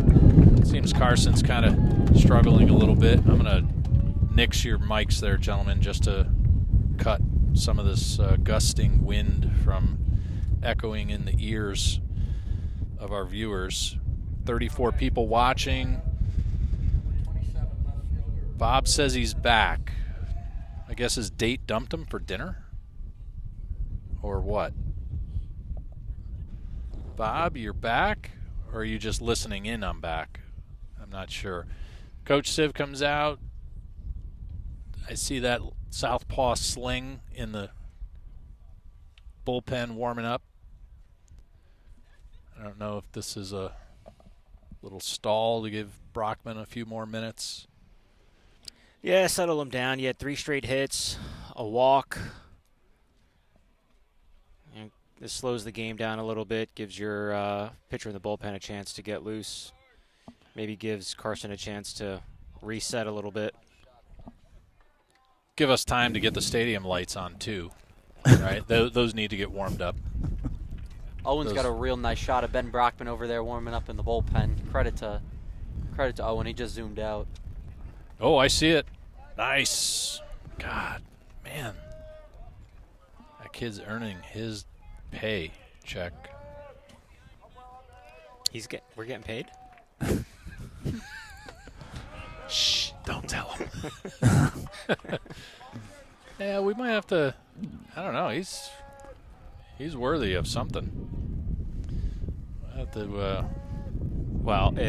it seems Carson's kind of struggling a little bit. I'm going to nix your mics there, gentlemen, just to cut some of this gusting wind from echoing in the ears of our viewers. 34 people watching. Bob says he's back. I guess his date dumped him for dinner? Or what? Bob, you're back? Or are you just listening in on back? I'm not sure. Coach Civ comes out. I see that southpaw sling in the bullpen warming up. I don't know if this is a little stall to give Brockman a few more minutes. Yeah, settle him down. You had 3 straight hits, a walk. And this slows the game down a little bit, gives your pitcher in the bullpen a chance to get loose. Maybe gives Carson a chance to reset a little bit. Give us time to get the stadium lights on, too. Right? Those need to get warmed up. Owen's got a real nice shot of Ben Brockman over there warming up in the bullpen. Credit to Owen. He just zoomed out. Oh, I see it. Nice. God, man. That kid's earning his pay check. We're getting paid? Shh, don't tell him. Yeah, we might have to, I don't know, he's worthy of something. We'll have to,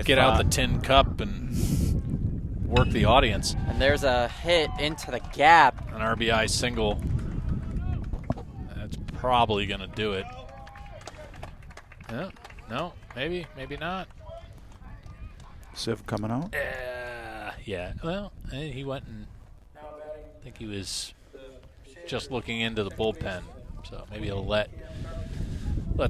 get out the tin cup and work the audience. And there's a hit into the gap. An RBI single. That's probably going to do it. No, maybe not. Civ coming out? Yeah. Well, he went and I think he was just looking into the bullpen. So maybe he'll let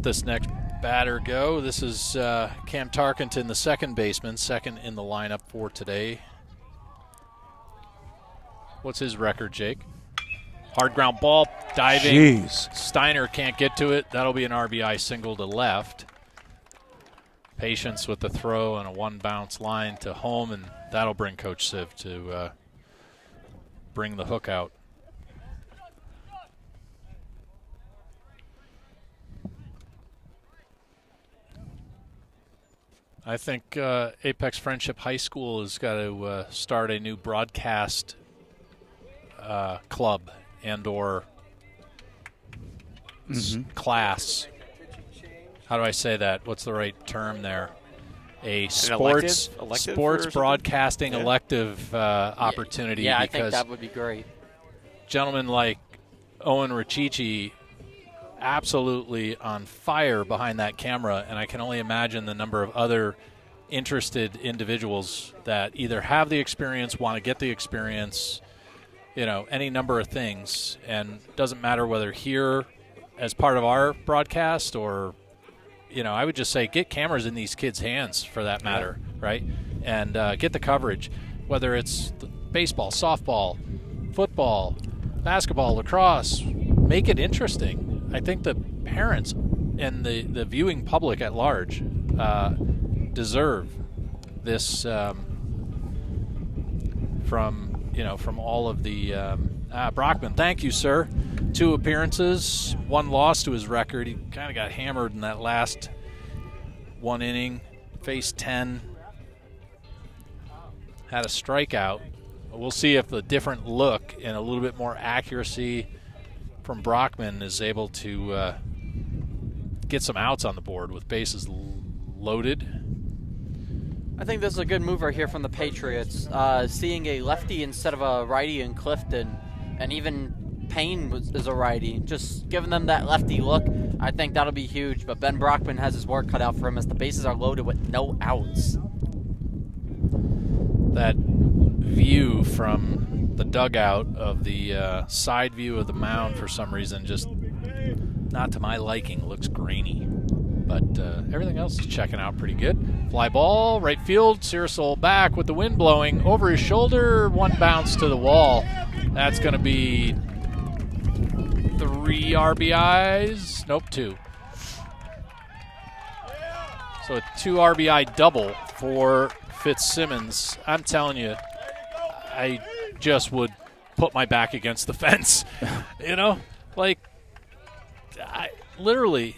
this next batter go. This is Cam Tarkenton, the second baseman, second in the lineup for today. What's his record, Jake? Hard ground ball, diving. Jeez. Steiner can't get to it. That'll be an RBI single to left. Patience with the throw and a one-bounce line to home, and that'll bring Coach Civ to bring the hook out. I think Apex Friendship High School has got to start a new broadcast club and/or class. How do I say that? What's the right term there? A sports broadcasting elective opportunity. Yeah, I because think that would be great. Gentlemen like Owen Richichi, absolutely on fire behind that camera, and I can only imagine the number of other interested individuals that either have the experience, want to get the experience, any number of things. And it doesn't matter whether here as part of our broadcast or, I would just say get cameras in these kids' hands for that matter, right? And get the coverage, whether it's baseball, softball, football, basketball, lacrosse. Make it interesting. I think the parents and the viewing public at large deserve this from all of the Brockman. Thank you, sir. 2 appearances, 1 loss to his record. He kind of got hammered in that last 1 inning. Faced 10. Had a strikeout. We'll see if the different look and a little bit more accuracy from Brockman is able to get some outs on the board with bases loaded. I think this is a good move right here from the Patriots. Seeing a lefty instead of a righty in Clifton, and even Payne is a righty. Just giving them that lefty look, I think that'll be huge. But Ben Brockman has his work cut out for him as the bases are loaded with no outs. That view from the dugout of the side view of the mound, for some reason, just not to my liking. Looks grainy. But everything else is checking out pretty good. Fly ball, right field. Searsoul back with the wind blowing over his shoulder. 1 bounce to the wall. That's going to be 3 RBIs. Nope, 2. So a 2 RBI double for Fitzsimmons. I'm telling you, I just would put my back against the fence. Literally,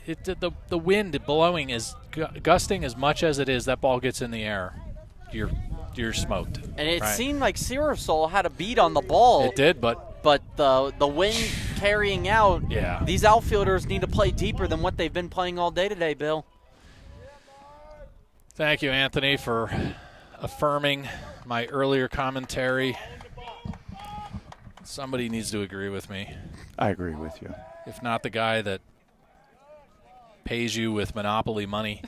the wind blowing is gusting as much as it is. That ball gets in the air, you're smoked. And it seemed like Searsoul had a beat on the ball. It did, but the wind carrying out. Yeah. These outfielders need to play deeper than what they've been playing all day today, Bill. Thank you, Anthony, for affirming my earlier commentary. Somebody needs to agree with me. I agree with you. If not the guy that pays you with Monopoly money.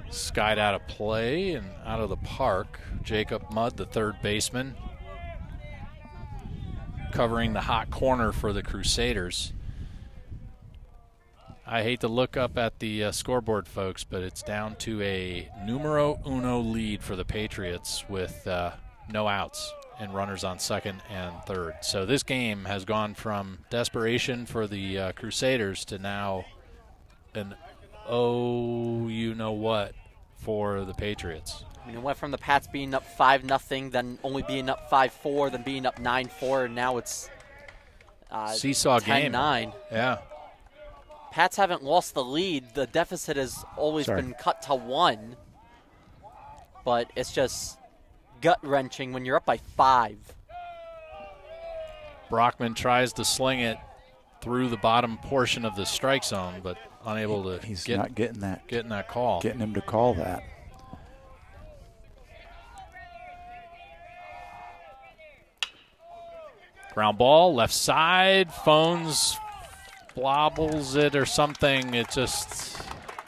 Skied out of play and out of the park. Jacob Mudd, the third baseman, covering the hot corner for the Crusaders. I hate to look up at the scoreboard, folks, but it's down to a numero uno lead for the Patriots with no outs and runners on second and third. So this game has gone from desperation for the Crusaders to now an you-know-what for the Patriots. I mean, it went from the Pats being up 5-0, then only being up 5-4, then being up 9-4, and now it's Seesaw game. 10-9. Yeah. Pats haven't lost the lead. The deficit has always been cut to 1. But it's just gut-wrenching when you're up by 5. Brockman tries to sling it through the bottom portion of the strike zone, but unable to not getting that call. Getting him to call that. Ground ball, left side, phones, blobbles it or something. It just,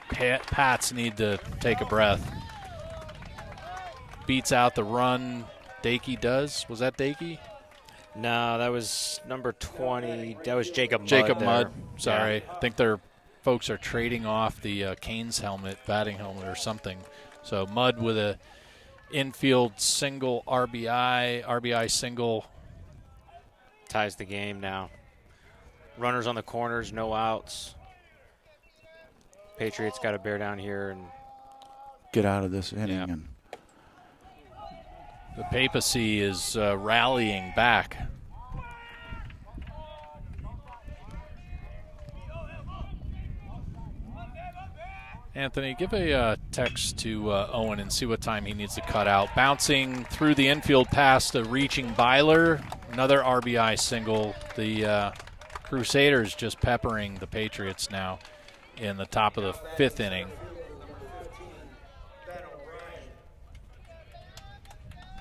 Pats need to take a breath. Beats out the run. Dakey does. Was that Dakey? No, that was number 20. That was Jacob Mudd. Jacob there. Mudd, sorry. Yeah. I think their folks are trading off the Canes helmet, batting helmet or something. So Mudd with a infield single RBI single. Ties the game now. Runners on the corners, no outs. Patriots got to bear down here and get out of this inning. And the papacy is rallying back. Anthony, give a text to Owen and see what time he needs to cut out. Bouncing through the infield past a reaching Byler. Another RBI single. The Crusaders just peppering the Patriots now in the top of the 5th inning.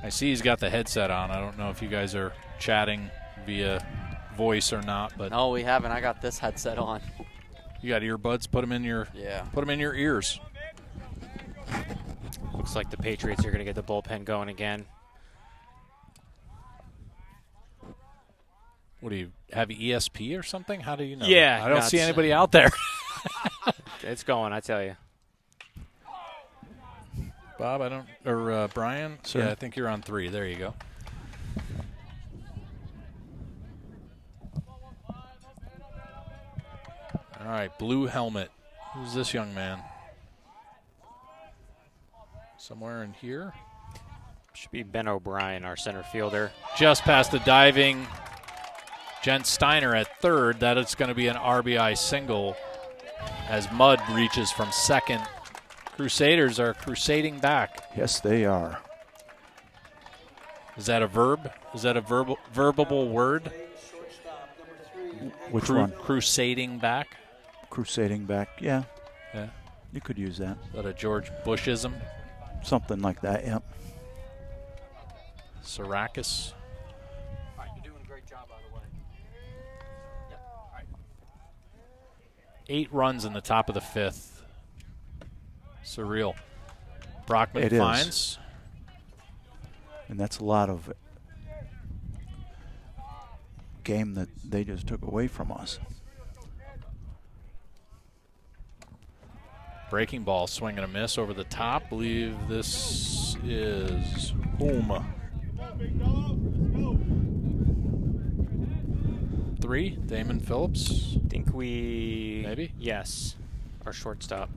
I see he's got the headset on. I don't know if you guys are chatting via voice or not, but no, we haven't. I got this headset on. You got earbuds? Put them in your Put them in your ears. looks like the Patriots are going to get the bullpen going again. What do you have, ESP or something? How do you know? Yeah, I don't see anybody out there. It's going, I tell you. Bob, I don't, or Brian? Sir. Yeah, I think you're on 3. There you go. All right, blue helmet. Who's this young man? Somewhere in here? Should be Ben O'Brien, our center fielder. Just past the diving Jen Steiner at 3rd. That is going to be an RBI single as Mudd reaches from 2nd. Crusaders are crusading back. Yes, they are. Is that a verb? Is that a verbal word? Which one? Crusading back. Crusading back, yeah. Yeah. You could use that. Is that a George Bushism? Something like that, yep. Syracuse. You're doing a great job, by the way. 8 runs in the top of the 5th. Surreal. Brockman It is. finds. And that's a lot of game that they just took away from us. Breaking ball, swing and a miss over the top. Believe this is home. 3, Damon Phillips. Think we... Maybe? Yes. Our shortstop.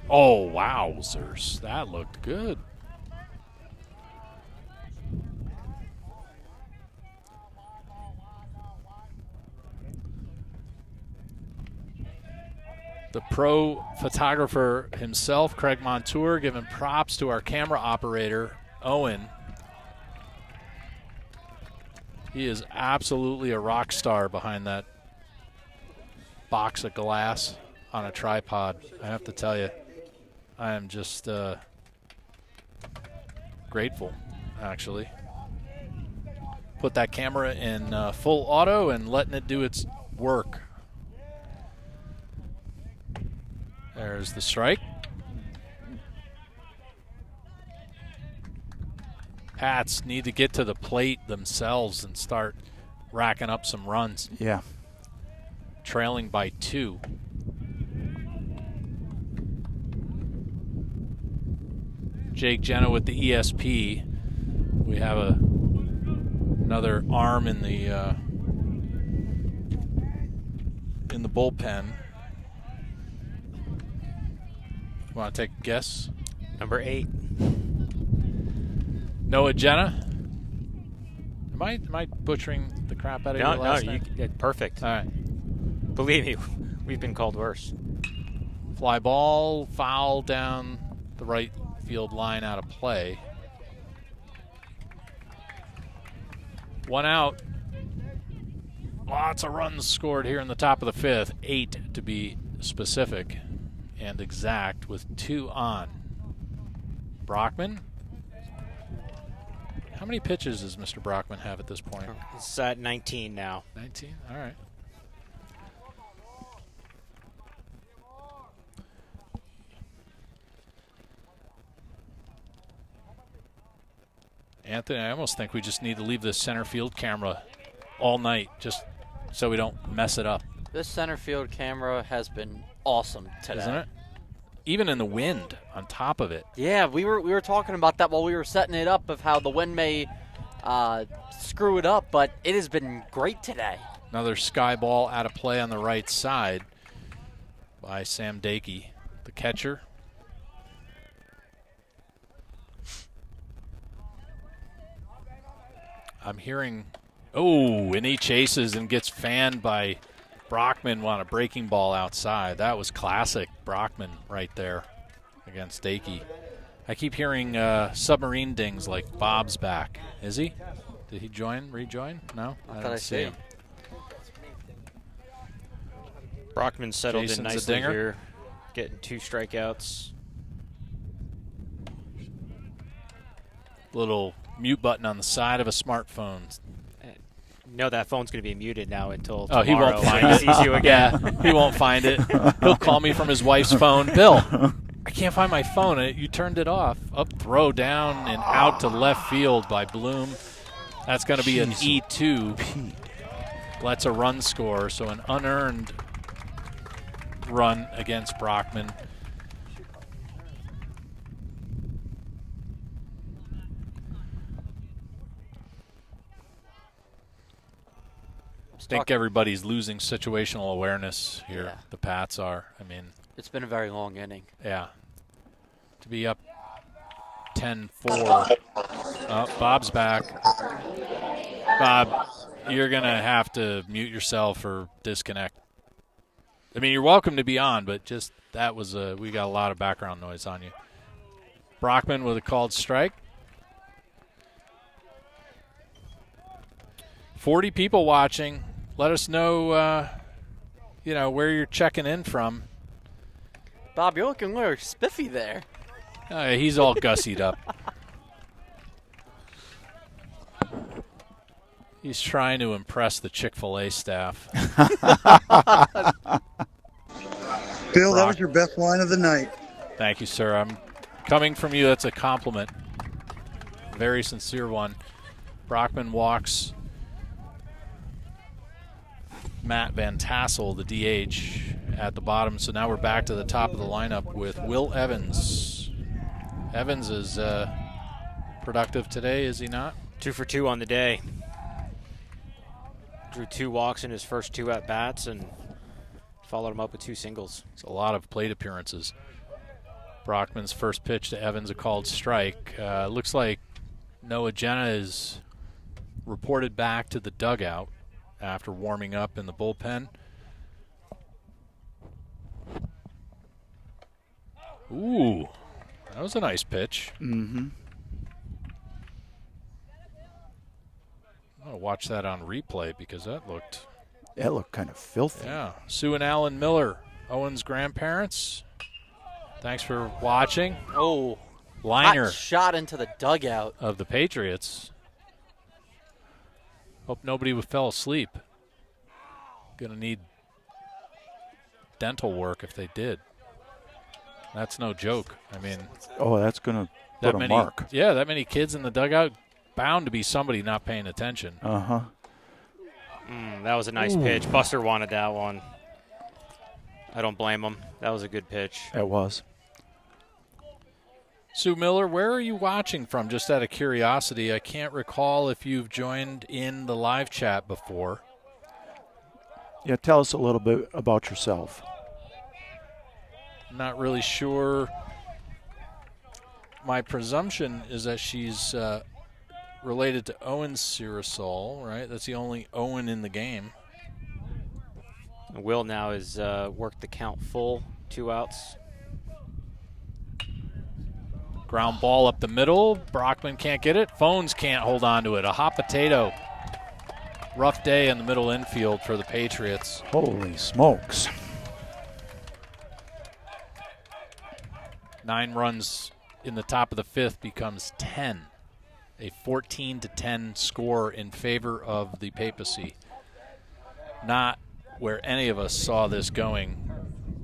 Oh, wowzers. That looked good. The pro photographer himself, Craig Montour, giving props to our camera operator, Owen. He is absolutely a rock star behind that box of glass on a tripod. I have to tell you, I am just grateful, actually. Put that camera in full auto and letting it do its work. There's the strike. Pats need to get to the plate themselves and start racking up some runs. Yeah. Trailing by 2. Jake Jenna with the ESP. We have another arm in the bullpen. Want to take a guess? Number 8. Noah Jenna. Am I butchering the crap out of No, your last name? perfect. All right. Believe me, we've been called worse. Fly ball, foul down the right field line, out of play. 1 out. Lots of runs scored here in the top of the 5th. 8 to be specific and exact, with 2 on. Brockman. How many pitches does Mr. Brockman have at this point? It's at 19 now. 19? All right. Anthony, I almost think we just need to leave this center field camera all night just so we don't mess it up. This center field camera has been awesome today. Isn't it? Even in the wind on top of it. Yeah, we were talking about that while we were setting it up, of how the wind may screw it up, but it has been great today. Another sky ball out of play on the right side by Sam Dakey, the catcher. I'm hearing, and he chases and gets fanned by Brockman on a breaking ball outside. That was classic Brockman right there against Dakey. I keep hearing submarine dings like Bob's back. Is he? Did he rejoin? No? I don't see him. Brockman settled Jason's in a nicely dinger. here, getting 2 strikeouts. Little mute button on the side of a smartphone. No, that phone's going to be muted now until tomorrow. Oh, he won't find when it. he sees you again. Yeah, he won't find it. He'll call me from his wife's phone. Bill, I can't find my phone. You turned it off. Up, throw down, and out to left field by Bloom. That's going to be an E2. Lets a run score, so an unearned run against Brockman. I think everybody's losing situational awareness here. Yeah. The Pats are. I mean, it's been a very long inning. Yeah. To be up 10-4. Oh, Bob's back. Bob, you're going to have to mute yourself or disconnect. I mean, you're welcome to be on, but just that was we got a lot of background noise on you. Brockman with a called strike. 40 people watching. Let us know, where you're checking in from. Bob, you're looking a little spiffy there. He's all gussied up. He's trying to impress the Chick-fil-A staff. Bill, that was your best line of the night. Thank you, sir. I'm coming from you. That's a compliment. Very sincere one. Brockman walks Matt Van Tassel, the DH, at the bottom. So now we're back to the top of the lineup with Will Evans. Evans is productive today, is he not? 2 for 2 on the day. Drew 2 walks in his first 2 at-bats and followed him up with 2 singles. It's a lot of plate appearances. Brockman's first pitch to Evans, a called strike. Looks like Noah Jenna is reported back to the dugout after warming up in the bullpen. Ooh, that was a nice pitch. Mm-hmm. I'm going to watch that on replay because that looked kind of filthy. Yeah. Sue and Alan Miller, Owen's grandparents. Thanks for watching. Oh, liner hot shot into the dugout of the Patriots. Hope nobody fell asleep. Gonna need dental work if they did. That's no joke. I mean, that's gonna put a mark. Yeah, that many kids in the dugout, bound to be somebody not paying attention. Uh-huh. That was a nice pitch. Buster wanted that one. I don't blame him. That was a good pitch. It was. Sue Miller, where are you watching from? Just out of curiosity, I can't recall if you've joined in the live chat before. Yeah, tell us a little bit about yourself. Not really sure. My presumption is that she's related to Owen Sirasol, right? That's the only Owen in the game. Will now has worked the count full, 2 outs. Ground ball up the middle. Brockman can't get it. Phones can't hold on to it. A hot potato. Rough day in the middle infield for the Patriots. Holy smokes. 9 runs in the top of the 5th becomes 10. A 14-10 score in favor of the Papacy. Not where any of us saw this going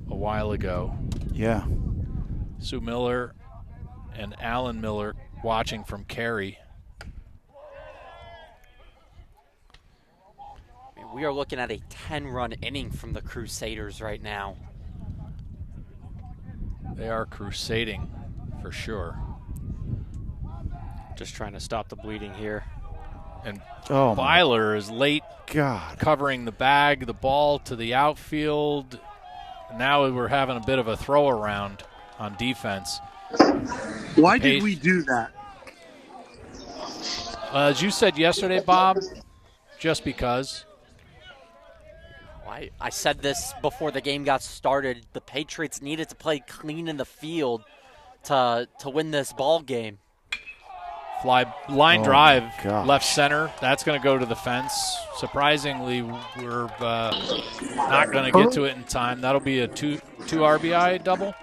a while ago. Yeah. Sue Miller and Alan Miller watching from Cary. We are looking at a 10-run inning from the Crusaders right now. They are crusading for sure. Just trying to stop the bleeding here. And Oh, Byler is late God. covering the bag, the ball to the outfield. Now we're having a bit of a throw around on defense. Why did we do that? As you said yesterday, Bob, just because. I said this before the game got started. The Patriots needed to play clean in the field to win this ball game. Fly line drive, gosh. left center. That's going to go to the fence. Surprisingly, we're not going to get to it in time. That'll be a two RBI double.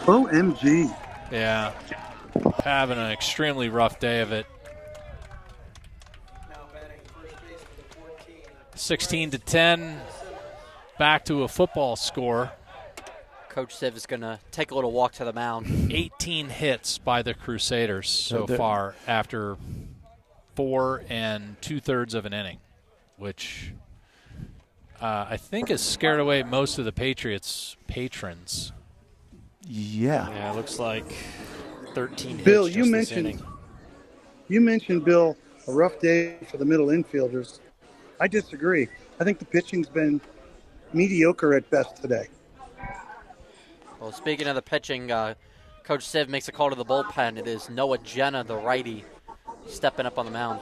OMG. Yeah, having an extremely rough day of it. 16-10, back to a football score. Coach Siv is going to take a little walk to the mound. 18 hits by the Crusaders so they're- far after 4 2/3 of an inning, which I think has scared away most of the Patriots' patrons. Yeah. Yeah, it looks like 13 hits Bill, just you this inning. mentioned, Bill, a rough day for the middle infielders. I disagree. I think the pitching's been mediocre at best today. Well, speaking of the pitching, Coach Siv makes a call to the bullpen. It is Noah Jenna, the righty, stepping up on the mound.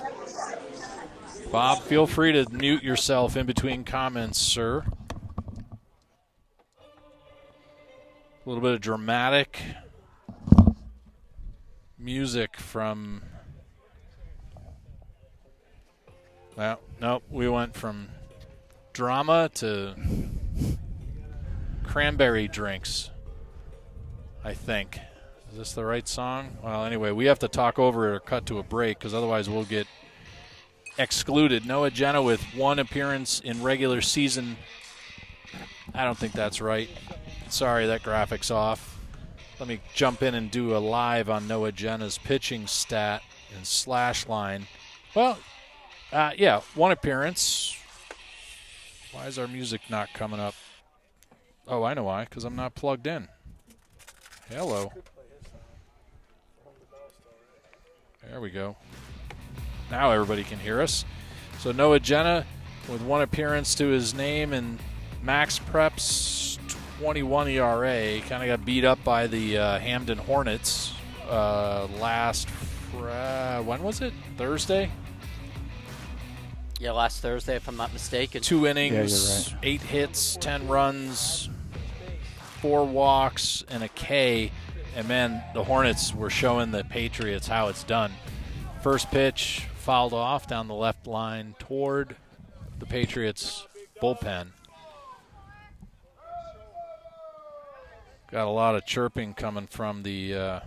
Bob, feel free to mute yourself in between comments, sir. A little bit of dramatic music from... Well, nope, we went from drama to cranberry drinks, I think. Is this the right song? Well, anyway, we have to talk over it or cut to a break because otherwise we'll get excluded. Noah Jenna with 1 appearance in regular season. I don't think that's right. Sorry, that graphic's off. Let me jump in and do a live on Noah Jenna's pitching stat and slash line. Well, yeah, 1 appearance. Why is our music not coming up? Oh, I know why, because I'm not plugged in. Hello. There we go. Now everybody can hear us. So Noah Jenna with 1 appearance to his name and Max Prep's 21 ERA. Kind of got beat up by the Hamden Hornets when was it? Thursday? Yeah, last Thursday, if I'm not mistaken. 2 innings, Yeah, you're right. 8 hits, 10 runs, 4 walks, and a K. And man, the Hornets were showing the Patriots how it's done. First pitch fouled off down the left line toward the Patriots bullpen. Got a lot of chirping coming from the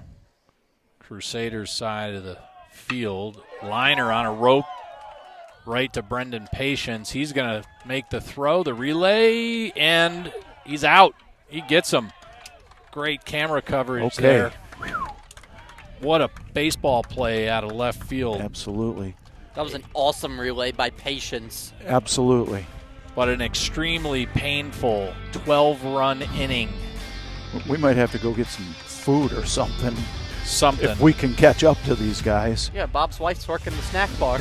Crusaders side of the field. Liner on a rope right to Brendan Patience. He's going to make the throw, the relay, and he's out. He gets him. Great camera coverage there. What a baseball play out of left field. Absolutely. That was an awesome relay by Patience. Absolutely. But an extremely painful 12-run inning. We might have to go get some food or something. Something. If we can catch up to these guys. Yeah, Bob's wife's working the snack bar.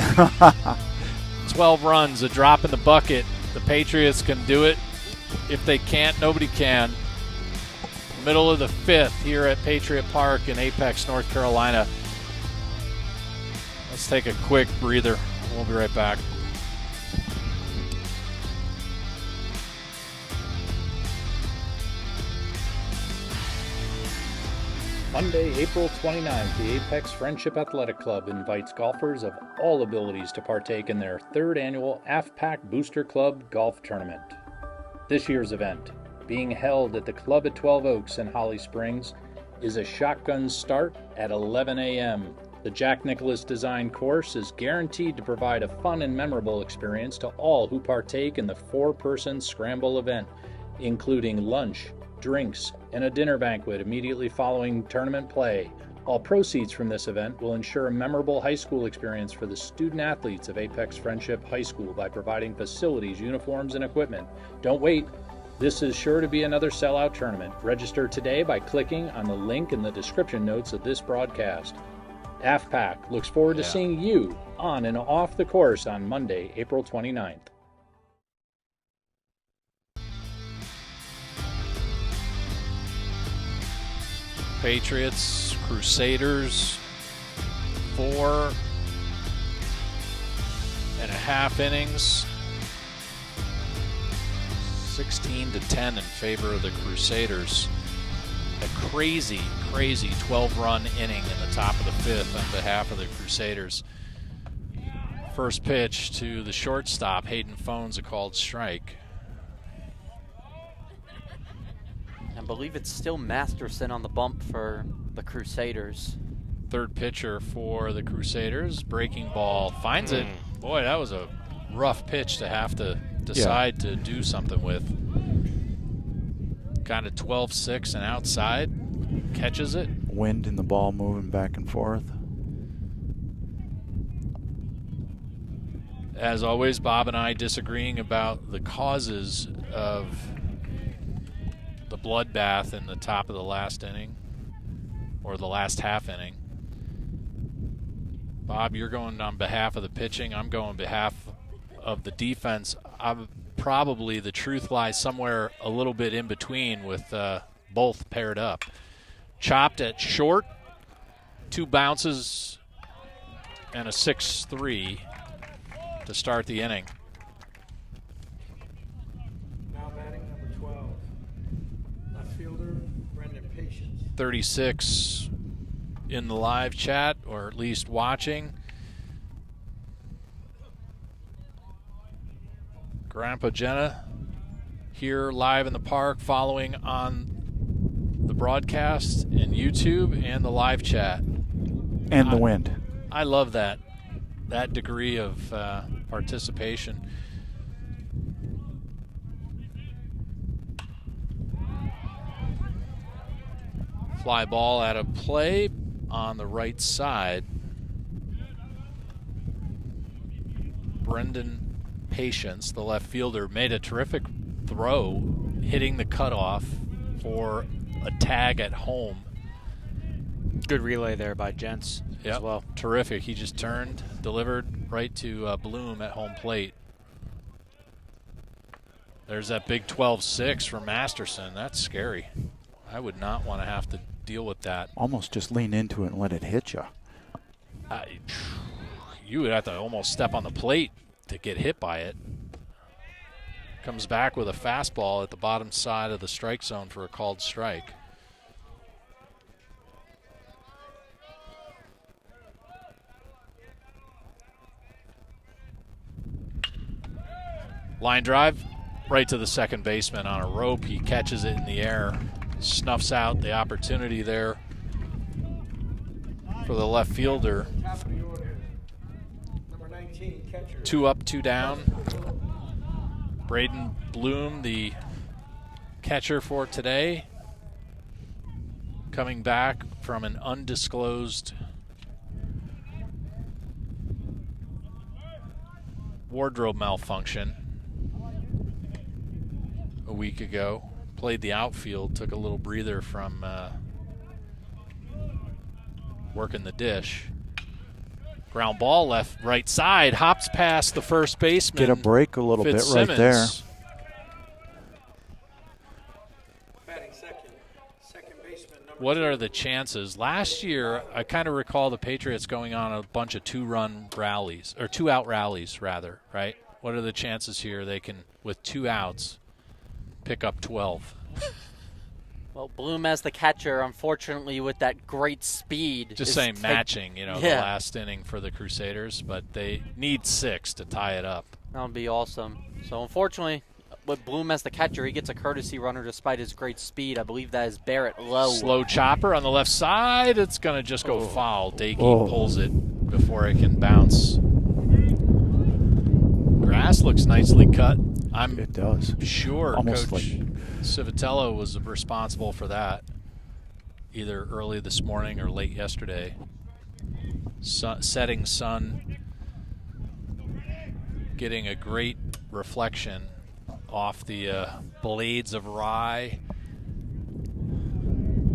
12 runs, a drop in the bucket. The Patriots can do it. If they can't, nobody can. Middle of the 5th here at Patriot Park in Apex, North Carolina. Let's take a quick breather. We'll be right back. Monday, April 29th, the Apex Friendship Athletic Club invites golfers of all abilities to partake in their 3rd annual AFPAC Booster Club Golf Tournament. This year's event, being held at the club at 12 Oaks in Holly Springs, is a shotgun start at 11 a.m. The Jack Nicklaus designed course is guaranteed to provide a fun and memorable experience to all who partake in the 4-person scramble event, including lunch, drinks, and a dinner banquet immediately following tournament play. All proceeds from this event will ensure a memorable high school experience for the student athletes of Apex Friendship High School by providing facilities, uniforms, and equipment. Don't wait. This is sure to be another sellout tournament. Register today by clicking on the link in the description notes of this broadcast. AFPAC looks forward to seeing you on and off the course on Monday, April 29th. Patriots, Crusaders, 4.5 innings, 16-10 in favor of the Crusaders. A crazy 12-run inning in the top of the 5th on behalf of the Crusaders. First pitch to the shortstop, Hayden Phones, a called strike. I believe it's still Masterson on the bump for the Crusaders. Third pitcher for the Crusaders, breaking ball, finds it. Boy, that was a rough pitch to have to decide to do something with. Kind of 12-6 and outside, catches it. Wind and the ball moving back and forth. As always, Bob and I disagreeing about the causes of the bloodbath in the top of the last inning, or the last half inning. Bob, you're going on behalf of the pitching. I'm going on behalf of the defense. Probably the truth lies somewhere a little bit in between, with both paired up. Chopped at short, 2 bounces, and a 6-3 to start the inning. 36 in the live chat, or at least watching. Grandpa Jenna here live in the park, following on the broadcast in YouTube and the live chat. And the wind. I love that degree of participation. Fly ball out of play on the right side. Brendan Patience, the left fielder, made a terrific throw, hitting the cutoff for a tag at home. Good relay there by Gents as well. Terrific. He just turned, delivered right to Bloom at home plate. There's that big 12-6 for Masterson. That's scary. I would not want to have to deal with that. Almost just lean into it and let it hit you. You would have to almost step on the plate to get hit by it. Comes back with a fastball at the bottom side of the strike zone for a called strike. Line drive right to the second baseman on a rope. He catches it in the air, snuffs out the opportunity there for the left fielder. 2 up, 2 down. Braden Bloom, the catcher for today, coming back from an undisclosed wardrobe malfunction a week ago. Played the outfield, took a little breather from working the dish. Ground ball left, right side, hops past the first baseman. Get a break a little bit right there. Batting second baseman what are the chances? Last year, I kind of recall the Patriots going on a bunch of two-out rallies, rather, right? What are the chances here they can, with 2 outs, pick up 12? Well, Bloom as the catcher, unfortunately, with that great speed. Just saying matching, the last inning for the Crusaders, but they need 6 to tie it up. That would be awesome. So, unfortunately, with Bloom as the catcher, he gets a courtesy runner despite his great speed. I believe that is Barrett Lowe. Slow chopper on the left side. It's going to just go foul. Dakey pulls it before it can bounce. Grass looks nicely cut. It does. Sure Almost Coach Civitello was responsible for that, either early this morning or late yesterday. Setting sun, getting a great reflection off the blades of rye.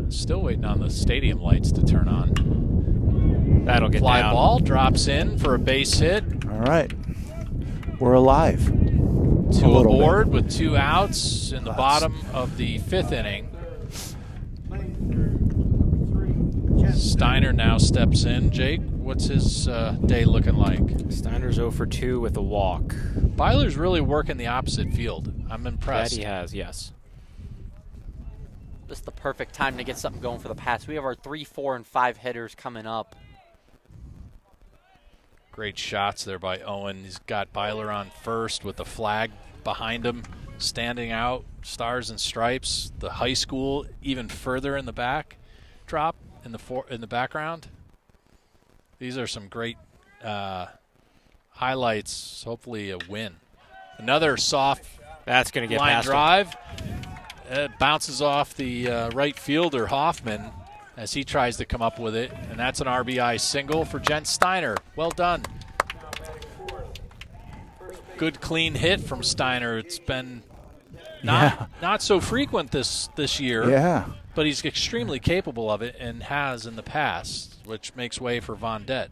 Still waiting on the stadium lights to turn on. That'll get Fly down. ball drops in for a base hit. All right. We're alive. 2 aboard with 2 outs in the bottom of the 5th inning. Steiner now steps in. Jake, what's his day looking like? Steiner's 0 for 2 with a walk. Byler's really working the opposite field. I'm impressed. That he has, yes. This is the perfect time to get something going for the Pats. We have our 3, 4, and 5 hitters coming up. Great shots there by Owen. He's got Byler on first with the flag behind him, standing out, stars and stripes. The high school even further in the back, drop in the background. These are some great highlights. Hopefully a win. Another soft that's going to get line past drive. It bounces off the right fielder Hoffman as he tries to come up with it, and that's an RBI single for Jen Steiner. Well done. Good clean hit from Steiner. It's been not so frequent this year. Yeah. But he's extremely capable of it and has in the past, which makes way for Von Det.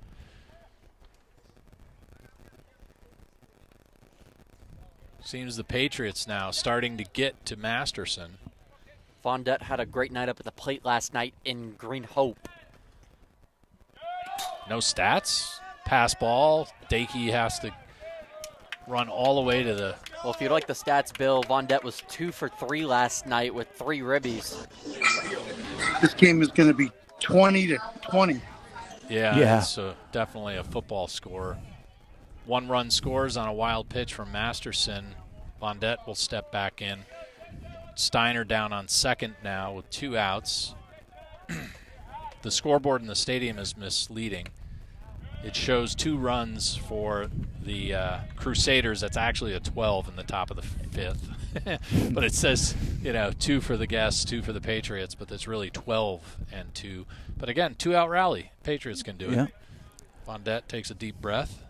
Seems the Patriots now starting to get to Masterson. Von Det had a great night up at the plate last night in Green Hope. No stats. Pass ball. Dakey has to run all the way to the... Well, if you'd like the stats, Bill, Von Det was 2 for 3 last night with 3 ribbies. This game is going to be 20-20. Yeah. It's definitely a football score. 1 run scores on a wild pitch from Masterson. Von Det will step back in. Steiner down on second now with 2 outs. The scoreboard in the stadium is misleading. It shows 2 runs for the Crusaders. That's actually a 12 in the top of the 5th. But it says, 2 for the guests, 2 for the Patriots, but it's really 12 and 2. But again, 2-out rally. Patriots can do it. Von Det takes a deep breath,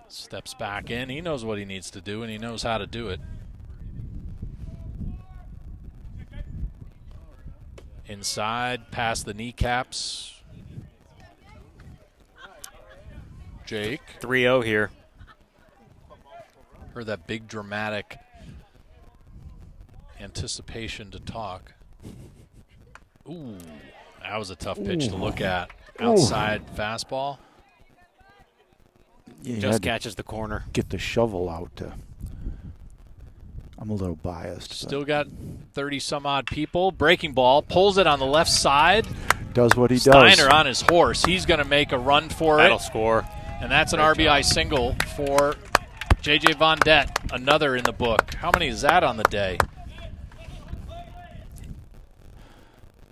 steps back in. He knows what he needs to do, and he knows how to do it. Inside, past the kneecaps. Jake. 3-0 here. Heard that big dramatic anticipation to talk. Ooh, that was a tough pitch to look at. Outside fastball. Yeah, just catches the corner. Get the shovel out. I'm a little biased. Still got 30-some-odd people. Breaking ball. Pulls it on the left side. Does what he does. Steiner on his horse. He's going to make a run for it. That'll score. And that's an RBI single for J.J. Von Det. Another in the book. How many is that on the day?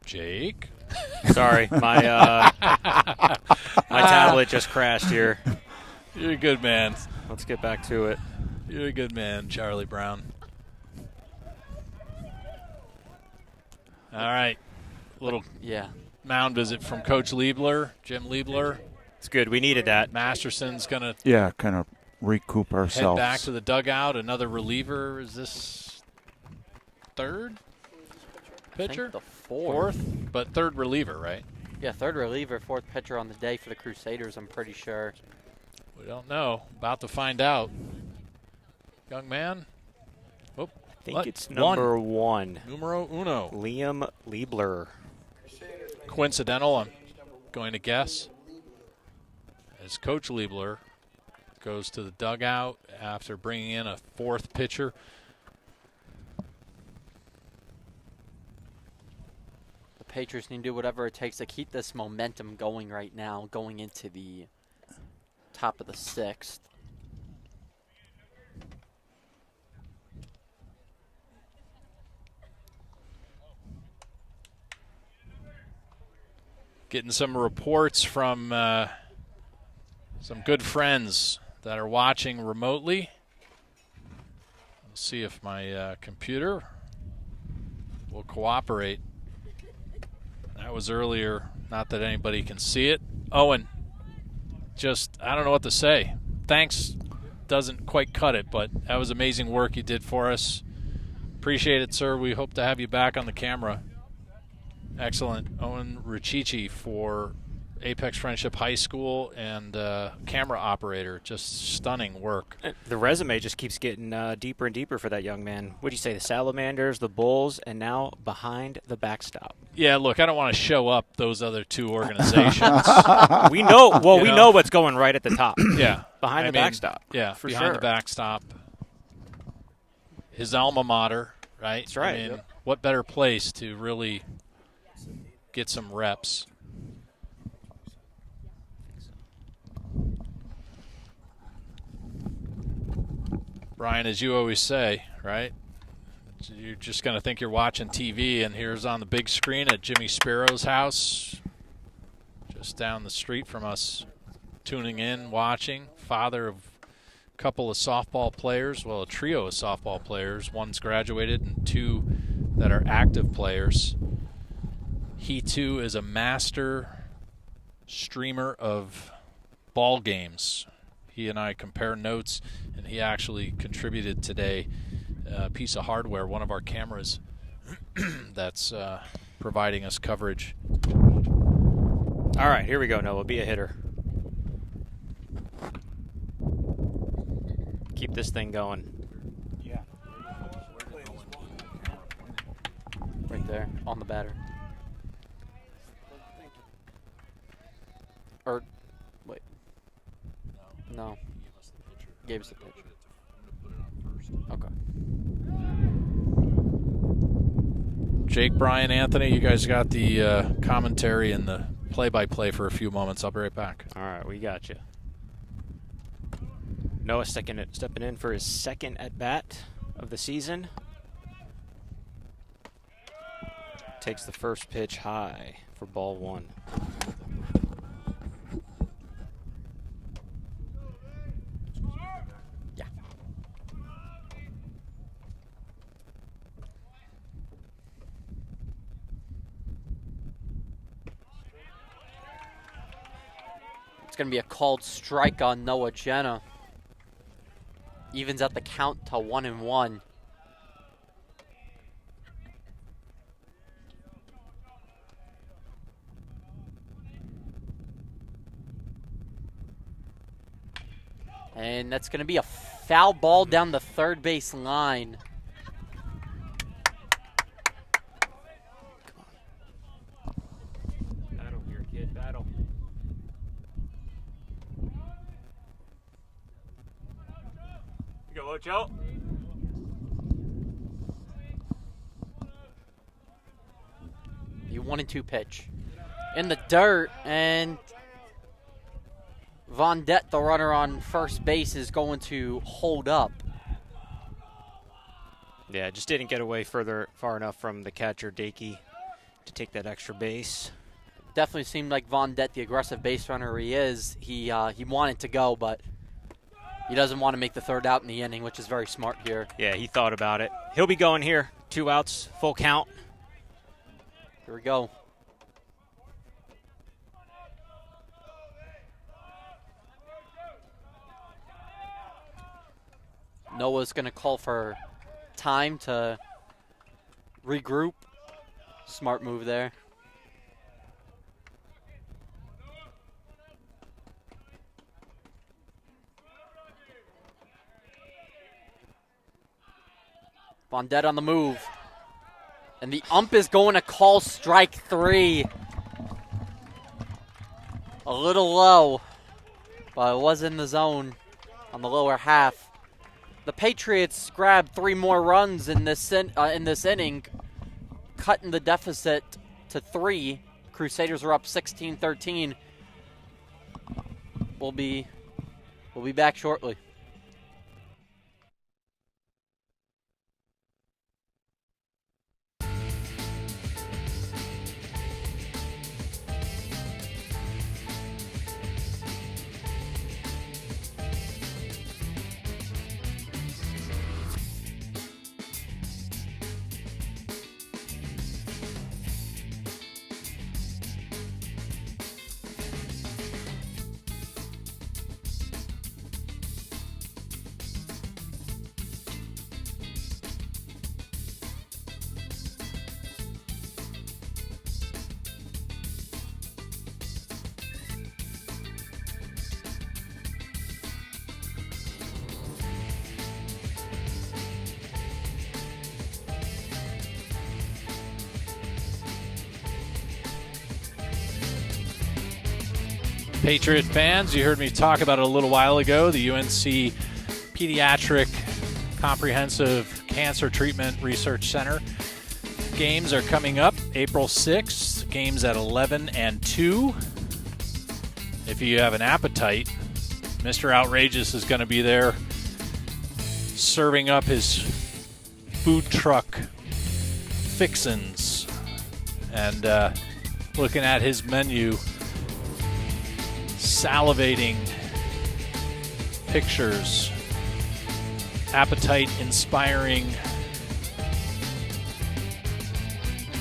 Jake? Sorry. My tablet just crashed here. You're a good man. Let's get back to it. You're a good man, Charlie Brown. All right. Little mound visit from Coach Liebler, Jim Liebler. It's good. We needed that. Masterson's going to kind of recoup head ourselves. back to the dugout. Another reliever. Is this third pitcher? I think the fourth. But third reliever, right? Yeah, third reliever, 4th pitcher on the day for the Crusaders, I'm pretty sure. We don't know. About to find out. Young man. I think it's number 1. Numero uno. Liam Liebler. coincidental, I'm going to guess, as Coach Liebler goes to the dugout after bringing in a fourth pitcher. The Patriots need to do whatever it takes to keep this momentum going right now, going into the top of the 6th. Getting some reports from some good friends that are watching remotely. We'll see if my computer will cooperate. That was earlier, not that anybody can see it. Owen, just, I don't know what to say. Thanks doesn't quite cut it, but that was amazing work you did for us. Appreciate it, sir. We hope to have you back on the camera. Excellent. Owen Richichi for Apex Friendship High School and camera operator. Just stunning work. The resume just keeps getting deeper and deeper for that young man. What do you say, the Salamanders, the Bulls, and now behind the backstop? Yeah, look, I don't want to show up those other two organizations. We know. Well, we know what's going right at the top. Yeah. Behind the backstop. Yeah, for behind sure. the backstop. His alma mater, right? That's right. I mean, what better place to really get some reps? Brian, as you always say, right? You're just going to think you're watching TV, and here's on the big screen at Jimmy Sparrow's house, just down the street from us, tuning in, watching. Father of a couple of softball players, well, a trio of softball players. One's graduated and two that are active players. He, too, is a master streamer of ball games. He and I compare notes, and he actually contributed today a piece of hardware, one of our cameras that's providing us coverage. All right, here we go, Noah. Be a hitter. Keep this thing going. Yeah. Right there, on the batter. Or, wait. No. Gave us the pitch. Okay. Jake, Brian, Anthony, you guys got the commentary and the play-by-play for a few moments. I'll be right back. All right, we got you. Noah stepping in for his second at-bat of the season. Takes the first pitch high for ball one. Yeah. It's going to be a called strike on Noah Jenna. Evens out the count to 1-1. And that's going to be a foul ball down the third base line. Battle here, kid, battle. You go, Ocho. The 1-2 pitch. In the dirt, and Vondette, the runner on first base, is going to hold up. Yeah, just didn't get away far enough from the catcher, Dakey, to take that extra base. Definitely seemed like Vondette, the aggressive base runner he is, he wanted to go, but he doesn't want to make the third out in the inning, which is very smart here. Yeah, he thought about it. He'll be going here. 2 outs, full count. Here we go. Noah's going to call for time to regroup. Smart move there. Vondette on the move. And the ump is going to call strike 3. a little low, but it was in the zone on the lower half. The Patriots grabbed 3 more runs in this inning, cutting the deficit to 3. Crusaders are up 16-13. We'll be back shortly. Patriot fans, you heard me talk about it a little while ago, the UNC Pediatric Comprehensive Cancer Treatment Research Center. Games are coming up April 6th, games at 11 and 2. If you have an appetite, Mr. Outrageous is going to be there serving up his food truck fixins and looking at his menu, salivating pictures, appetite-inspiring,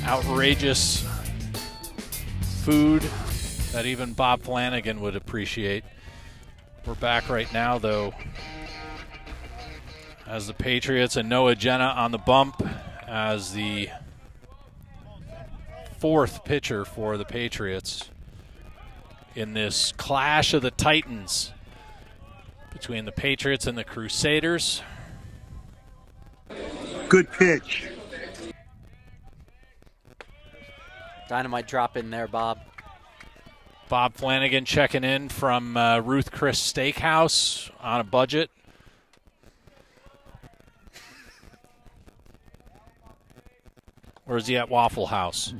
outrageous food that even Bob Flanagan would appreciate. We're back right now, though, as the Patriots and Noah Jenna on the bump as the 4th pitcher for the Patriots in this clash of the Titans between the Patriots and the Crusaders. Good pitch. Dynamite drop in there, Bob. Bob Flanagan checking in from Ruth Chris Steakhouse on a budget. Or is he at Waffle House?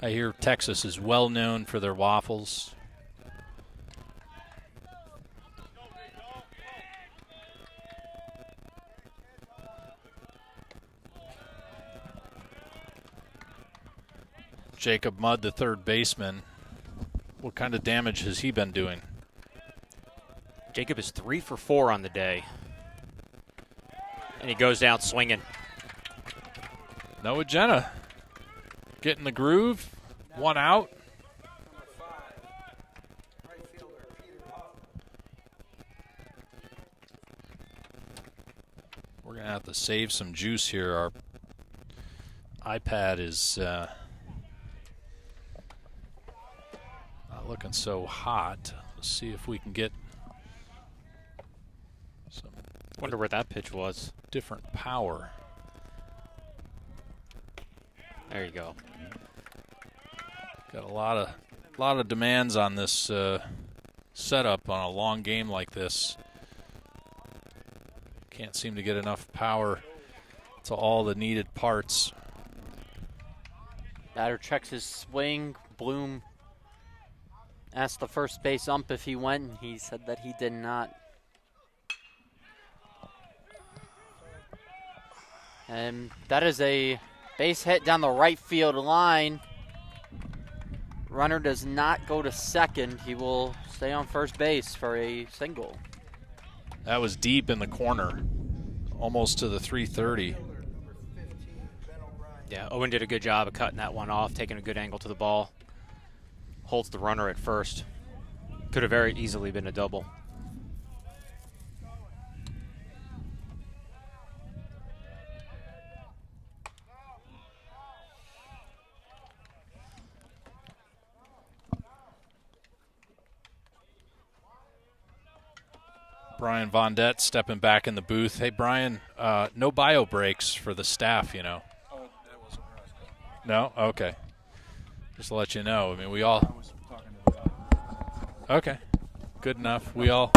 I hear Texas is well known for their waffles. Jacob Mudd, the third baseman. What kind of damage has he been doing? Jacob is 3 for 4 on the day. And he goes down swinging. Noah Jenna getting the groove. 1 out. We're going to have to save some juice here. Our iPad is not looking so hot. Let's see if we can get some. Wonder where that pitch was. Different power. There you go. Got a lot of demands on this setup on a long game like this. Can't seem to get enough power to all the needed parts. Batter checks his swing. Bloom asked the first base ump if he went, and he said that he did not. And that is a base hit down the right field line. Runner does not go to second. He will stay on first base for a single. That was deep in the corner, almost to the 330. Yeah, Owen did a good job of cutting that one off, taking a good angle to the ball. Holds the runner at first. Could have very easily been a double. Brian Vondette stepping back in the booth. Hey, Brian, no bio breaks for the staff, you know. Oh, that wasn't where I was going. No? Okay. Just to let you know. I mean, we all. I was talking to the guy. Okay. Good enough. We all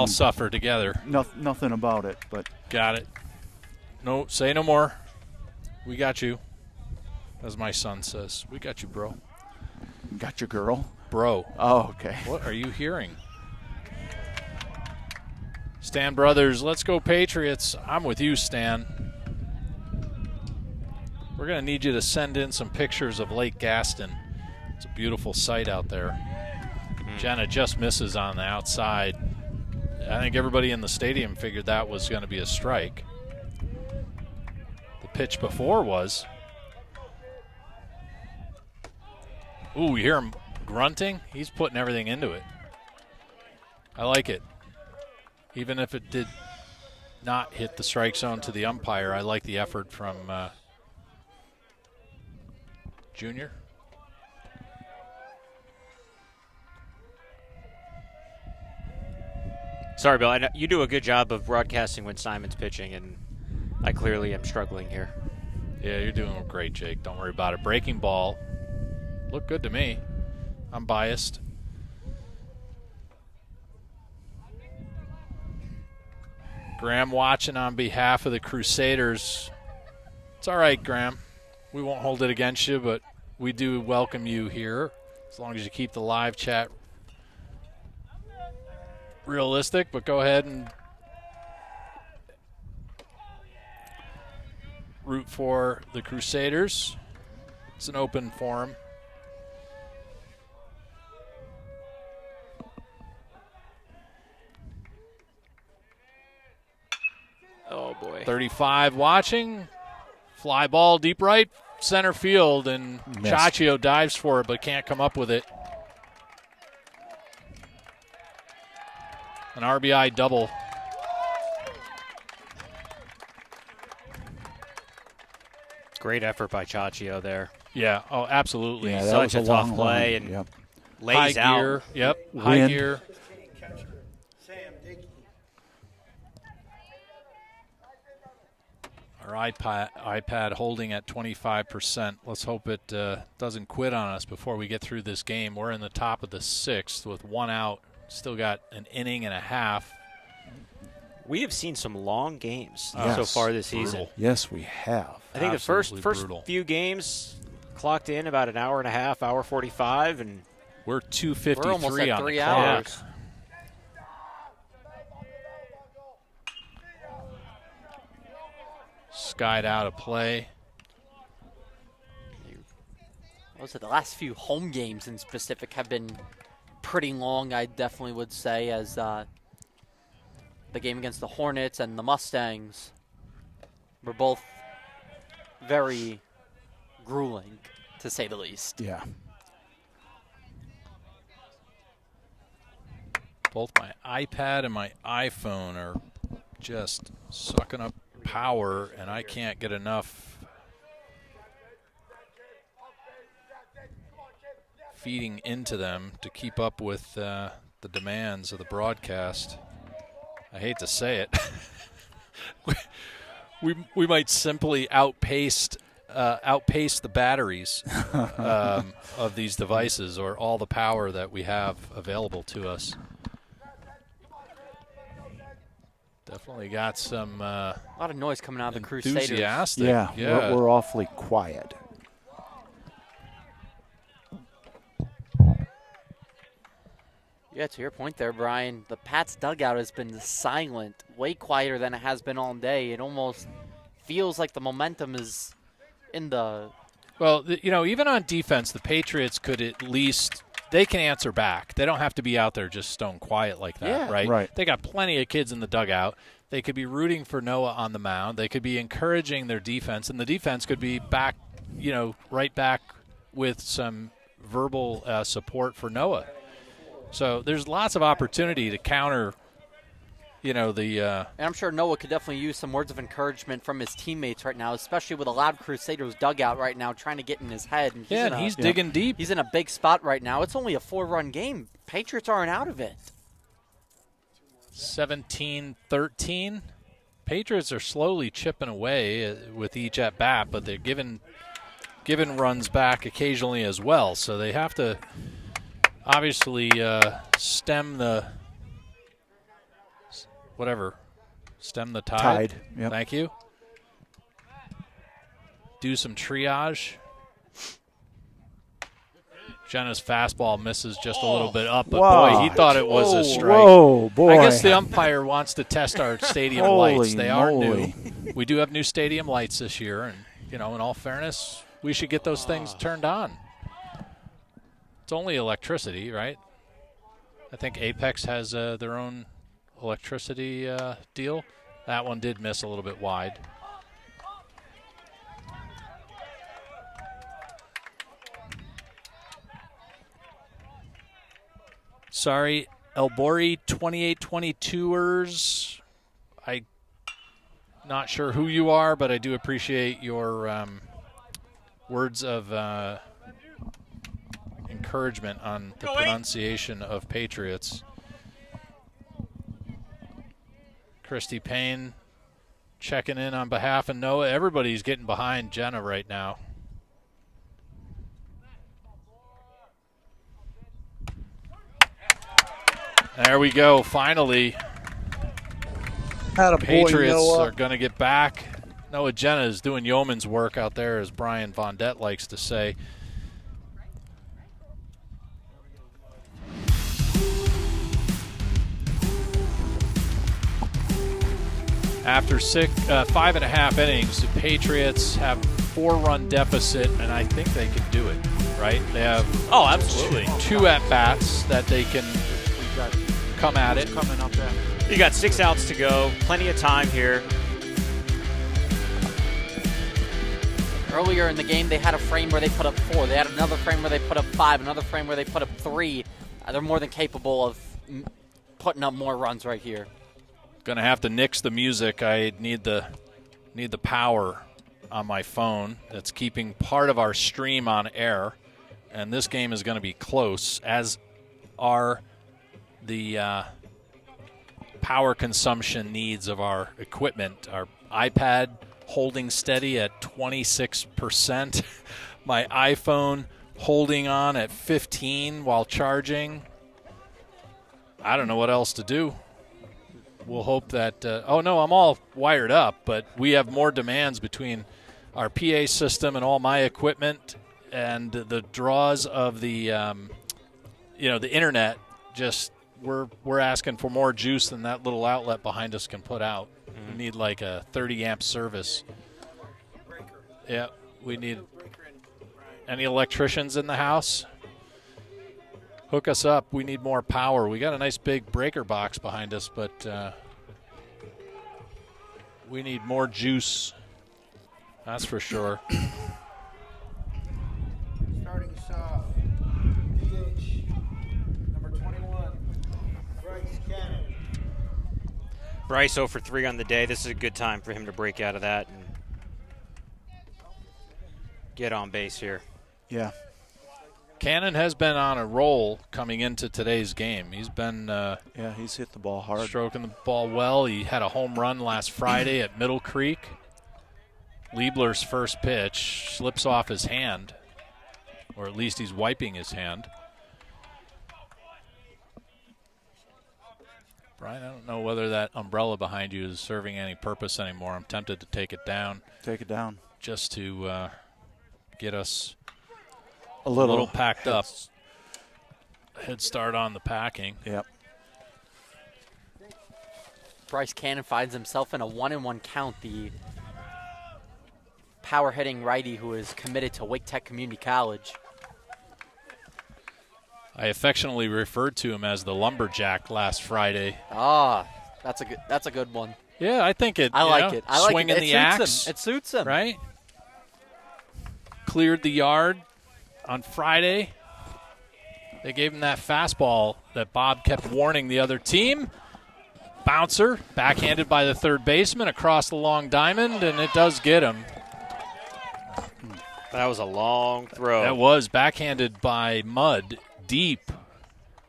suffer together. Nothing about it, but got it. No, say no more. We got you. As my son says, we got you, bro. Got your girl? Bro. Oh, okay. What are you hearing? Stan Brothers, let's go Patriots. I'm with you, Stan. We're going to need you to send in some pictures of Lake Gaston. It's a beautiful sight out there. Jenna just misses on the outside. I think everybody in the stadium figured that was going to be a strike. The pitch before was. Ooh, you hear him grunting? He's putting everything into it. I like it. Even if it did not hit the strike zone to the umpire, I like the effort from Junior. Sorry, Bill. I know you do a good job of broadcasting when Simon's pitching, and I clearly am struggling here. Yeah, you're doing great, Jake. Don't worry about it. Breaking ball. Looked good to me. I'm biased. Graham watching on behalf of the Crusaders. It's all right, Graham. We won't hold it against you, but we do welcome you here as long as you keep the live chat realistic. But go ahead and root for the Crusaders. It's an open forum. Oh, boy. 35 watching. Fly ball deep right, center field, and Chaccio dives for it but can't come up with it. An RBI double. Great effort by Chaccio there. Yeah, oh, absolutely. Yeah, that Such was a tough long play line. and Yep. lays high out. gear. Yep, high Wind. gear. Our iPad holding at 25%. Let's hope it doesn't quit on us before we get through this game. We're in the top of the sixth with one out. Still got an inning and a half. We have seen some long games Yes. so far this season. Brutal. Yes, we have. I think Absolutely the first brutal. few games clocked in about an hour and a half, hour 45, and We're 2:53 We're almost at on 3 the clock. hours. Skied out of play. What was it? The last few home games in specific have been pretty long, I definitely would say, as the game against the Hornets and the Mustangs were both very grueling, to say the least. Yeah. Both my iPad and my iPhone are just sucking up power, and I can't get enough feeding into them to keep up with the demands of the broadcast. I hate to say it. we might simply outpace the batteries of these devices, or all the power that we have available to us. Definitely got some A lot of noise coming out of the Crusaders. enthusiastic. Yeah, we're awfully quiet. Yeah, to your point there, Brian, the Pats dugout has been silent, way quieter than it has been all day. It almost feels like the momentum is in the... Well, even on defense, the Patriots could at least, they can answer back. They don't have to be out there just stone quiet like that, Yeah. right? They got plenty of kids in the dugout. They could be rooting for Noah on the mound. They could be encouraging their defense, and the defense could be back, right back with some verbal support for Noah. So there's lots of opportunity to counter, the... And I'm sure Noah could definitely use some words of encouragement from his teammates right now, especially with a loud Crusaders dugout right now trying to get in his head. And he's digging deep. He's in a big spot right now. It's only a 4-run game. Patriots aren't out of it. 17-13. Patriots are slowly chipping away with each at-bat, but they're giving runs back occasionally as well. So they have to obviously stem the tide. Tide, yep. Thank you. Do some triage. Jenna's fastball misses just a little bit up, but boy, he thought it was a strike. Whoa, boy. I guess the umpire wants to test our stadium lights. They are new. We do have new stadium lights this year, and in all fairness, we should get those things turned on. It's only electricity, right? I think Apex has their own electricity deal. That one did miss a little bit wide. Sorry, Elbori 2822ers. I'm not sure who you are, but I do appreciate your words of encouragement on the pronunciation of Patriots. Christy Payne checking in on behalf of Noah. Everybody's getting behind Jenna right now. There we go, finally. Patriots are going to get back. Noah Jenna is doing yeoman's work out there, as Brian Vondette likes to say. After 5.5 innings, the Patriots have 4-run deficit, and I think they can do it, right? They have absolutely two at-bats that they can come at it. Coming up there. You got 6 outs to go, plenty of time here. Earlier in the game, they had a frame where they put up 4. They had another frame where they put up 5, another frame where they put up 3. They're more than capable of putting up more runs right here. Gonna have to nix the music. I need the power on my phone. That's keeping part of our stream on air, and this game is going to be close, as are the power consumption needs of our equipment. Our iPad holding steady at 26%. My iPhone holding on at 15 while charging. I don't know what else to do. We'll hope that oh no, I'm all wired up, but we have more demands between our PA system and all my equipment and the draws of the the internet. Just we're asking for more juice than that little outlet behind us can put out. We need like a 30 amp service. Yeah, we need. Any electricians in the house? Hook us up. We need more power. We got a nice big breaker box behind us, but we need more juice. That's for sure. Starting us off, DH, number 21, Bryce Cannon. Bryce 0 for 3 on the day. This is a good time for him to break out of that and get on base here. Yeah. Cannon has been on a roll coming into today's game. He's been he's hit the ball hard. Stroking the ball well. He had a home run last Friday at Middle Creek. Liebler's first pitch slips off his hand, or at least he's wiping his hand. Brian, I don't know whether that umbrella behind you is serving any purpose anymore. I'm tempted to take it down. Take it down. Just to get us a little packed up. Head start on the packing. Yep. Bryce Cannon finds himself in a 1-1 count. The power hitting righty who is committed to Wake Tech Community College. I affectionately referred to him as the lumberjack last Friday. Ah, that's a good one. Yeah, I think it. I like it. I like swinging it. the axe. It suits him. Right. Cleared the yard on Friday. They gave him that fastball that Bob kept warning the other team. Bouncer, backhanded by the third baseman across the long diamond, and it does get him. That was a long throw. That was backhanded by Mudd deep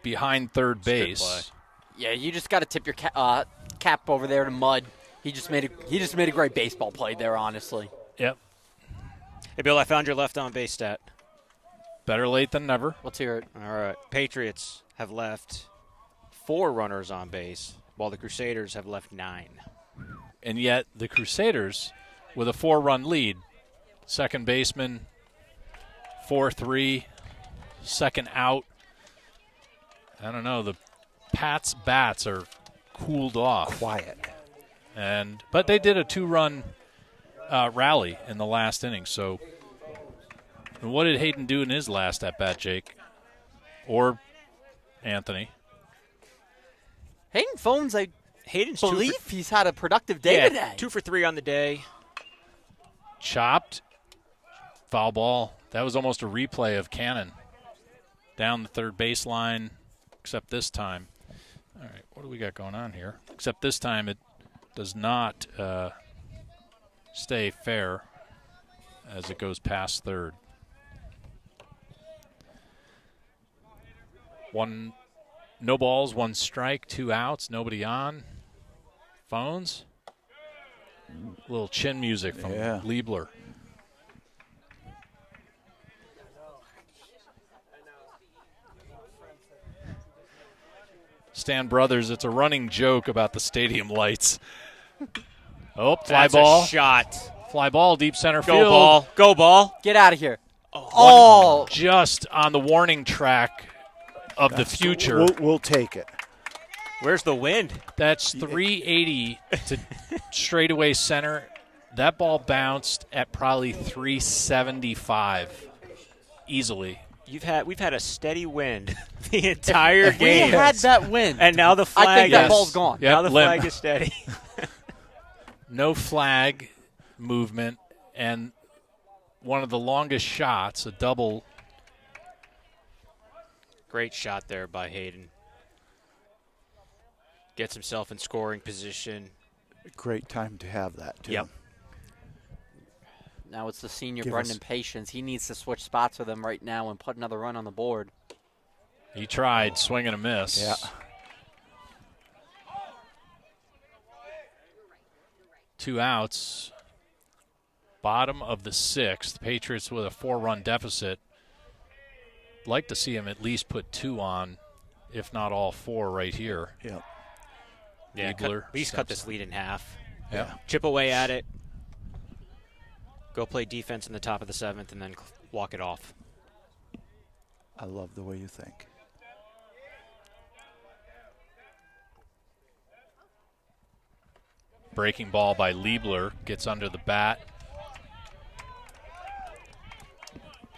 behind third base. Yeah, you just got to tip your cap over there to Mudd. He just made a great baseball play there, honestly. Yep. Hey, Bill, I found your left on base stat. Better late than never. Let's hear it. All right. Patriots have left 4 runners on base, while the Crusaders have left 9. And yet the Crusaders, with a 4-run lead, second baseman, 4-3, second out. I don't know. The Pats' bats are cooled off. Quiet. But they did a 2-run rally in the last inning. So what did Hayden do in his last at-bat, Jake? Or Anthony? Hayden Phones, I Hayden's believe he's had a productive day today. 2 for 3 on the day. Chopped. Foul ball. That was almost a replay of Cannon. Down the third baseline, except this time. All right, what do we got going on here? Except this time it does not stay fair as it goes past third. No balls, 1 strike, 2 outs, nobody on. Phones. A little chin music from Liebler. Stan Brothers, it's a running joke about the stadium lights. Oh, fly That's ball. A shot. Fly ball, deep center Go field. ball. Go ball. Get out of here. Oh. Just on the warning track of the future. We'll take it. Where's the wind? That's 380 to straightaway center. That ball bounced at probably 375 easily. We've had a steady wind the entire if game. We had that wind, and now the flag. I think that ball's gone. Now the flag is steady. No flag movement, and one of the longest shots, a double. Great shot there by Hayden. Gets himself in scoring position. Great time to have that, too. Yep. Now it's the senior Brendan Patience. He needs to switch spots with him right now and put another run on the board. He tried, swing and a miss. Yeah. 2 outs. Bottom of the 6th. Patriots with a 4-run deficit. Like to see him at least put 2 on, if not all 4 right here. Yep. Yeah, at least cut this lead in half. Yeah. Chip away at it. Go play defense in the top of the 7th and then walk it off. I love the way you think. Breaking ball by Liebler. Gets under the bat.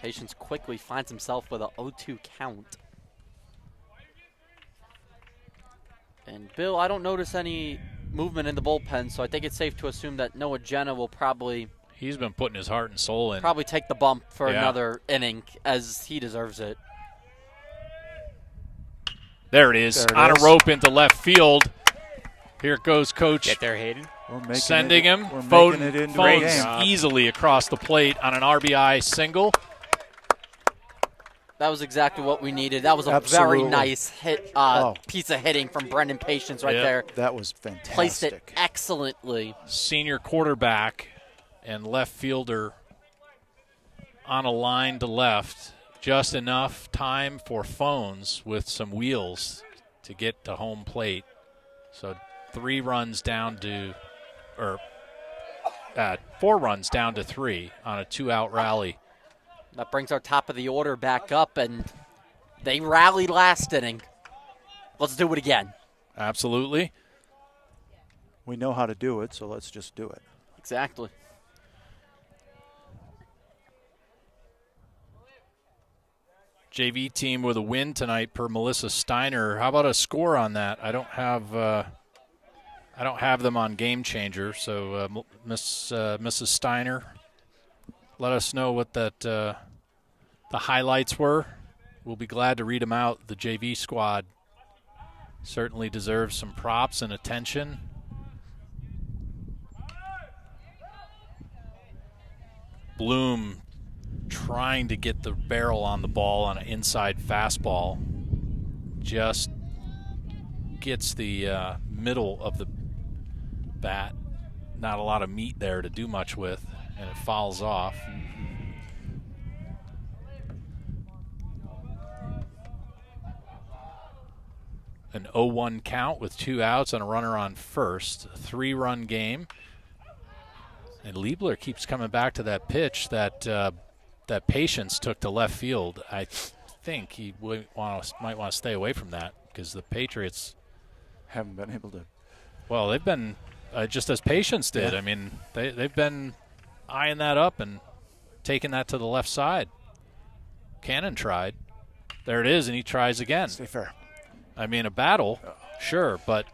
Patience quickly finds himself with a 0-2 count. And Bill, I don't notice any movement in the bullpen, so I think it's safe to assume that Noah Jenna will probably... He's been putting his heart and soul in. Probably take the bump for another inning, as he deserves it. There it is. On a rope into left field. Here goes Coach. Get there, Hayden. Sending him. Phones easily across the plate on an RBI single. That was exactly what we needed. That was a very nice hit, piece of hitting from Brendan Patience right there. That was fantastic. Placed it excellently. Senior quarterback and left fielder on a line to left. Just enough time for Phones with some wheels to get to home plate. So 4 runs down to 3 on a 2-out rally. That brings our top of the order back up, and they rallied last inning. Let's do it again. Absolutely. We know how to do it, so let's just do it. Exactly. JV team with a win tonight per Melissa Steiner. How about a score on that? I don't have them on Game Changer, so Mrs. Steiner, let us know what the highlights were. We'll be glad to read them out. The JV squad certainly deserves some props and attention. Bloom trying to get the barrel on the ball on an inside fastball. Just gets the middle of the bat. Not a lot of meat there to do much with, and it fouls off. an 0-1 count with 2 outs and a runner on first. A 3-run game. And Liebler keeps coming back to that pitch that that Patience took to left field. I think he might want to stay away from that because the Patriots haven't been able to. Well, they've been just as Patience did. Yeah. I mean, they've been eyeing that up and taking that to the left side. Cannon tried. There it is, and he tries again. Stay fair. I mean, a battle, sure, but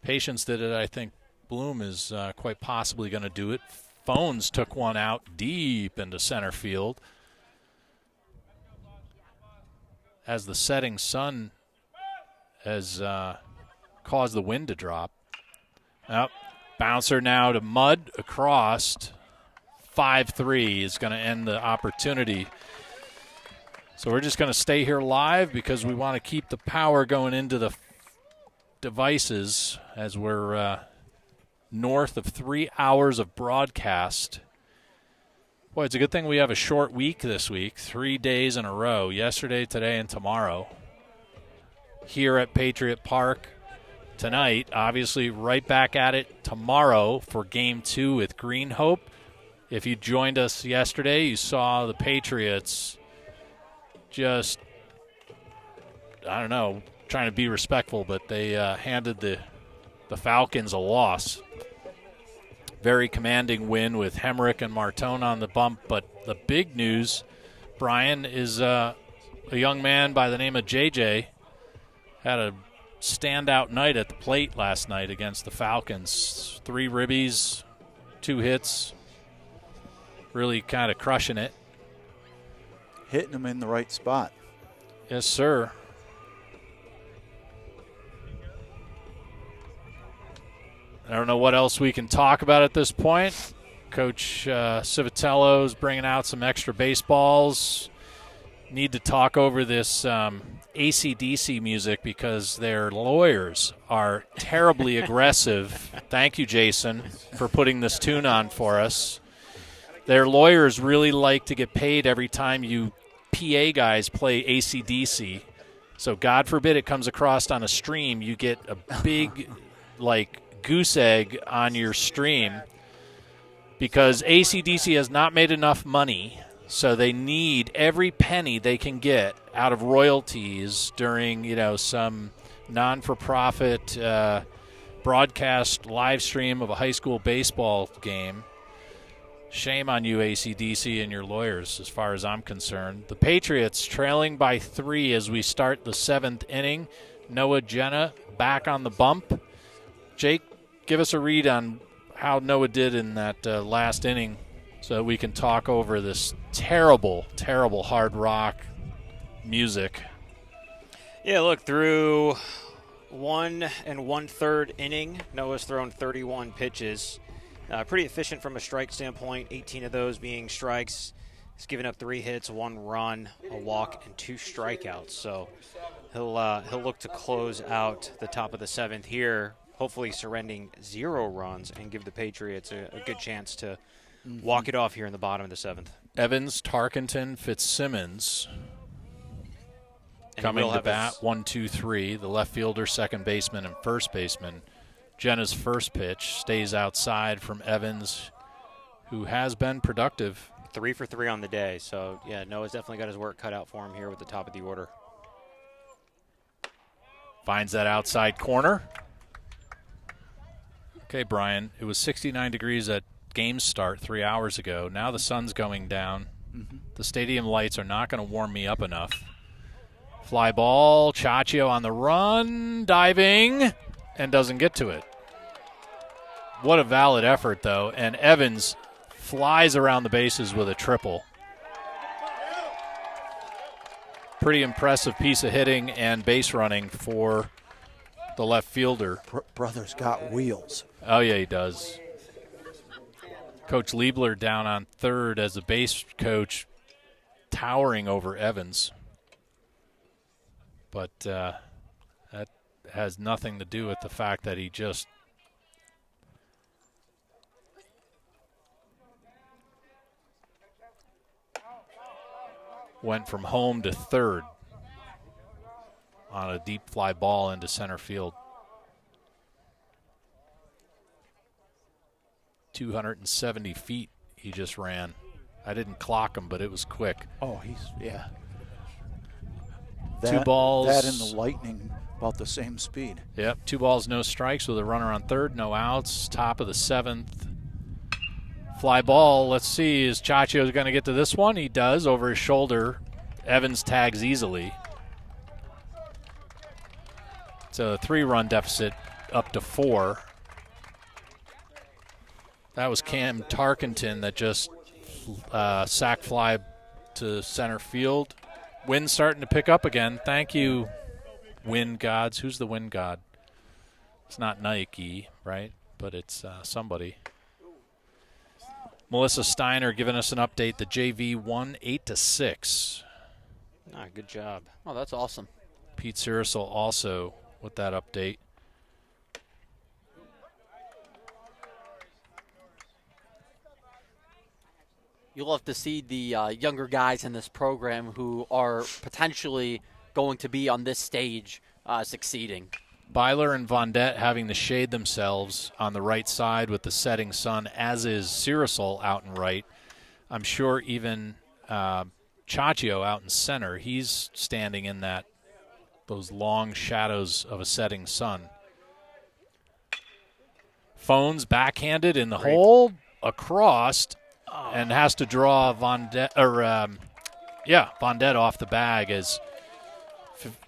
Patience did it. I think Bloom is quite possibly going to do it. Phones took one out deep into center field. As the setting sun has caused the wind to drop. Bouncer now to Mudd across. 5-3 is going to end the opportunity. So we're just going to stay here live because we want to keep the power going into the devices as we're north of 3 hours of broadcast. Boy, it's a good thing we have a short week this week, 3 days in a row, yesterday, today, and tomorrow. Here at Patriot Park tonight, obviously right back at it tomorrow for Game 2 with Green Hope. If you joined us yesterday, you saw the Patriots just, I don't know, trying to be respectful, but they handed the Falcons a loss. Very commanding win with Hemrick and Martone on the bump. But the big news, Brian, is a young man by the name of JJ had a standout night at the plate last night against the Falcons. 3 ribbies, 2 hits, really kind of crushing it. Hitting them in the right spot. Yes, sir. I don't know what else we can talk about at this point. Coach Civitello's bringing out some extra baseballs. Need to talk over this AC/DC music because their lawyers are terribly aggressive. Thank you, Jason, for putting this tune on for us. Their lawyers really like to get paid every time you PA guys play AC/DC. So God forbid it comes across on a stream, you get a big, goose egg on your stream because AC/DC has not made enough money, so they need every penny they can get out of royalties during, some non-for-profit broadcast live stream of a high school baseball game. Shame on you, AC/DC, and your lawyers, as far as I'm concerned. The Patriots trailing by 3 as we start the 7th inning. Noah Jenna back on the bump. Jake, give us a read on how Noah did in that last inning so that we can talk over this terrible, terrible hard rock music. Yeah, look, through 1 1/3 inning, Noah's thrown 31 pitches. Pretty efficient from a strike standpoint, 18 of those being strikes. He's given up 3 hits, 1 run, a walk, and 2 strikeouts. So he'll look to close out the top of the 7th here, hopefully surrendering 0 runs and give the Patriots a good chance to walk it off here in the bottom of the 7th. Evans, Tarkenton, Fitzsimmons coming to bat. 1, 2, 3. The left fielder, second baseman, and first baseman. Jenna's first pitch stays outside from Evans, who has been productive. 3 for 3 on the day. So, yeah, Noah's definitely got his work cut out for him here with the top of the order. Finds that outside corner. Okay, Brian, it was 69 degrees at game start 3 hours ago. Now the sun's going down. The stadium lights are not going to warm me up enough. Fly ball, Chaccio on the run, diving, and doesn't get to it. What a valid effort, though, and Evans flies around the bases with a triple. Pretty impressive piece of hitting and base running for the left fielder. Brother's got wheels. Oh, yeah, he does. Coach Liebler down on third as a base coach, towering over Evans. But that has nothing to do with the fact that he just went from home to third. on a deep fly ball into center field. 270 feet he just ran. I didn't clock him, but it was quick. Oh, yeah. Two balls. That and the Lightning, about the same speed. Yep, 2 balls, no strikes with a runner on third, no outs. Top of the 7th. Fly ball, let's see, is Chachio going to get to this one? He does, over his shoulder. Evans tags easily. It's a 3-run deficit up to 4. That was Cam Tarkenton that just sack fly to center field. Wind's starting to pick up again. Thank you, wind gods. Who's the wind god? It's not Nike, right? But it's somebody. Melissa Steiner giving us an update. The JV won 8-6. Good job. Oh, that's awesome. Pete Sirissel also with that update. You'll have to see the younger guys in this program who are potentially going to be on this stage succeeding. Byler and Vondet having to shade themselves on the right side with the setting sun, as is Sirissel out and right. I'm sure even Chachio out in center, he's standing in those long shadows of a setting sun. Phones backhanded in the hole, across, and has to draw Vondet off the bag as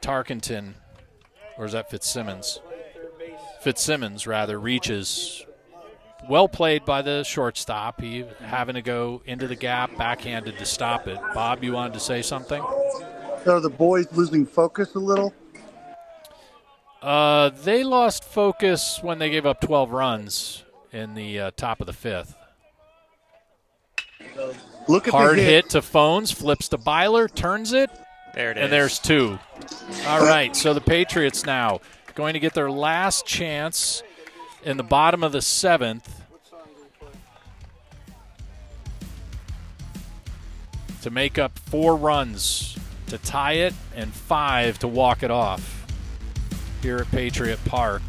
Tarkenton, or is that Fitzsimmons? Fitzsimmons, rather, reaches. Well played by the shortstop. He having to go into the gap, backhanded to stop it. Bob, you wanted to say something? So the boys losing focus a little? They lost focus when they gave up 12 runs in the top of the 5th. Look at hard the hit to Phones, flips to Byler, turns it. There it is. And there's 2. All right, so the Patriots now going to get their last chance in the bottom of the 7th to make up 4 runs to tie it and 5 to walk it off here at Patriot Park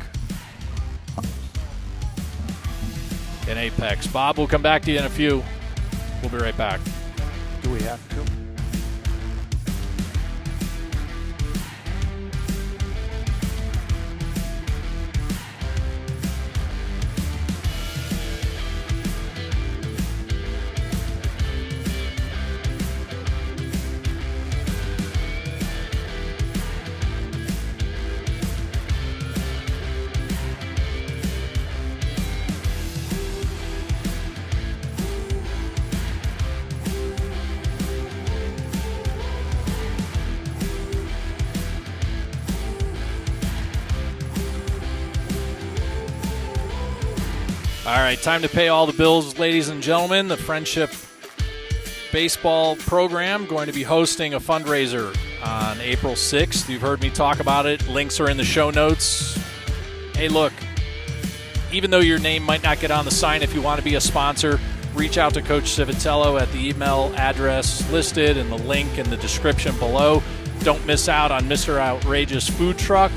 in Apex. Bob, we'll come back to you in a few. We'll be right back. Do we have to? All right, time to pay all the bills, ladies and gentlemen. The Friendship Baseball program going to be hosting a fundraiser on April 6th. You've heard me talk about it. Links are in the show notes. Hey, look, even though your name might not get on the sign, if you want to be a sponsor, reach out to Coach Civitello at the email address listed and the link in the description below. Don't miss out on Mr. Outrageous Food Truck.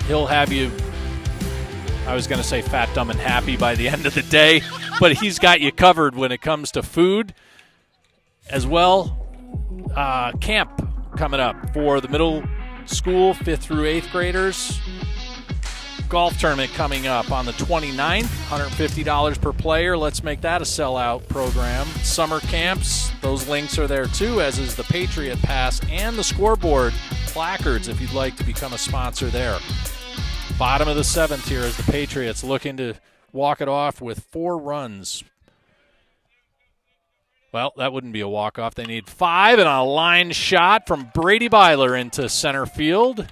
He'll have you, I was going to say fat, dumb, and happy by the end of the day, but he's got you covered when it comes to food as well. Camp coming up for the middle school, 5th through 8th graders. Golf tournament coming up on the 29th, $150 per player. Let's make that a sellout program. Summer camps, those links are there too, as is the Patriot Pass and the scoreboard placards if you'd like to become a sponsor there. Bottom of the 7th here as the Patriots looking to walk it off with 4 runs. Well, that wouldn't be a walk-off. They need 5 and a line shot from Brady Byler into center field.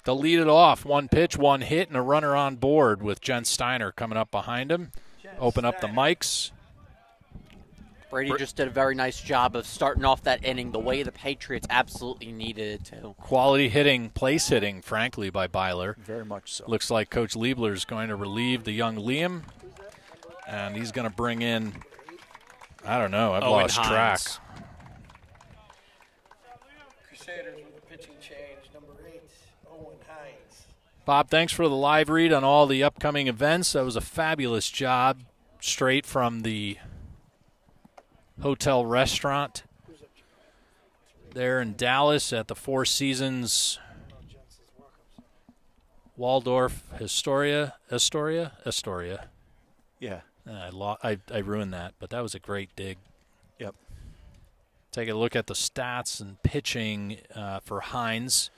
They'll lead it off. 1 pitch, 1 hit, and a runner on board with Jen Steiner coming up behind him. Open up the mics. Brady just did a very nice job of starting off that inning the way the Patriots absolutely needed it to. Quality hitting, place hitting, frankly, by Byler. Very much so. Looks like Coach Liebler's going to relieve the young Liam, and he's going to bring in, I don't know, I've lost track. Crusaders with a pitching change. Bob, thanks for the live read on all the upcoming events. That was a fabulous job, straight from the hotel restaurant there in Dallas at the Four Seasons Waldorf Astoria. Yeah. I ruined that, but that was a great dig. Yep. Take a look at the stats and pitching for Hines.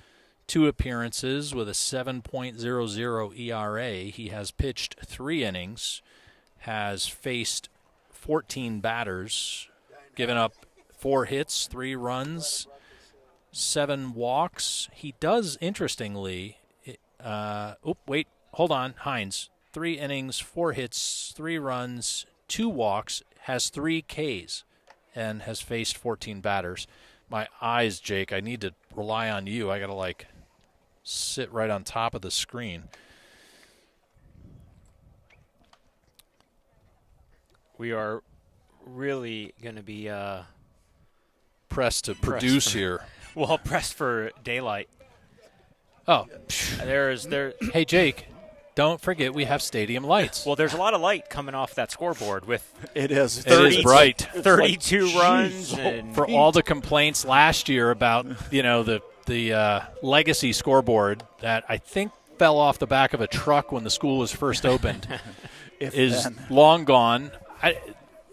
2 appearances with a 7.00 ERA. He has pitched 3 innings, has faced 14 batters, given up 4 hits, 3 runs, 7 walks. He does, interestingly, hold on, Hines. 3 innings, 4 hits, 3 runs, 2 walks, has 3 Ks, and has faced 14 batters. My eyes, Jake, I need to rely on you. I got to, sit right on top of the screen. We are really going to be pressed to produce here. Well, pressed for daylight. Oh. Hey, Jake, don't forget we have stadium lights. Well, there's a lot of light coming off that scoreboard with it is 30, bright. 32 runs. And for all the complaints last year about, the legacy scoreboard that I think fell off the back of a truck when the school was first opened is long gone.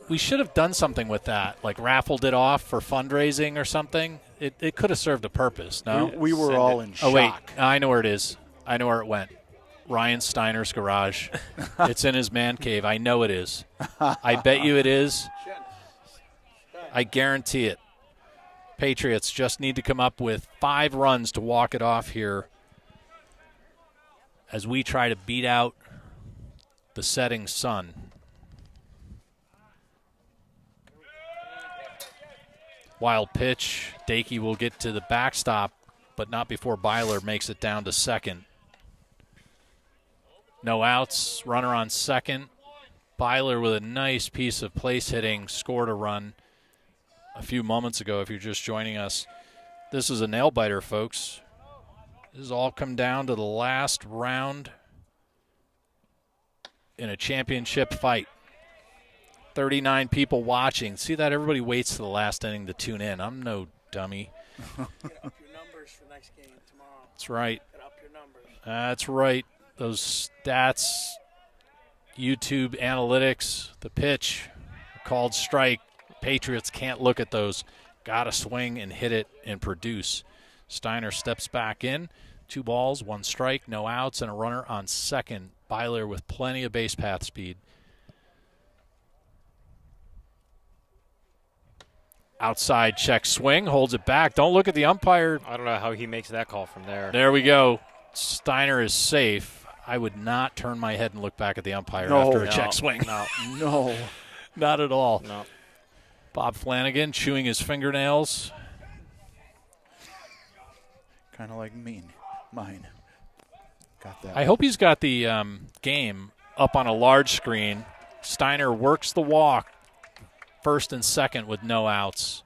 We should have done something with that, like raffled it off for fundraising or something. It could have served a purpose. No, we were all in shock. Oh, wait. I know where it is. I know where it went. Ryan Steiner's garage. It's in his man cave. I know it is. I bet you it is. I guarantee it. Patriots just need to come up with 5 runs to walk it off here as we try to beat out the setting sun. Wild pitch. Dakey will get to the backstop, but not before Byler makes it down to second. No outs. Runner on second. Byler with a nice piece of place hitting scored a run a few moments ago, if you're just joining us. This is a nail-biter, folks. This has all come down to the last round in a championship fight. 39 people watching. See that? Everybody waits to the last inning to tune in. I'm no dummy. Get up your numbers for next game tomorrow. That's right. Get up your numbers. That's right. Those stats, YouTube analytics, the pitch, a called strike. Patriots can't look at those. Got to swing and hit it and produce. Steiner steps back in. 2 balls, 1 strike, no outs, and a runner on second. Byler with plenty of base path speed. Outside check swing, holds it back. Don't look at the umpire. I don't know how he makes that call from there. There we go. Steiner is safe. I would not turn my head and look back at the umpire after a check swing. No. Not at all. No. Bob Flanagan chewing his fingernails. Kind of like mine. Got that. I hope he's got the game up on a large screen. Steiner works the walk, first and second with no outs.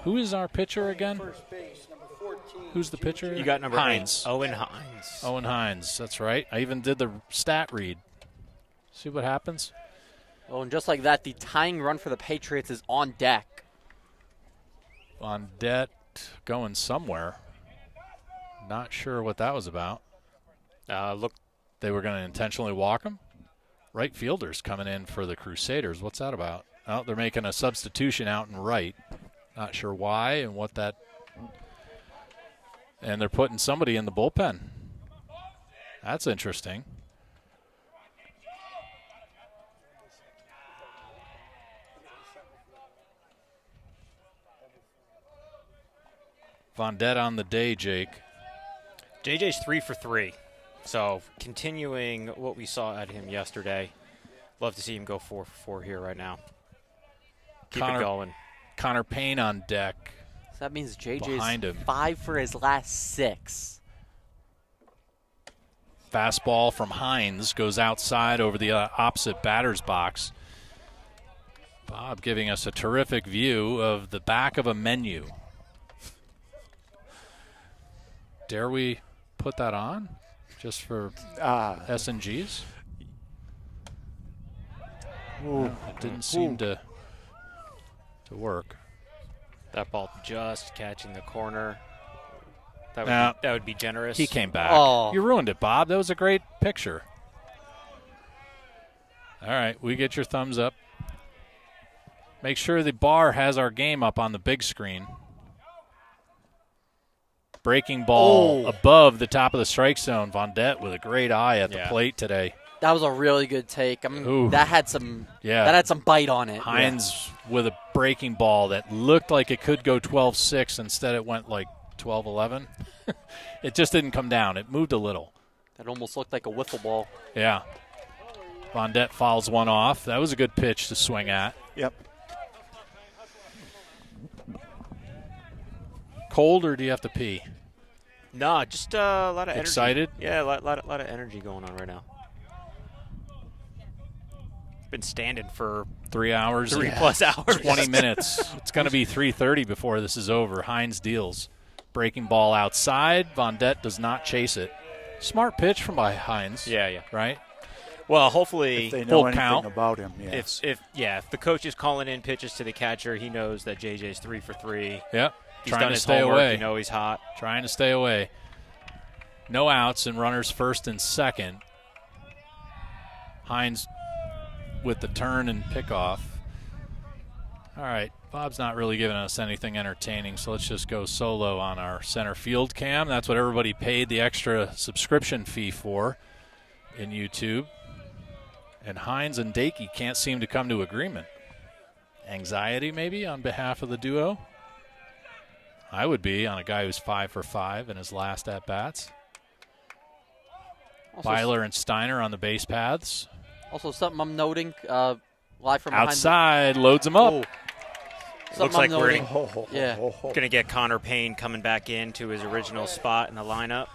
Who is our pitcher again? First base, number 14. Who's the pitcher? You got number Hines. 8, Owen Hines. Owen Hines, that's right. I even did the stat read. See what happens? Oh, and just like that, the tying run for the Patriots is on deck. On deck, going somewhere. Not sure what that was about. Look, they were going to intentionally walk him. Right fielder's coming in for the Crusaders. What's that about? Oh, they're making a substitution out in right. Not sure why and what that. And they're putting somebody in the bullpen. That's interesting. Vendetta on the day, Jake. JJ's 3 for 3. So continuing what we saw at him yesterday. Love to see him go 4 for 4 here right now. Keep it going. Connor Payne on deck. So that means behind JJ's him. 5 for his last 6. Fastball from Hines goes outside over the opposite batter's box. Bob giving us a terrific view of the back of a menu. Dare we put that on? just for S&Gs? It didn't seem to work. That ball just catching the corner. That would be generous. He came back. Oh. You ruined it, Bob. That was a great picture. All right, we get your thumbs up. Make sure the bar has our game up on the big screen. Breaking ball above the top of the strike zone. Vendette with a great eye at the plate today. That was a really good take. I mean, that had some bite on it. Hines with a breaking ball that looked like it could go 12-6. Instead, it went like 12-11. It just didn't come down. It moved a little. That almost looked like a wiffle ball. Yeah. Vendette fouls one off. That was a good pitch to swing at. Yep. Cold, or do you have to pee? No, just a lot of energy. Excited? Yeah, a lot of energy going on right now. Been standing for 3 hours. 3+ hours. 20 minutes. It's going to be 3:30 before this is over. Hines deals. Breaking ball outside. Vendette does not chase it. Smart pitch from by Hines. Yeah. Right? Well, hopefully if they know full anything count about him, yes. If the coach is calling in pitches to the catcher, he knows that JJ's 3 for 3. Yep. He's Trying done to his stay homework. away. You know he's hot. Trying to stay away. No outs and runners first and second. Hines with the turn and pickoff. All right, Bob's not really giving us anything entertaining, so let's just go solo on our center field cam. That's what everybody paid the extra subscription fee for in YouTube. And Hines and Dakey can't seem to come to agreement. Anxiety maybe on behalf of the duo? I would be on a guy who's 5 for 5 in his last at-bats. Byler and Steiner on the base paths. Also, something I'm noting, live from behind outside, loads him up. Looks like we're going to get Connor Payne coming back into his original spot in the lineup.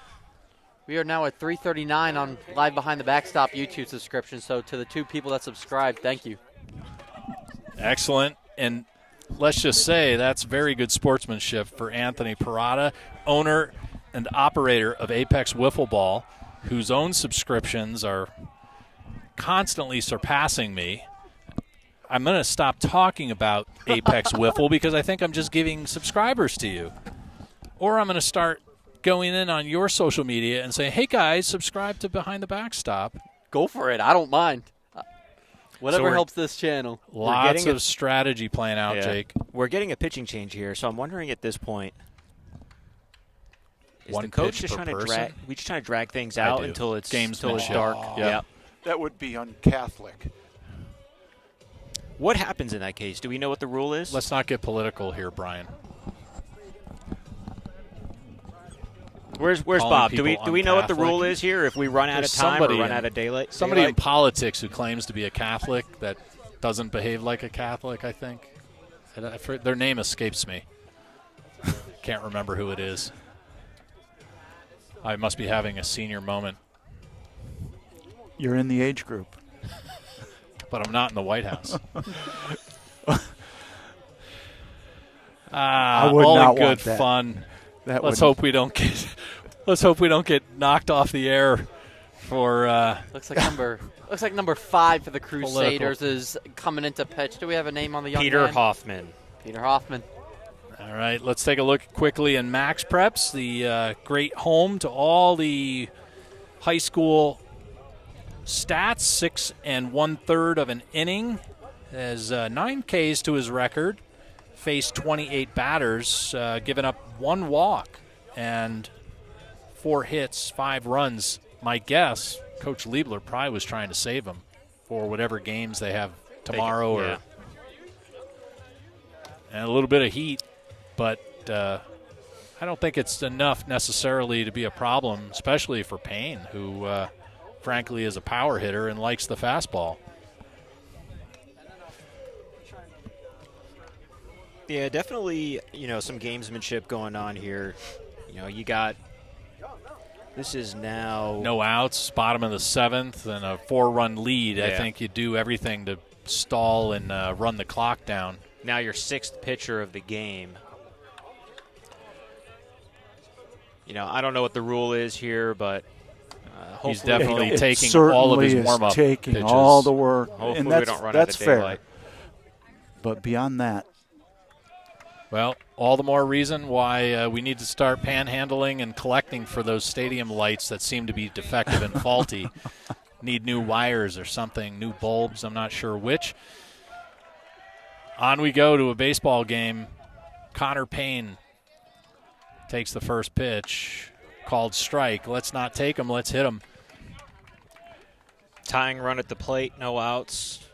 We are now at 339 on Live Behind the Backstop YouTube subscription, so to the 2 people that subscribed, thank you. Excellent. And let's just say that's very good sportsmanship for Anthony Parada, owner and operator of Apex Wiffle Ball, whose own subscriptions are constantly surpassing me. I'm going to stop talking about Apex Wiffle because I think I'm just giving subscribers to you. Or I'm going to start going in on your social media and say, hey, guys, subscribe to Behind the Backstop. Go for it. I don't mind. Whatever helps this channel. Lots of strategy playing out, Jake. We're getting a pitching change here, so I'm wondering at this point, is One the coach pitch just per trying to person? drag things out until it's dark? Yeah. That would be un-Catholic. What happens in that case? Do we know what the rule is? Let's not get political here, Brian. Where's Bob? Do we know what the rule is here? If we run out of time or run out of daylight? Somebody in politics who claims to be a Catholic that doesn't behave like a Catholic, I think. Their name escapes me. Can't remember who it is. I must be having a senior moment. You're in the age group. But I'm not in the White House. I would all not in good want that. fun. Let's hope we don't get knocked off the air for. Looks like number 5 for the Crusaders is coming into pitch. Do we have a name on the young Peter man? Hoffman. Peter Hoffman. All right, let's take a look quickly in Max Preps, the great home to all the high school stats. 6 1/3 of an inning, has 9 Ks to his record. Faced 28 batters, given up 1 walk and 4 hits, 5 runs. My guess, Coach Liebler probably was trying to save him for whatever games they have tomorrow, and a little bit of heat. But I don't think it's enough necessarily to be a problem, especially for Payne, who frankly is a power hitter and likes the fastball. Yeah, definitely, some gamesmanship going on here. You got – this is now – no outs, bottom of the 7th, and a 4-run lead. Yeah. I think you do everything to stall and run the clock down. Now your 6th pitcher of the game. I don't know what the rule is here, but He's definitely It taking certainly all of his is warm-up taking pitches. all the work. Hopefully and we that's, don't run that's out of fair. daylight. But beyond that, Well, all the more reason why we need to start panhandling and collecting for those stadium lights that seem to be defective and faulty. Need new wires or something, new bulbs, I'm not sure which. On we go to a baseball game. Connor Payne takes the first pitch, called strike. Let's not take him, let's hit him. Tying run at the plate, no outs.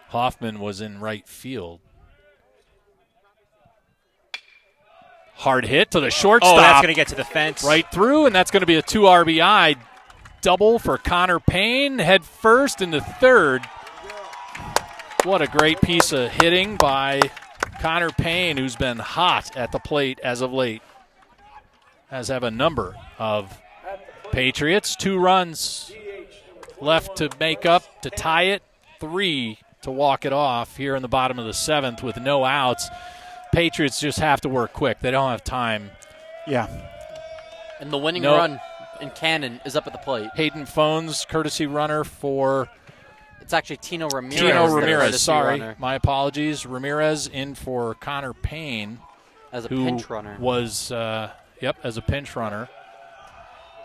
Hoffman was in right field. Hard hit to the shortstop. Oh, that's going to get to the fence. Right through, and that's going to be a 2 RBI double for Connor Payne. Head first into third. What a great piece of hitting by Connor Payne, who's been hot at the plate as of late. Has have a number of Patriots. 2 runs left to make up, to tie it. 3 to walk it off here in the bottom of the 7th with no outs. Patriots just have to work quick. They don't have time. Yeah. And the winning run in Cannon is up at the plate. Hayden Phones, courtesy runner for... It's actually Tino Ramirez. Tino Ramirez, sorry. Runner. My apologies. Ramirez in for Connor Payne. As a pinch runner. Was, as a pinch runner.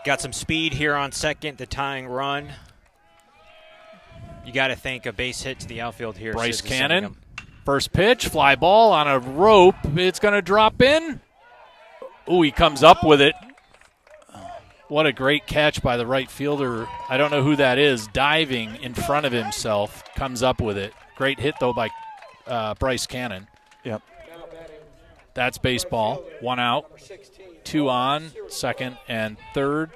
Got some speed here on second, the tying run. You got to think a base hit to the outfield here. Bryce Cannon. First pitch, fly ball on a rope. It's going to drop in. Ooh, he comes up with it. What a great catch by the right fielder. I don't know who that is. Diving in front of himself. Comes up with it. Great hit, though, by Bryce Cannon. Yep. That's baseball. 1 out. 2 on. Second and third.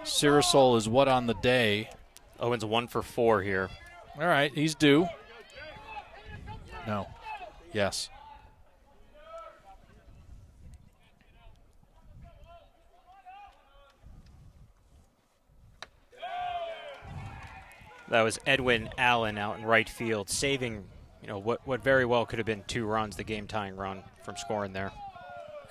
Sirasol is what on the day? Owens 1 for 4 here. All right, he's due. No. Yes. That was Edwin Allen out in right field, saving what very well could have been 2 runs, the game-tying run from scoring there.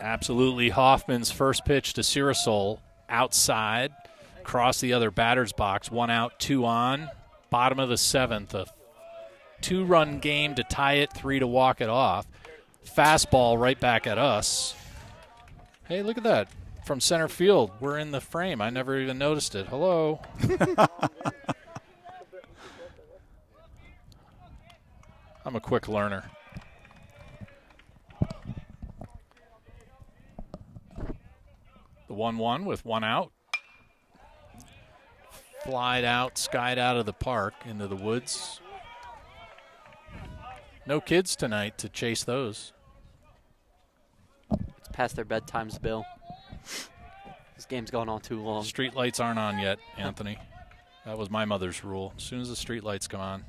Absolutely. Hoffman's first pitch to Sirasol outside, across the other batter's box. 1 out, 2 on. Bottom of the 7th. A 2-run game to tie it, 3 to walk it off. Fastball right back at us. Hey, look at that. From center field. We're in the frame. I never even noticed it. Hello. I'm a quick learner. The 1-1 with 1 out. Flied out, skied out of the park into the woods. No kids tonight to chase those. It's past their bedtimes, Bill. This game's going on too long. Street lights aren't on yet, Anthony. That was my mother's rule. As soon as the street lights come on.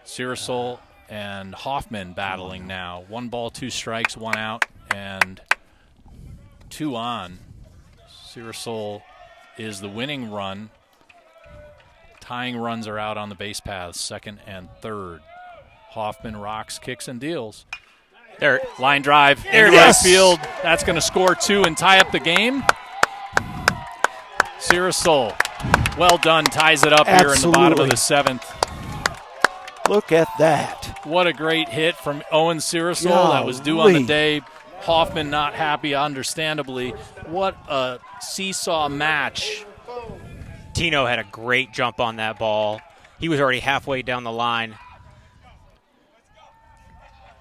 Sirasol and Hoffman battling now. 1 ball, 2 strikes, 1 out, and 2 on. Sirasol is the winning run. Tying runs are out on the base paths, second and third. Hoffman rocks, kicks, and deals. There, line drive there into it right is. field. That's going to score 2 and tie up the game. Sirasol, well done, ties it up here in the bottom of the 7th. Look at that. What a great hit from Owen Sirasol. That was due on the day. Hoffman not happy, understandably. What a seesaw match. Tino had a great jump on that ball. He was already halfway down the line.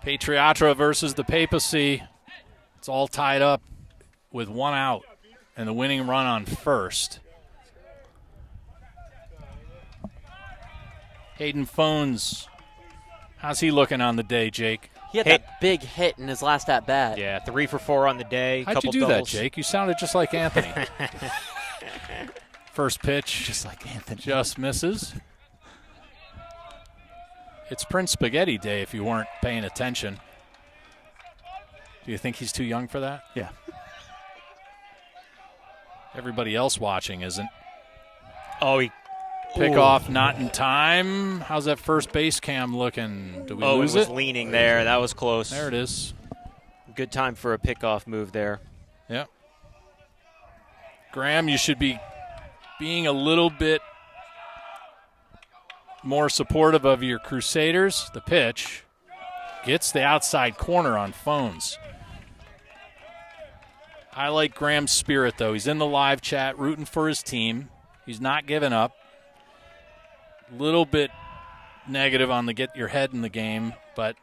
Patriotra versus the Papacy. It's all tied up with 1 out and the winning run on first. Hayden Phones. How's he looking on the day, Jake? He had that big hit in his last at-bat. Yeah, 3 for 4 on the day. How'd couple you do doubles. that, Jake? You sounded just like Anthony. First pitch. Just like Anthony. Just misses. It's Prince Spaghetti Day if you weren't paying attention. Do you think he's too young for that? Yeah. Everybody else watching isn't. Oh, he... Pick off not in time. How's that first base cam looking? Do we lose it? it? Was leaning there. That was close. There it is. Good time for a pickoff move there. Yeah. Graham, you should be being a little bit more supportive of your Crusaders. The pitch gets the outside corner on Phones. I like Graham's spirit, though. He's in the live chat rooting for his team. He's not giving up. Little bit negative on the get your head in the game, but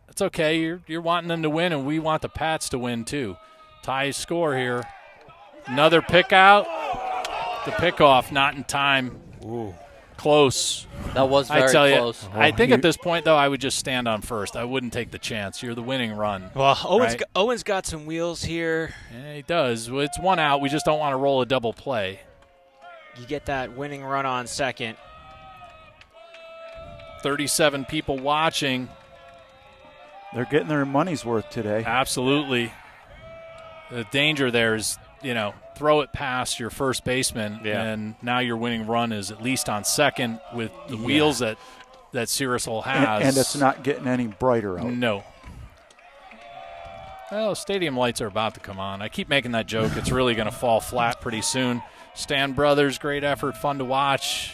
it's okay. You're wanting them to win, and we want the Pats to win too. Tie score here. Another pick out. The pickoff not in time. Ooh. Close. That was very close. You, I think at this point, though, I would just stand on first. I wouldn't take the chance. You're the winning run. Well, Owen's got some wheels here. Yeah, he does. Well, it's one out. We just don't want to roll a double play. You get that winning run on second. 37 people watching. They're getting their money's worth today. Absolutely. The danger there is, throw it past your first baseman, and now your winning run is at least on second with the wheels that Cirrusol has. And it's not getting any brighter out. No. Well, stadium lights are about to come on. I keep making that joke. It's really going to fall flat pretty soon. Stan Brothers, great effort, fun to watch.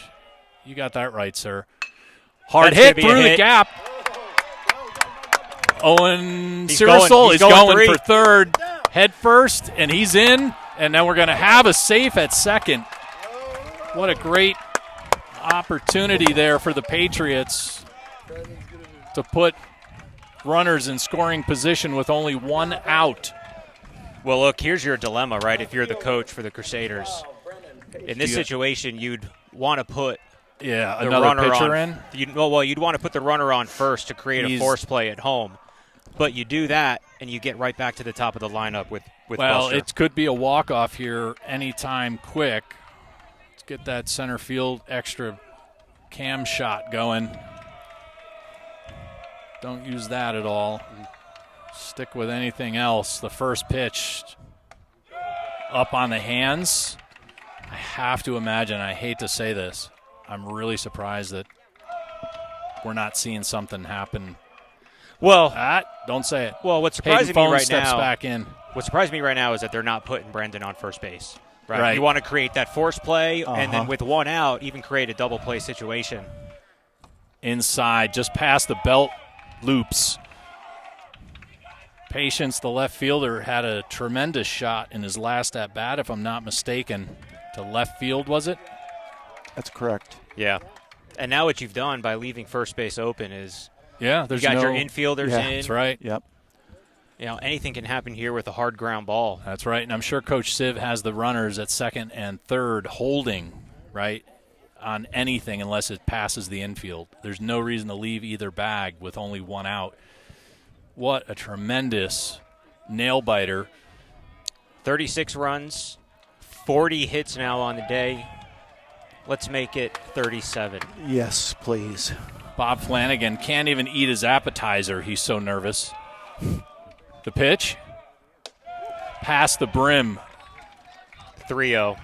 You got that right, sir. Hard hit through the gap. Owen Cirrusol is going for third. Head first, and he's in. And now we're going to have a safe at second. What a great opportunity there for the Patriots to put runners in scoring position with only one out. Well, look, here's your dilemma, right? If you're the coach for the Crusaders. In this situation, you'd want to put another pitcher in. You'd want to put the runner on first to create a force play at home. But you do that, and you get right back to the top of the lineup with Buster. It could be a walk-off here anytime quick. Let's get that center field extra cam shot going. Don't use that at all. Stick with anything else. The first pitch up on the hands. I have to imagine, I hate to say this, I'm really surprised that we're not seeing something happen. Well, don't say it. Well, what's surprising me right steps now? Back in. What surprised me right now is that they're not putting Brendan on first base. Right. You want to create that force play, and then with one out, even create a double play situation. Inside, just past the belt loops. Patience, the left fielder, had a tremendous shot in his last at bat, if I'm not mistaken. To left field, was it? That's correct. Yeah. And now what you've done by leaving first base open is. There's you got your infielders in. That's right. Yep. Anything can happen here with a hard ground ball. That's right. And I'm sure Coach Siv has the runners at second and third holding, right, on anything unless it passes the infield. There's no reason to leave either bag with only one out. What a tremendous nail-biter. 36 runs, 40 hits now on the day. Let's make it 37. Yes, please. Bob Flanagan can't even eat his appetizer. He's so nervous. The pitch. Past the brim. 3-0.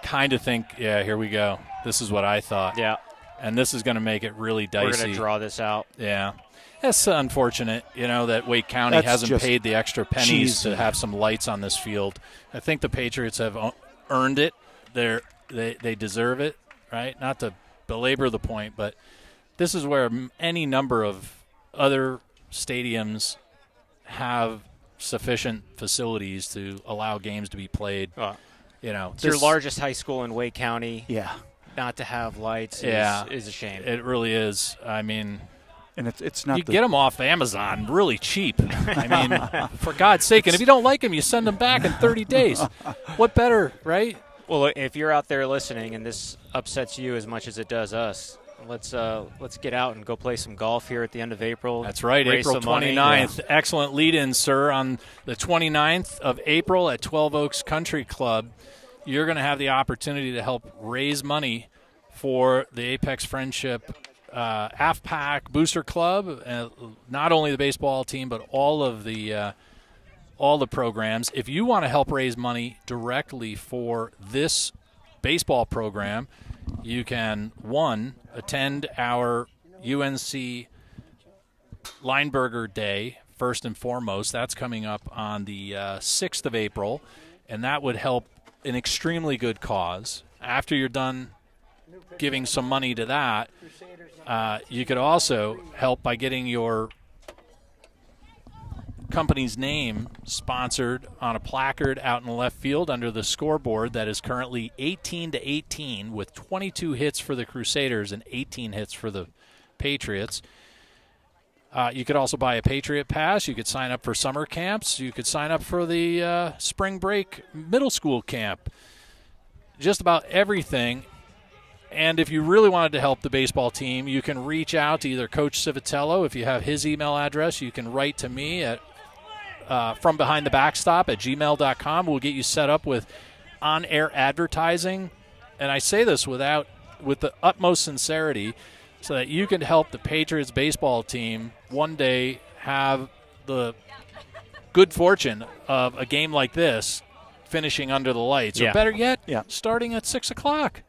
Kind of think, here we go. This is what I thought. Yeah. And this is going to make it really dicey. We're going to draw this out. Yeah. That's unfortunate, that Wake County hasn't paid the extra pennies to have some lights on this field. I think the Patriots have earned it. They deserve it, right? Not to belabor the point, but this is where any number of other stadiums have sufficient facilities to allow games to be played. It's your largest high school in Wake County. Yeah. Not to have lights is a shame. It really is. I mean, and it's not. You get them off Amazon really cheap. I mean, for God's sake. And if you don't like them, you send them back in 30 days. What better, right? Well, if you're out there listening and this upsets you as much as it does us, let's get out and go play some golf here at the end of April. That's right, April 29th. Excellent lead-in, sir. On the 29th of April at 12 Oaks Country Club, you're going to have the opportunity to help raise money for the Apex Friendship AFPAC Booster Club. Not only the baseball team, but all the programs. If you want to help raise money directly for this baseball program, you can, attend our UNC Lineberger Day first and foremost. That's coming up on the 6th of April, and that would help an extremely good cause. After you're done giving some money to that, you could also help by getting your company's name sponsored on a placard out in the left field under the scoreboard that is currently 18-18 with 22 hits for the Crusaders and 18 hits for the Patriots. You could also buy a Patriot Pass. You could sign up for summer camps. You could sign up for the spring break middle school camp. Just about everything. And if you really wanted to help the baseball team, you can reach out to either Coach Civitello. If you have his email address, you can write to me at FromBehindTheBackstop@gmail.com. We'll get you set up with on-air advertising. And I say this with the utmost sincerity so that you can help the Patriots baseball team one day have the good fortune of a game like this finishing under the lights. Or better yet, starting at 6 o'clock.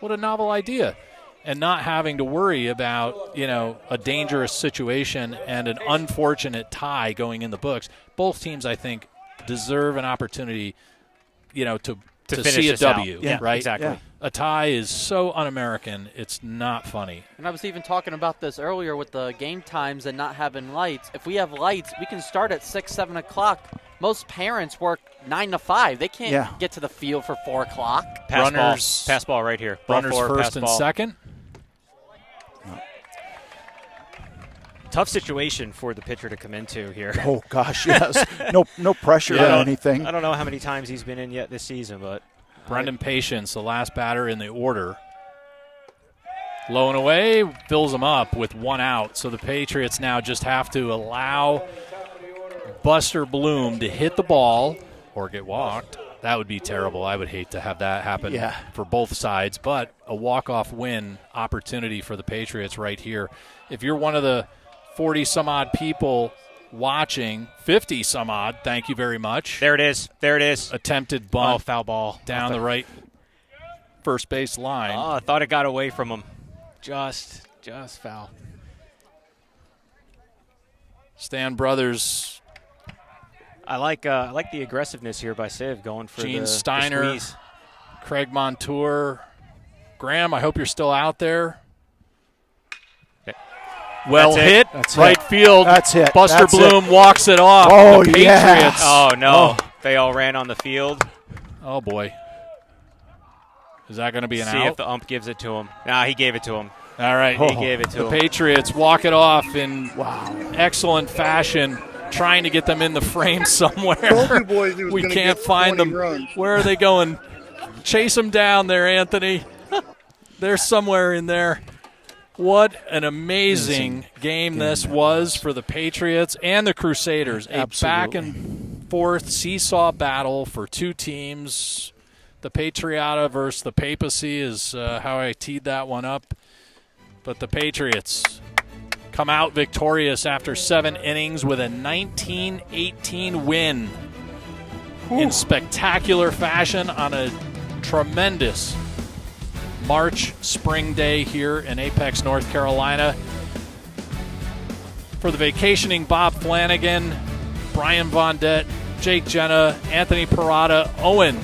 What a novel idea. And not having to worry about, a dangerous situation and an unfortunate tie going in the books. Both teams, I think, deserve an opportunity, to see a W, right? Exactly. Yeah. A tie is so un-American, it's not funny. And I was even talking about this earlier with the game times and not having lights. If we have lights, we can start at 6, 7 o'clock. Most parents work 9 to 5. They can't get to the field for 4 o'clock. Pass ball right here. Runners first and second. Tough situation for the pitcher to come into here. Oh, gosh, yes. No pressure or anything. I don't know how many times he's been in yet this season, but Brendan Patience, the last batter in the order. Low and away, fills him up with 1 out. So the Patriots now just have to allow Buster Bloom to hit the ball or get walked. That would be terrible. I would hate to have that happen for both sides, but a walk-off win opportunity for the Patriots right here. If you're one of the 40-some-odd people watching, 50-some-odd, thank you very much. There it is. Attempted bunt. Oh, foul ball. Down the right first base line. Oh, I thought it got away from him. Just foul. Stan Brothers. I like the aggressiveness here by Civ going for Gene the Steiner, squeeze. Craig Montour. Graham, I hope you're still out there. Well hit, right field. That's it. Buster Bloom walks it off. Oh, the Patriots. Oh, no. They all ran on the field. Oh, boy. Is that going to be an out? See if the ump gives it to him. Nah, he gave it to him. All right. He gave it to him. The Patriots walk it off in excellent fashion, trying to get them in the frame somewhere. Told you boys he was We gonna can't get find 20 them. runs. Where are they going? Chase them down there, Anthony. They're somewhere in there. What an amazing game this was for the Patriots and the Crusaders. A back-and-forth seesaw battle for two teams. The Patriota versus the Papacy is how I teed that one up. But the Patriots come out victorious after 7 innings with a 19-18 win in spectacular fashion on a tremendous March spring day here in Apex, North Carolina. For the vacationing Bob Flanagan, Brian Vondet, Jake Jenna, Anthony Parada, Owen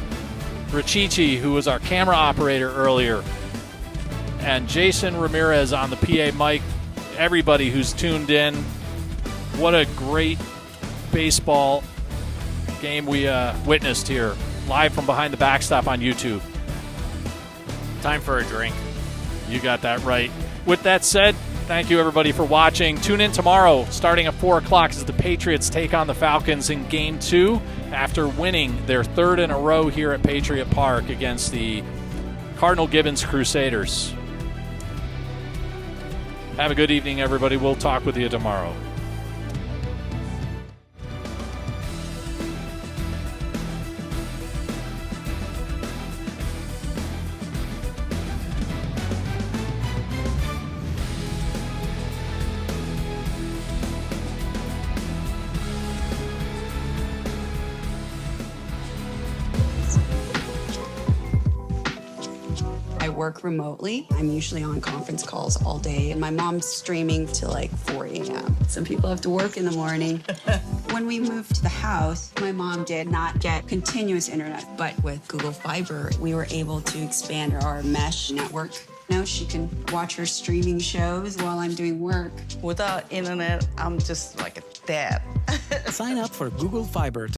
Rachichi, who was our camera operator earlier, and Jason Ramirez on the PA mic, everybody who's tuned in. What a great baseball game we witnessed here, live from behind the backstop on YouTube. Time for a drink. You got that right. With that said, thank you everybody for watching. Tune in tomorrow starting at 4 o'clock as the Patriots take on the Falcons in Game 2 after winning their 3rd in a row here at Patriot Park against the Cardinal Gibbons Crusaders. Have a good evening, everybody. We'll talk with you tomorrow. work remotely. I'm usually on conference calls all day, and my mom's streaming till like 4 a.m. Some people have to work in the morning. When we moved to the house, my mom did not get continuous internet, but with Google Fiber, we were able to expand our mesh network. Now she can watch her streaming shows while I'm doing work. Without internet, I'm just like a dad. Sign up for Google Fiber